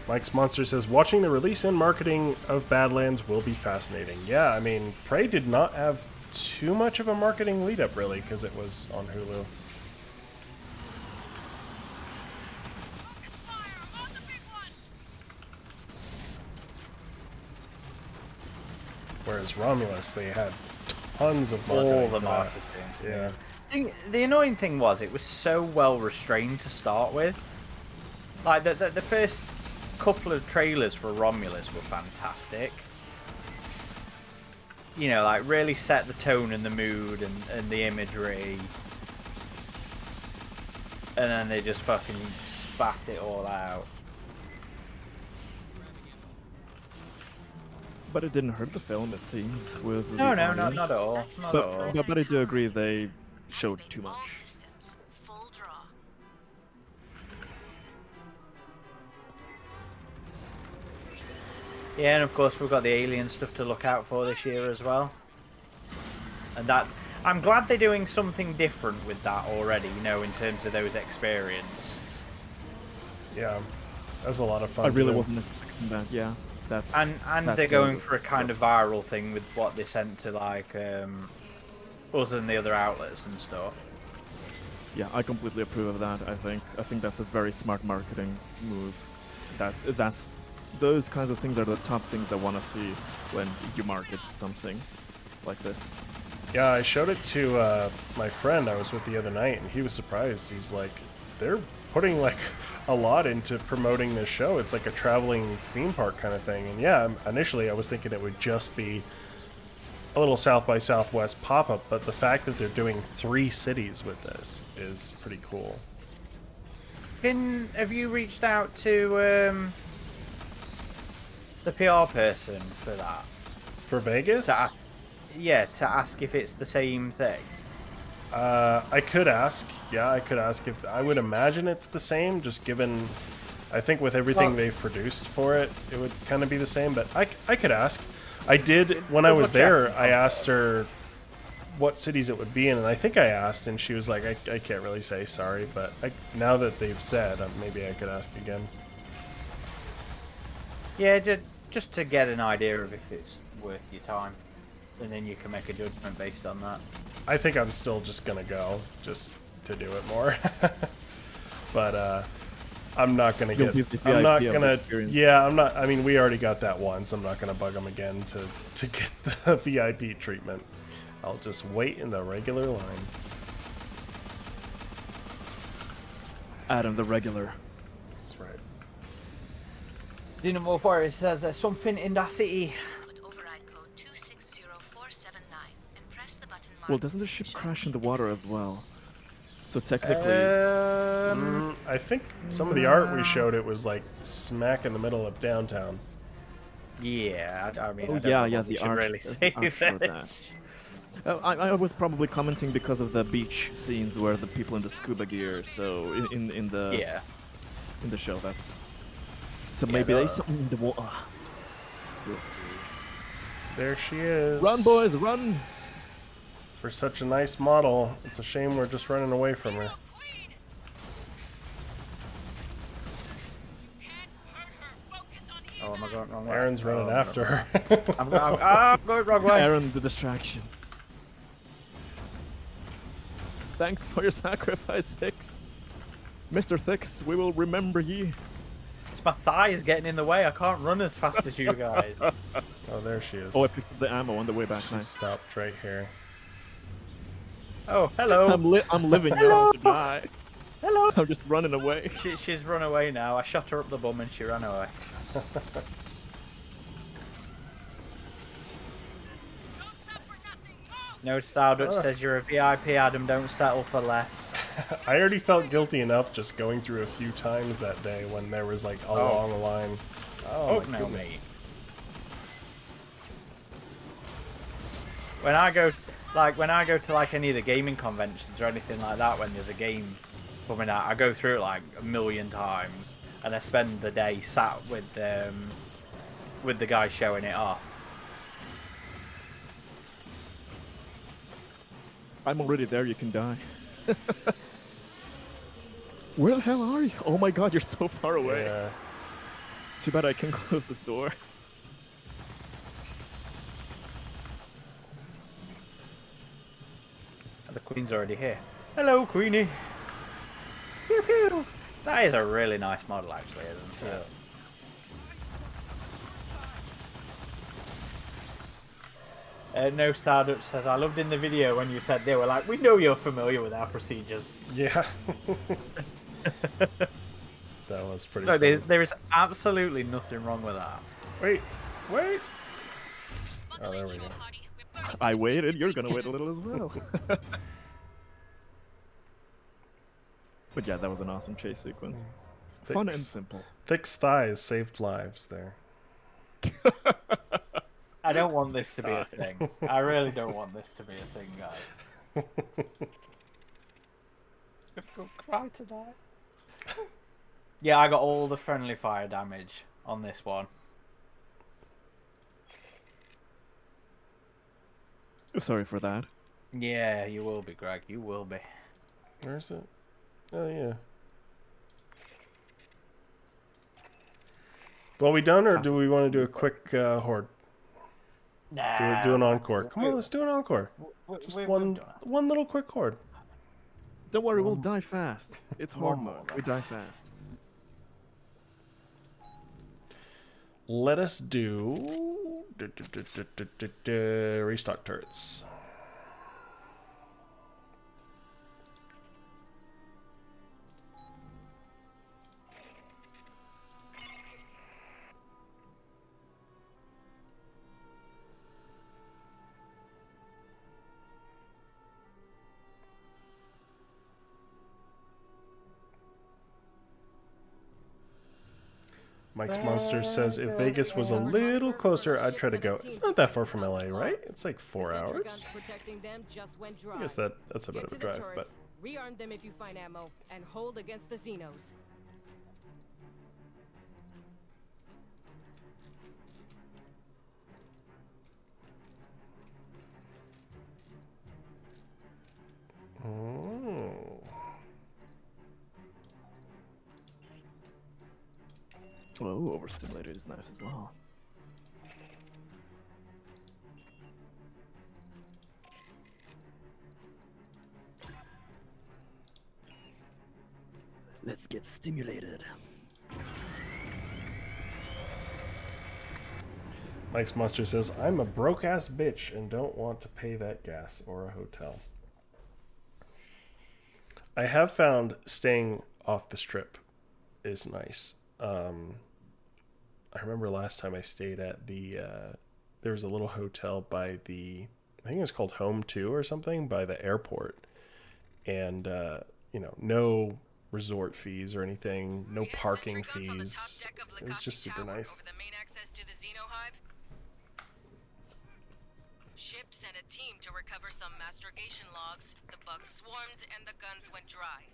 Mike's Monster says, watching the release and marketing of Badlands will be fascinating. Yeah, I mean, Prey did not have too much of a marketing lead up really because it was on Hulu. Whereas Romulus, they had tons of marketing. All the for that. marketing. Yeah. The annoying thing was it was so well restrained to start with. Like the first couple of trailers for Romulus were fantastic. You know, like really set the tone and the mood and the imagery. And then they just fucking spaffed it all out. But it didn't hurt the film, it seems. With No, the not at all. Not at all. But I do agree they showed too All much. systems, full draw. Yeah, and of course we've got the alien stuff to look out for this year as well. And that, I'm glad they're doing something different with that already, you know, in terms of those experience. Yeah, that was a lot of fun. I really too. wasn't expecting that, yeah. That's And that's they're going for a kind of viral thing with what they sent to like us and the other outlets and stuff. Yeah, I completely approve of that. I think that's a very smart marketing move. That's those kinds of things are the top things I want to see when you market something like this. Yeah, I showed it to my friend I was with the other night, and he was surprised. He's like, they're putting like a lot into promoting this show. It's like a traveling theme park kind of thing. And yeah, initially I was thinking it would just be a little South by Southwest pop-up, but the fact that they're doing 3 cities with this is pretty cool. Have you reached out to the PR person for that? For Vegas? To ask if it's the same thing. I could ask. Yeah, I could ask if... I would imagine it's the same, just given... I think with everything they've produced for it, it would kind of be the same, but I could ask. I did, when I was there, I asked her what cities it would be in, and I think I asked, and she was like, I can't really say, sorry, but now that they've said, maybe I could ask again. Yeah, just to get an idea of if it's worth your time. And then you can make a judgment based on that. I think I'm still just gonna go, just to do it more. But, I'm not gonna get... I'm not gonna... Yeah, I'm not... I mean, we already got that once. I'm not gonna bug them again to get the VIP treatment. I'll just wait in the regular line. Adam, the regular. That's right. Dynamo Warriors says there's something in that city. Put override code 260479 and press the button marked Well, doesn't the ship crash in the water as well? So technically... I think some of the art we showed, it was like smack in the middle of downtown. Yeah, I mean, Oh, I don't yeah, know yeah, what we the should art. really say I'm sure there. that. I was probably commenting because of the beach scenes where the people in the scuba gear. So in the in the show, that's so maybe there's something in the water. We'll see. There she is. Run, boys, run! For such a nice model, it's a shame we're just running away from her. Oh, am I going wrong way? Aaron's running after her. I'm going wrong way. Aaron, the distraction. Thanks for your sacrifice, Thix. Mr. Thix, we will remember ye. It's my thighs getting in the way. I can't run as fast as you guys. Oh, there she is. Oh, I picked up the ammo on the way back. She Nice. stopped right here. Oh, hello. I'm living now to die. Hello. I'm just running away. She's run away now. I shot her up the bum and she ran away. No, Stardust says you're a VIP, Adam. Don't settle for less. I already felt guilty enough just going through a few times that day when there was like a long line. Oh my no, goodness. mate. When I go to like any of the gaming conventions or anything like that, when there's a game coming out, I go through it like a million times, and I spend the day sat with the guy showing it off. I'm already there. You can die. Where the hell are you? Oh my god, you're so far away. Yeah. Too bad I can close this door. The Queen's already here. Hello, Queenie. Pew pew. That is a really nice model, actually, isn't it? No Stardust says, I loved in the video when you said they were like, we know you're familiar with our procedures. Yeah. That was pretty No, funny. there is absolutely nothing wrong with that. Wait. Oh, there we go. I waited. You're gonna wait a little as well. But yeah, that was an awesome chase sequence. Fun and simple. Thick thighs saved lives there. I don't want this to be a thing. I really don't want this to be a thing, guys. I'm gonna cry tonight. Yeah, I got all the friendly fire damage on this one. Sorry for that. Yeah, you will be, Greg. You will be. Where's it? Oh, yeah. Well, we done, or do we want to do a quick horde? Nah. Do an encore. Come on, let's do an encore. Just We've one done it. little quick horde. Don't worry, we'll die fast. It's hard One mode. more. We die fast. Let us do restock turrets. Mike's Monster says if Vegas was a little closer, I'd try to go. It's not that far from LA, right? It's like 4 hours. I guess that's a bit of a drive, but Rearm them if you find ammo and hold against the Xenos. oh. Oh, overstimulated is nice as well. Let's get stimulated. Mike's Monster says, I'm a broke ass bitch and don't want to pay that gas or a hotel. I have found staying off the strip is nice. I remember last time I stayed at the, there was a little hotel by the, I think it was called Home 2 or something, by the airport. And, you know, no resort fees or anything, no parking fees. It was just super nice. Over the main access to the Xenohive. Ship sent a team to recover some mastrogation logs. The bugs swarmed and the guns went dry.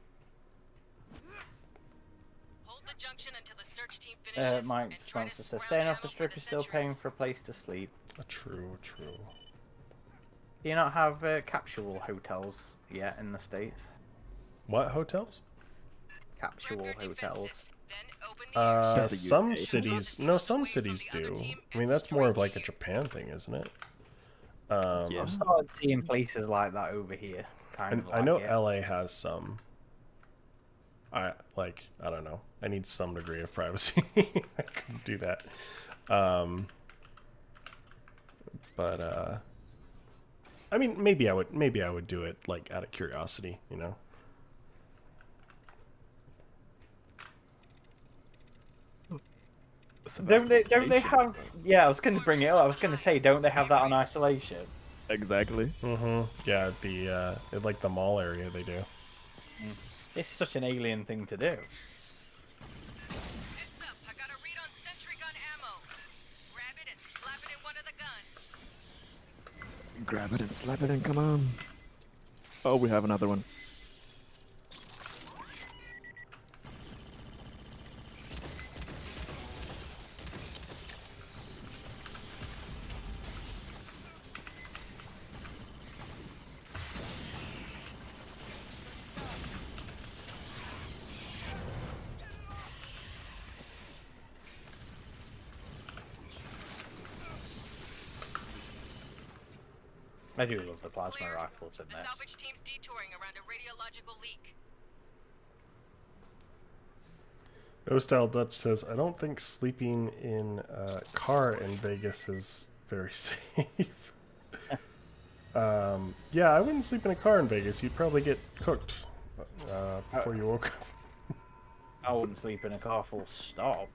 Hold the junction until the search team finishes. Mike and try to Sponsor says, scrounge staying off ammo the for strip is still paying sentries. for a place to sleep. True. Do you not have capsule hotels yet in the States? What hotels? Capsule Prep your hotels. defenses, then open the air Just the Some UK. cities, no, some cities do. I mean, that's more of like a Japan thing, isn't it? Yeah. I've started seeing places like that over here. Kind And of I like know it. LA has some. I don't know. I need some degree of privacy. I couldn't do that. But I mean, maybe I would do it like out of curiosity, you know. Don't they Station. have? Yeah, I was going to bring it up. I was going to say, don't they have that on Isolation? Exactly. Yeah, at like the mall area they do. It's such an alien thing to do. Heads up, I got a read on sentry gun ammo. Grab it and slap it in one of the guns. Grab it and slap it and come on. Oh, we have another one. I do love the plasma rifles in The this. salvage team's detouring around a radiological leak. No Style Dutch says, I don't think sleeping in a car in Vegas is very safe. Yeah, I wouldn't sleep in a car in Vegas. You'd probably get cooked before you woke up. I wouldn't sleep in a car full stop.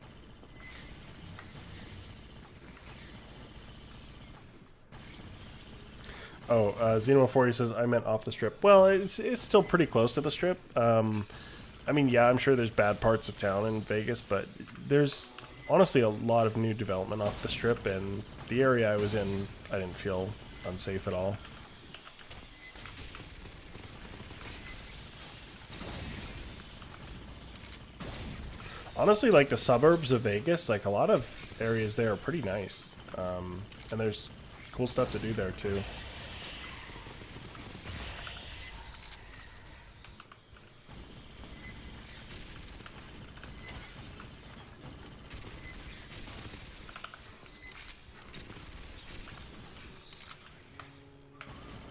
Oh, Xeno40 says, I meant off the strip. Well, it's still pretty close to the strip. I mean, yeah, I'm sure there's bad parts of town in Vegas, but there's honestly a lot of new development off the strip, and the area I was in, I didn't feel unsafe at all. Honestly, like the suburbs of Vegas, like a lot of areas there are pretty nice. And there's cool stuff to do there too.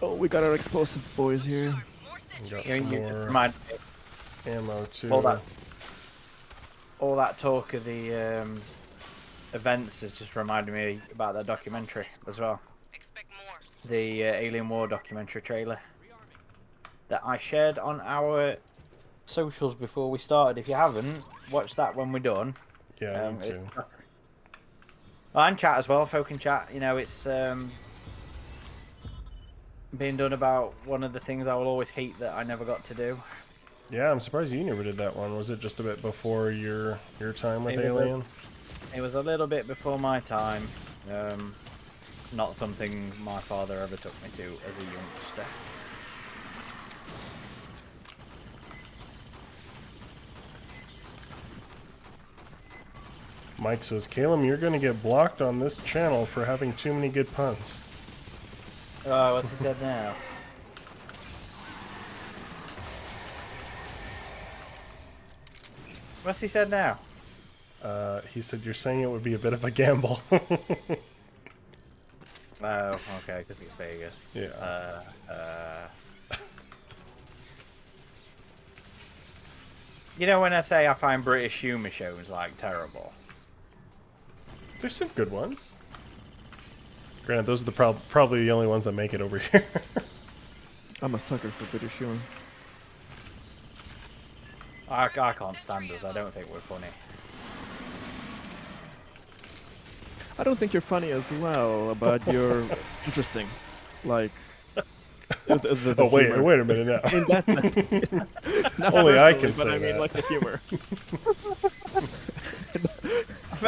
Oh, we got our explosive boys here. More We sentry. got You, some you more remind me ammo too. all that talk of the events has just reminded me about that documentary as well. Expect more. The Alien War documentary trailer that I shared on our socials before we started. If you haven't, watch that when we're done. Yeah, me It's- too. Well, and chat as well, folk and chat. You know, it's being done about one of the things I will always hate that I never got to do. Yeah, I'm surprised you never did that one. Was it just a bit before your time with It was a- Alien? It was a little bit before my time. Not something my father ever took me to as a youngster. Mike says, Caleb, you're going to get blocked on this channel for having too many good puns. Oh, what's he said now? What's he said now? He said, you're saying it would be a bit of a gamble. Oh, okay, because it's Vegas. Yeah. You know when I say I find British humour shows like terrible? There's some good ones. Granted, those are the probably the only ones that make it over here. I'm a sucker for British humor. I can't stand us. I don't think we're funny. I don't think you're funny as well, but you're interesting. Like, the Oh, wait humor. a minute now. In that sense. Not Only I personally, can but say I mean, that. like the humor.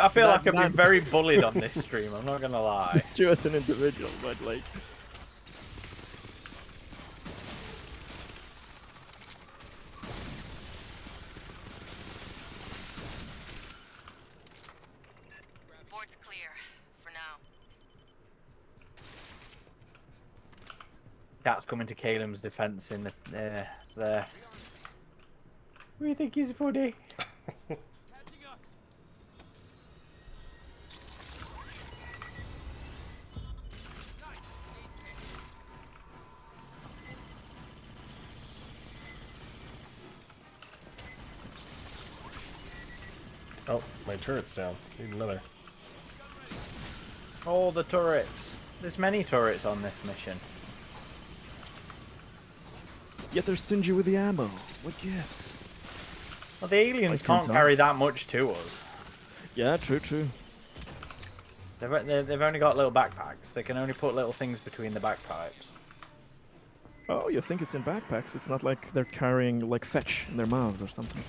I feel like I've Not- been very bullied on this stream. I'm not gonna lie. You as an individual, but like, Board's clear. For now. Cat's coming to Caleb's defence in the there. We think he's funny. Oh, my turret's down. Need another. All the turrets. There's many turrets on this mission. Yet they're stingy with the ammo. What gives? Well, the aliens I can't can't carry that much to us. Yeah, true. They've only got little backpacks. They can only put little things between the backpipes. Oh, you think it's in backpacks? It's not like they're carrying like fetch in their mouths or something.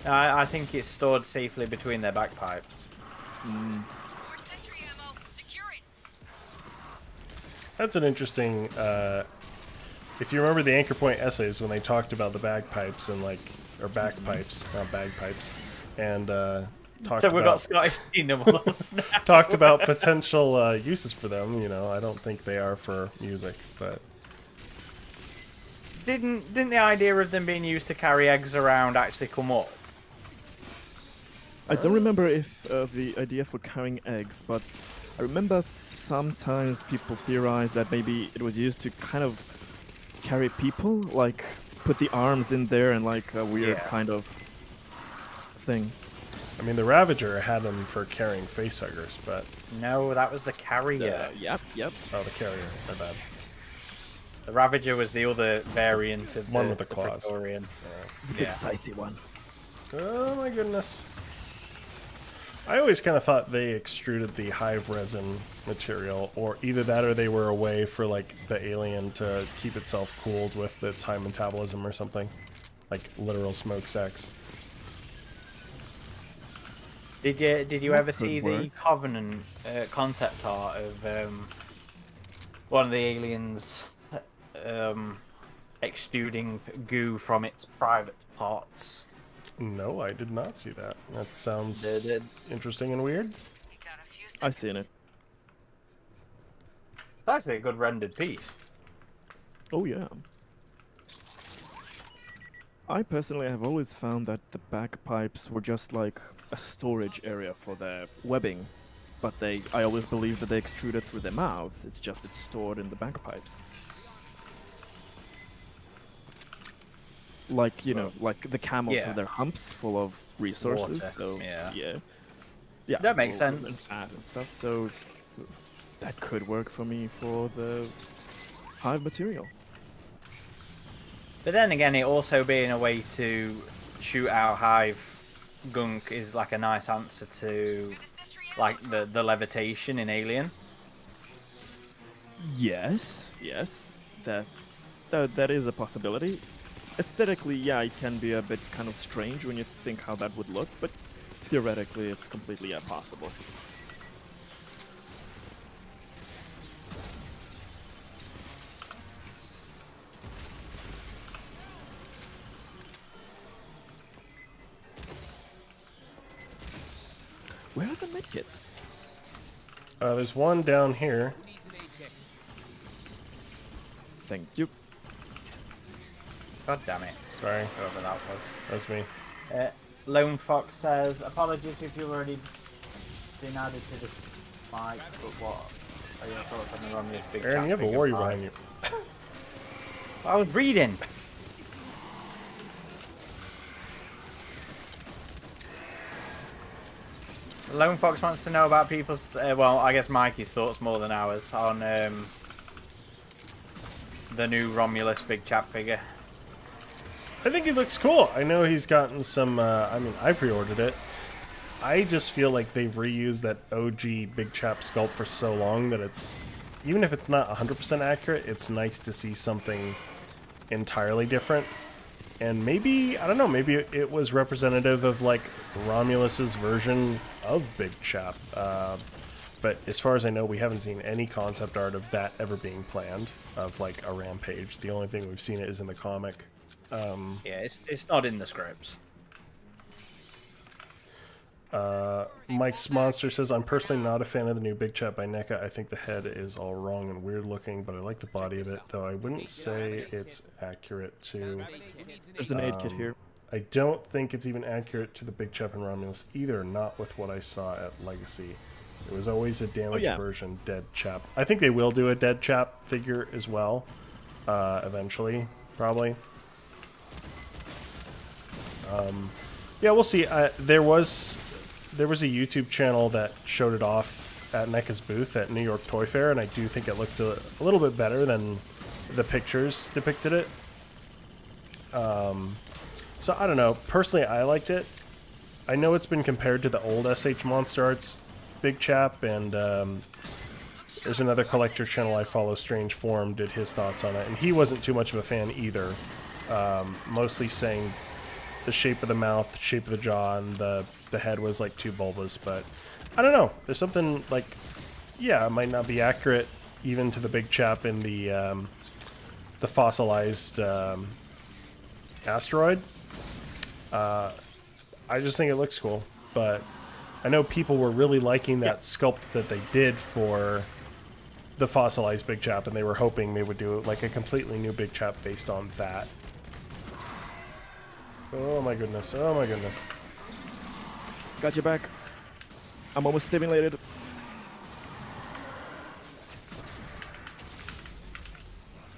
I think it's stored safely between their backpipes. More sentry ammo. Secure it. That's an interesting. If you remember the Anchor Point essays when they talked about the bagpipes and like, or bagpipes, not bagpipes, and talked So we've got about Scottish T-Nibbles now. talked about potential uses for them. You know, I don't think they are for music, but Didn't the idea of them being used to carry eggs around actually come up? I don't remember if the idea for carrying eggs, but I remember sometimes people theorize that maybe it was used to kind of carry people, like put the arms in there and like a weird kind of thing. I mean the Ravager had them for carrying facehuggers, but No, that was the carrier. Yep. oh, the carrier, my bad. The Ravager was the other variant of One with the claws. Praetorian. The big scythy one. Oh my goodness. I always kind of thought they extruded the hive resin material, or either that or they were a way for like the alien to keep itself cooled with its high metabolism or something. Like literal smokestacks. Did you That ever could see the work. Covenant concept art of one of the aliens extruding goo from its private parts? No, I did not see that. That sounds interesting and weird. We got a few I've seen it. It's actually a good rendered piece. Oh yeah. I personally have always found that the bagpipes were just like a storage area for their webbing, but I always believed that they extruded through their mouths. It's just it's stored in the bagpipes. Like, you know, like the camels have their humps full of resources. Water, So yeah. yeah, That makes full of sense. fat and stuff. So that could work for me for the hive material. But then again, it also being a way to shoot out hive gunk is like a nice answer to like the levitation in Alien. Yes, that is a possibility. Aesthetically, yeah, it can be a bit kind of strange when you think how that would look, but theoretically, it's completely possible. Where are the medkits? There's one down here. Who needs an aid kit? Thank you. God damn it. Sorry, Whoever that was. that's me. Lone Fox says, apologies if you've already been added to this fight, but what are your thoughts on the run this big Aaron, chat you have a figure warrior fight? behind you. I was reading. Lone Fox wants to know about people's, well, I guess Mikey's thoughts more than ours on the new Romulus big chap figure. I think he looks cool. I know he's gotten some, I mean, I pre-ordered it. I just feel like they've reused that OG Big Chap sculpt for so long that it's, even if it's not 100% accurate, it's nice to see something entirely different. And maybe, I don't know, maybe it was representative of like Romulus's version of Big Chap. But as far as I know, we haven't seen any concept art of that ever being planned, of like a rampage. The only thing we've seen it is in the comic. Yeah, it's not in the scripts. Mike's Monster says, I'm personally not a fan of the new Big Chap by Neca. I think the head is all wrong and weird looking, but I like the body of it, though I wouldn't say it's accurate to... Who needs an There's aid an aid kit here. I don't think it's even accurate to the Big Chap and Romulus either, not with what I saw at Legacy. It was always a damaged version, Dead Chap. I think they will do a Dead Chap figure as well, eventually, probably. Yeah, we'll see. There was there was a YouTube channel that showed it off at Neca's booth at New York Toy Fair, and I do think it looked a little bit better than the pictures depicted it. So I don't know. Personally, I liked it. I know it's been compared to the old SH Monster Arts Big Chap, and there's another collector channel I follow, Strange Form, did his thoughts on it, and he wasn't too much of a fan either. Mostly saying the shape of the mouth, the shape of the jaw, and the head was like too bulbous, but I don't know. There's something like, yeah, it might not be accurate even to the Big Chap in the fossilized asteroid. I just think it looks cool, but I know people were really liking that sculpt that they did for the fossilized Big Chap, and they were hoping they would do like a completely new Big Chap based on that. Oh my goodness, oh my goodness. Got your back. I'm almost stimulated.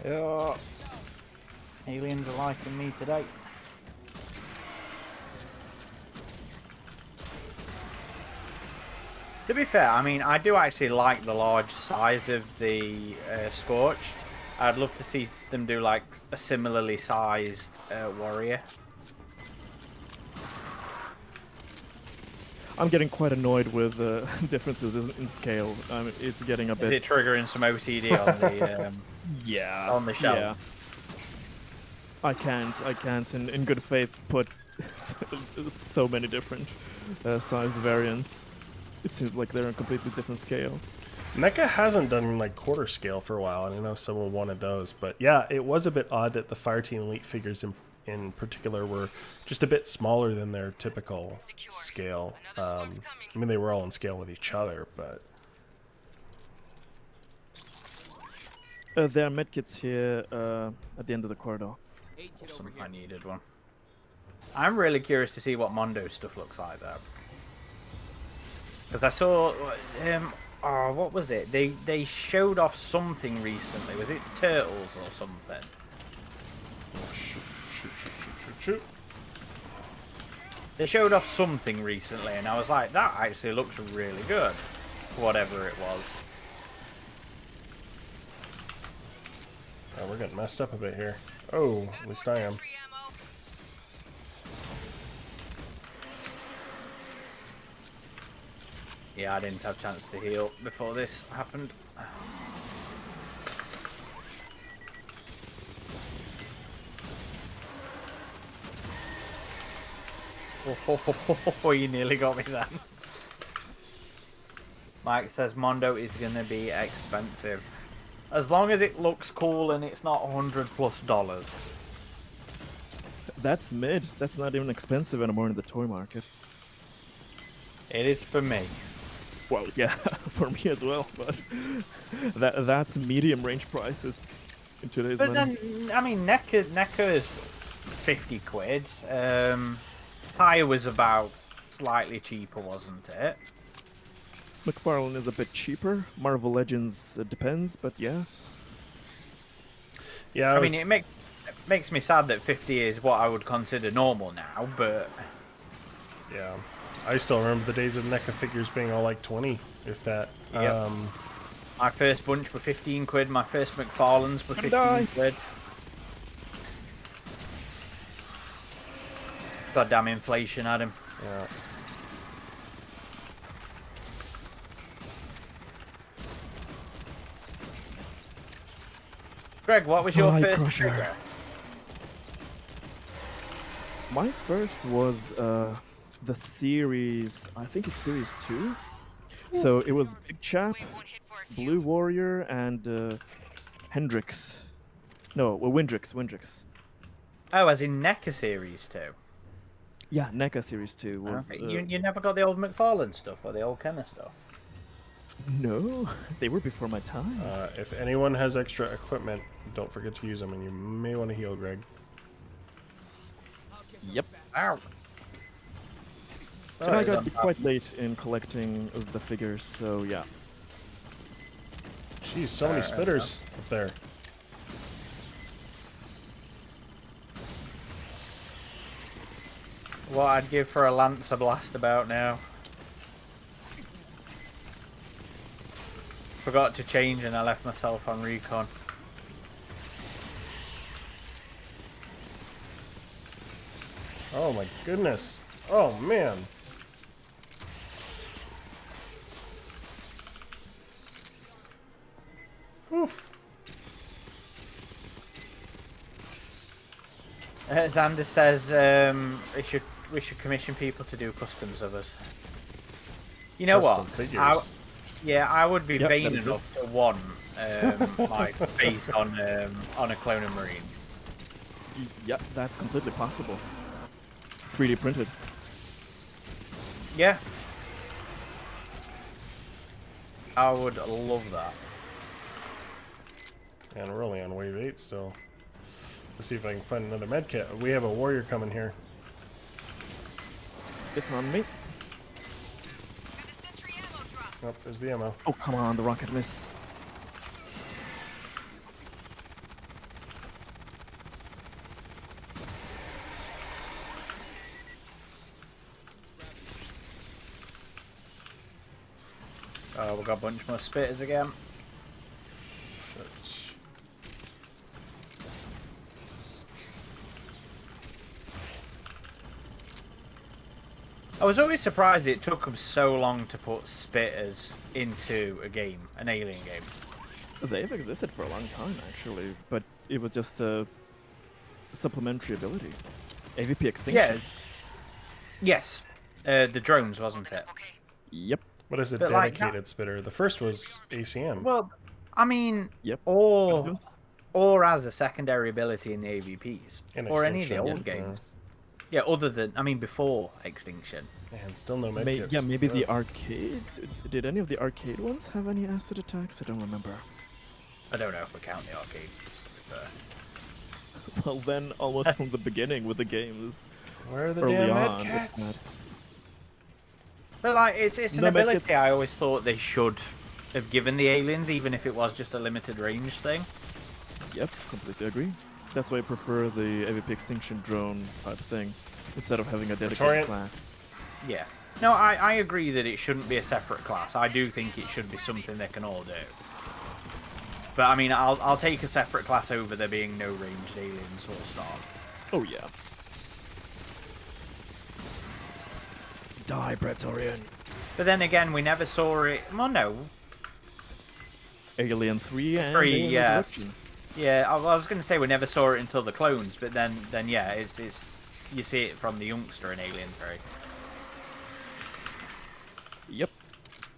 Yeah. Aliens are liking me today. To be fair, I mean, I do actually like the large size of the Scorched. I'd love to see them do like a similarly sized warrior. I'm getting quite annoyed with differences in scale. It's getting a bit. Is it triggering some OCD on the yeah on the shelf? Yeah. I can't in good faith put so many different size variants. It seems like they're on a completely different scale. Neca hasn't done like quarter scale for a while, and I know someone wanted those, but yeah, it was a bit odd that the Fireteam Elite figures in particular were just a bit smaller than their typical scale. I mean, they were all in scale with each other, but... There are medkits here at the end of the corridor. Awesome, I needed one. I'm really curious to see what Mondo's stuff looks like, though. Because I saw... oh, what was it? They showed off something recently. Was it Turtles or something? Shoot. They showed off something recently, and I was like, that actually looks really good. Whatever it was. Oh, we're getting messed up a bit here. Oh, at least I am. Yeah, I didn't have a chance to heal before this happened. Oh, you nearly got me then. Mike says Mondo is going to be expensive. As long as it looks cool and it's not $100+. That's mid. That's not even expensive anymore in the toy market. It is for me. Well, yeah, for me as well, but that's medium range prices in today's money. But then, I mean, Neca is 50 quid. Pyre was about slightly cheaper, wasn't it? McFarlane is a bit cheaper. Marvel Legends depends, but yeah. Yeah, I mean, it makes me sad that 50 is what I would consider normal now, but... Yeah. I still remember the days of NECA figures being all like 20, if that. Yep. My first bunch were 15 quid, my first McFarlanes were 15 quid. Goddamn inflation, Adam. Yeah. Greg, what was your first trigger? My first was the series, I think it's series 2. So it was Big Chap, Blue Warrior, and Hendrix. No, Windrix. Oh, as in NECA Series 2? Yeah, NECA Series 2 was... Okay. You never got the old McFarlane stuff or the old Kenner stuff? No, they were before my time. If anyone has extra equipment, don't forget to use them, and you may want to heal Greg. Yep. Ow. And I got quite late in collecting the figures, so yeah. Jeez, so many spitters up there. What I'd give for a Lancer Blast about now. Forgot to change and I left myself on recon. Oh my goodness. Oh man. Whew. Xander says we should commission people to do customs of us. You know Custom what? figures. I would be Yep, vain that enough to want my face on a clone of Marine. Yeah, that's completely possible. 3D printed. Yeah. I would love that. And we're only on wave 8 still. Let's see if I can find another med kit. We have a warrior coming here. It's on me. The sentry ammo drop. Oh, there's the ammo. Oh, come on, the rocket miss. We've got a bunch more spitters again. Shit. I was always surprised it took them so long to put spitters into a game, an alien game. They've existed for a long time, actually, but it was just a supplementary ability. AVP extinction. Yeah. Yes. The drones, wasn't it? Okay. Yep. What is a But like dedicated spitter? The first was ACM. Well, I mean, Yep. or as a secondary ability in the AVPs, In or any of the Extinction, old yeah. games. Yeah, other than, I mean, before Extinction. And still no med kits. Yeah, maybe the Ugh. arcade. Did any of the arcade ones have any acid attacks? I don't remember. I don't know if we count the arcade. To be fair. Well, then, almost from the beginning with the games. Where are the early damn on, med it's kits? But like, it's an No, but ability it's- I always thought they should have given the aliens, even if it was just a limited range thing. Yep, completely agree. That's why I prefer the AVP extinction drone type thing, instead of having a dedicated Praetorian? class. Yeah. No, I agree that it shouldn't be a separate class. I do think it should be something they can all do. But I mean, I'll take a separate class over there being no ranged aliens full stop. Oh yeah. Die, Praetorian. But then again, we never saw it. Well, no. Alien 3 and 3, Alien yes. Resurrection. Yeah, I was going to say we never saw it until the clones, but then yeah, it's you see it from the youngster in Alien 3. Yep.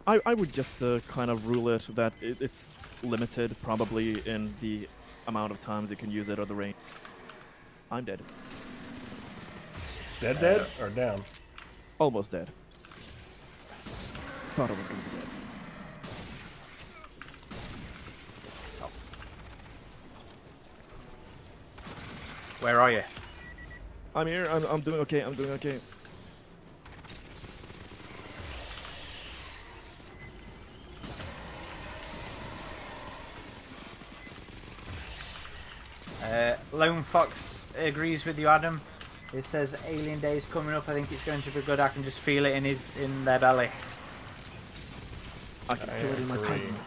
I would just kind of rule it that it's limited probably in the amount of times you can use it or the range. I'm dead. Dead or down? Almost dead. Thought I was gonna be dead. So. Where are you? I'm here. I'm doing okay. I'm doing okay. Lone Fox agrees with you, Adam. It says Alien Day is coming up. I think it's going to be good. I can just feel it in their belly. I can feel it in my agree. tongue.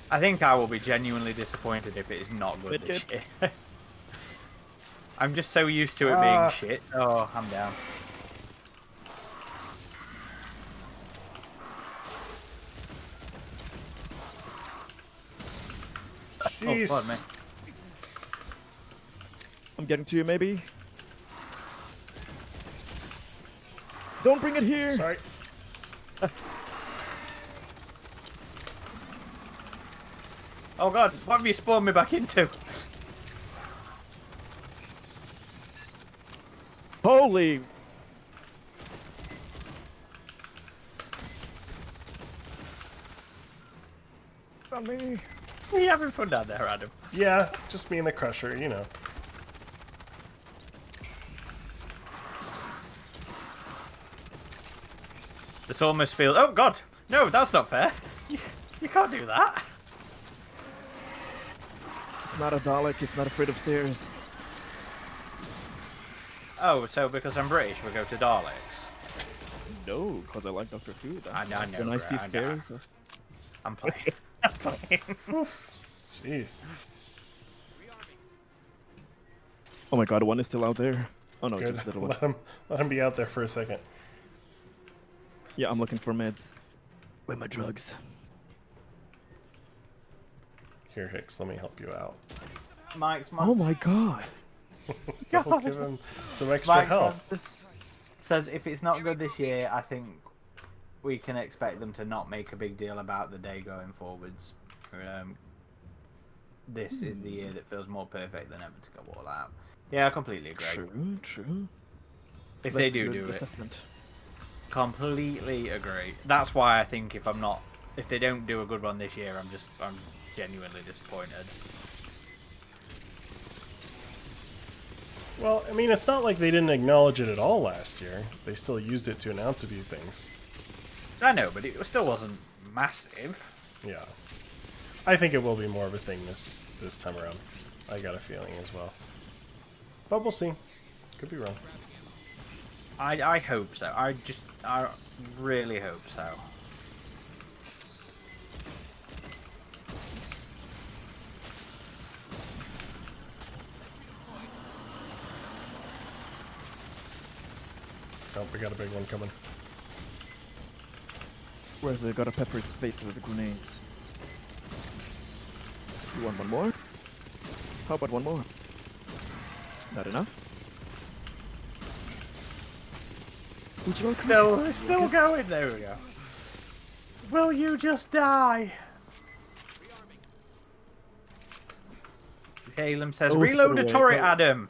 I think I will be genuinely disappointed if it is not good this Good. year. I'm just so used to it being shit. Oh, I'm down. Jeez. Oh, pardon me. I'm getting to you, maybe. Don't bring it here. Sorry. Oh god, what have you spawned me back into? Holy. It's on me. Are you having fun down there, Adam? Yeah, just me and the crusher, you know. This almost feels. Oh god, no, that's not fair. You can't do that. It's not a Dalek. It's not afraid of stairs. Oh, so because I'm British, we go to Daleks. No, because I like Doctor Who. I know, When I bro, see I know. scares. I'm playing. I'm playing. Jeez. Oh my god, one is still out there. Oh no, Good. just little one. Let him be out there for a second. Yeah, I'm looking for meds. Where are my drugs? Here, Hicks, let me help you out. Mike's Oh my god. I'll give him some extra Mike's help. says if it's not good this year, I think we can expect them to not make a big deal about the day going forwards. This is the year that feels more perfect than ever to go all out. Yeah, I completely agree. True. If That's they a do good it, assessment. completely agree. That's why I think if they don't do a good one this year, I'm genuinely disappointed. Well, I mean, it's not like they didn't acknowledge it at all last year. They still used it to announce a few things. I know, but it still wasn't massive. Yeah. I think it will be more of a thing this time around. I got a feeling as well. But we'll see. Could be wrong. I hope so. I really hope so. Oh, we got a big one coming. Where's it? Gotta pepper its face with the grenades. You want one more? How about one more? Not enough? Would you like Still going. There we go. Will you just die? Caleb says, Oh, reload spit a away. turret, Oh. Adam.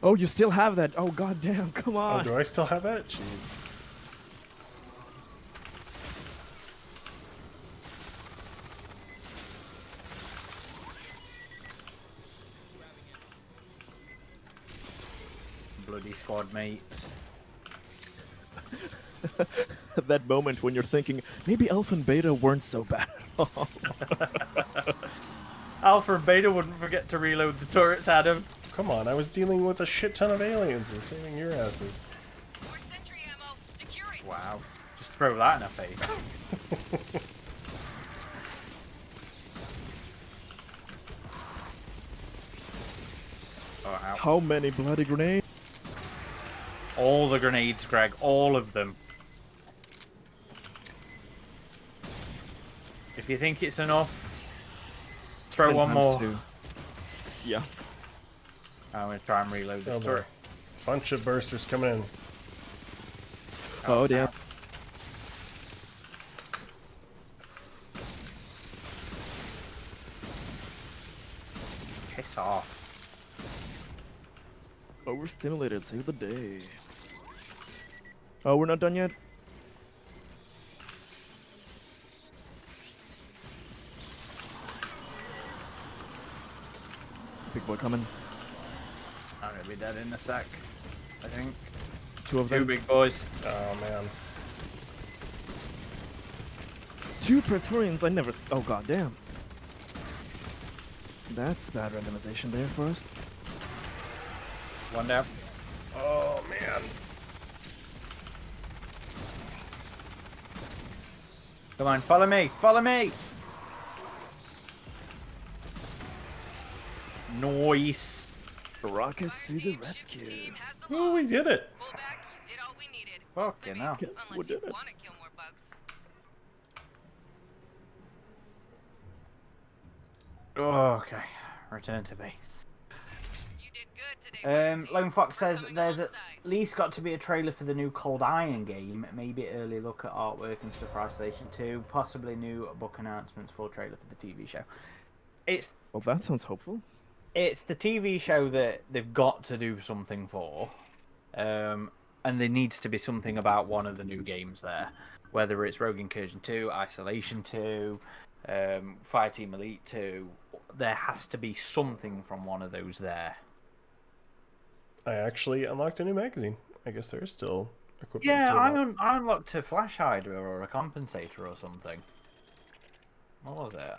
Oh, you still have that? Oh, god damn, come Oh, on. do I still have that? Jeez. Bloody squad mates. That moment when you're thinking, maybe Alpha and Beta weren't so bad. Alpha and Beta wouldn't forget to reload the turrets, Adam. Come on, I was dealing with a shit ton of aliens and saving your asses. More sentry ammo. Securing. Wow. Just throw that in her face. Oh, ow. How many bloody grenades? All the grenades, Greg. All of them. If you think it's enough, throw 10 one times more. 2. Yeah. I'm going to try and reload this Oh, boy. turret. Bunch of bursters coming in. Oh, damn. Piss off. Overstimulated, save the day. Oh, we're not done yet? Big boy coming. I'm going to be dead in a sec, I think. 2 of Two them. big boys. Oh, man. 2 Praetorians, I never... Oh, god damn. That's bad randomization there first. One down. Oh, man. Come on, follow me. Follow me. Nice. Rockets to the Team, rescue. ship's team has the Oh, we log. did it. Pull back. You did all we needed. Fucking hell. Yeah, we Unless you did it. want to kill more bugs. Oh, okay. Return to base. You did good today. Fireteam. Lone Fox We're says coming there's at alongside. least got to be a trailer for the new Cold Iron game, maybe early look at artwork and stuff for Isolation 2, possibly new book announcements, full trailer for the TV show. Well, that sounds hopeful. It's the TV show that they've got to do something for, and there needs to be something about one of the new games there, whether it's Rogue Incursion 2, Isolation 2, Fireteam Elite 2. There has to be something from one of those there. I actually unlocked a new magazine. I guess there is still equipment. Yeah, to unlock. I unlocked a Flash Hydra or a Compensator or something. What was it?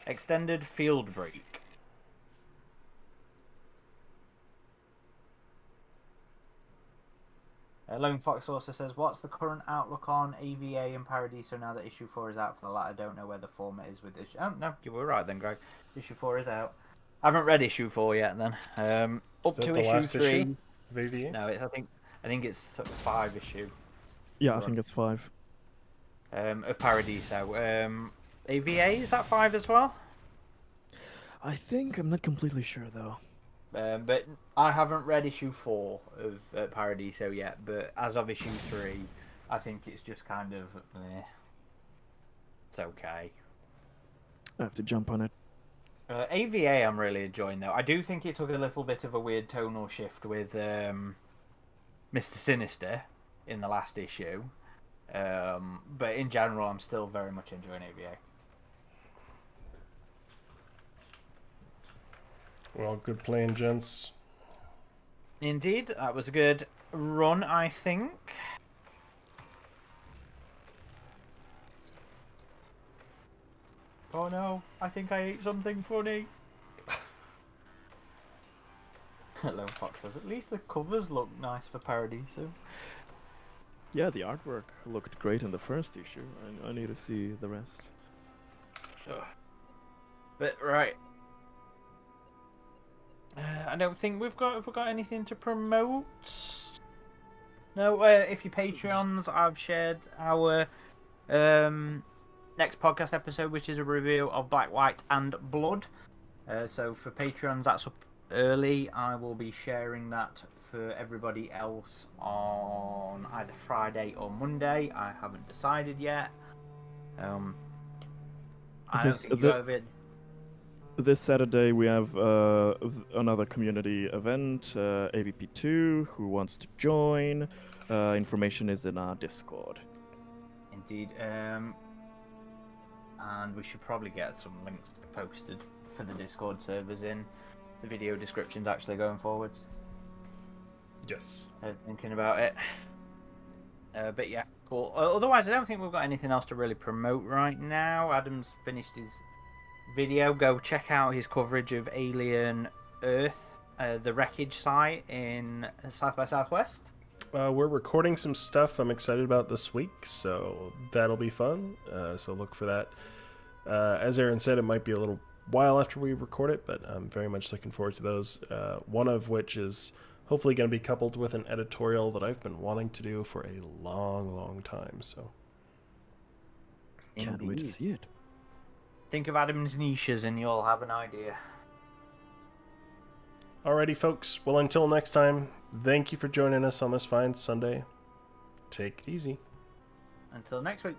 Extended Field Break. Lone Fox also says, what's the current outlook on AVA and Paradiso now that issue 4 is out for the latter? Don't know where the format is with issue... Oh, no, you were right then, Greg. Issue 4 is out. I haven't read issue 4 yet then. Up Is that to the issue last 3. issue of AVA? No, I think it's 5 issue. Yeah, I Right. think it's 5. Of Paradiso. AVA, is that 5 as well? I think I'm not completely sure though. But I haven't read issue 4 of Paradiso yet, but as of issue 3, I think it's just kind of... it's okay. I have to jump on it. AVA I'm really enjoying though. I do think it took a little bit of a weird tonal shift with Mr. Sinister in the last issue. But in general I'm still very much enjoying AVA. Well, good playing, gents. Indeed, that was a good run, I think. Oh no, I think I ate something funny. Lone Fox says, at least the covers look nice for Paradiso. Yeah, the artwork looked great in the first issue. I need to see the rest. But right. I don't think we've got anything to promote. No, if you're Patreons, I've shared our next podcast episode, which is a review of Black, White, and Blood. So for Patreons, that's up early. I will be sharing that for everybody else on either Friday or Monday. I haven't decided yet. I don't think you have it. This Saturday we have another community event, AVP2, who wants to join. Information is in our Discord. Indeed. And we should probably get some links posted for the Discord servers in the video descriptions actually going forwards. Yes. Thinking about it. But yeah, cool. Otherwise, I don't think we've got anything else to really promote right now. Adam's finished his video. Go check out his coverage of Alien Earth, the wreckage site in South by Southwest. We're recording some stuff I'm excited about this week, so that'll be fun. So look for that. As Aaron said, it might be a little while after we record it, but I'm very much looking forward to those. One of which is hopefully going to be coupled with an editorial that I've been wanting to do for a long, long time. So Can't wait to see it. Think of Adam's niches and you'll have an idea. alrighty, folks. Well, until next time, thank you for joining us on this fine Sunday. Take it easy. Until next week.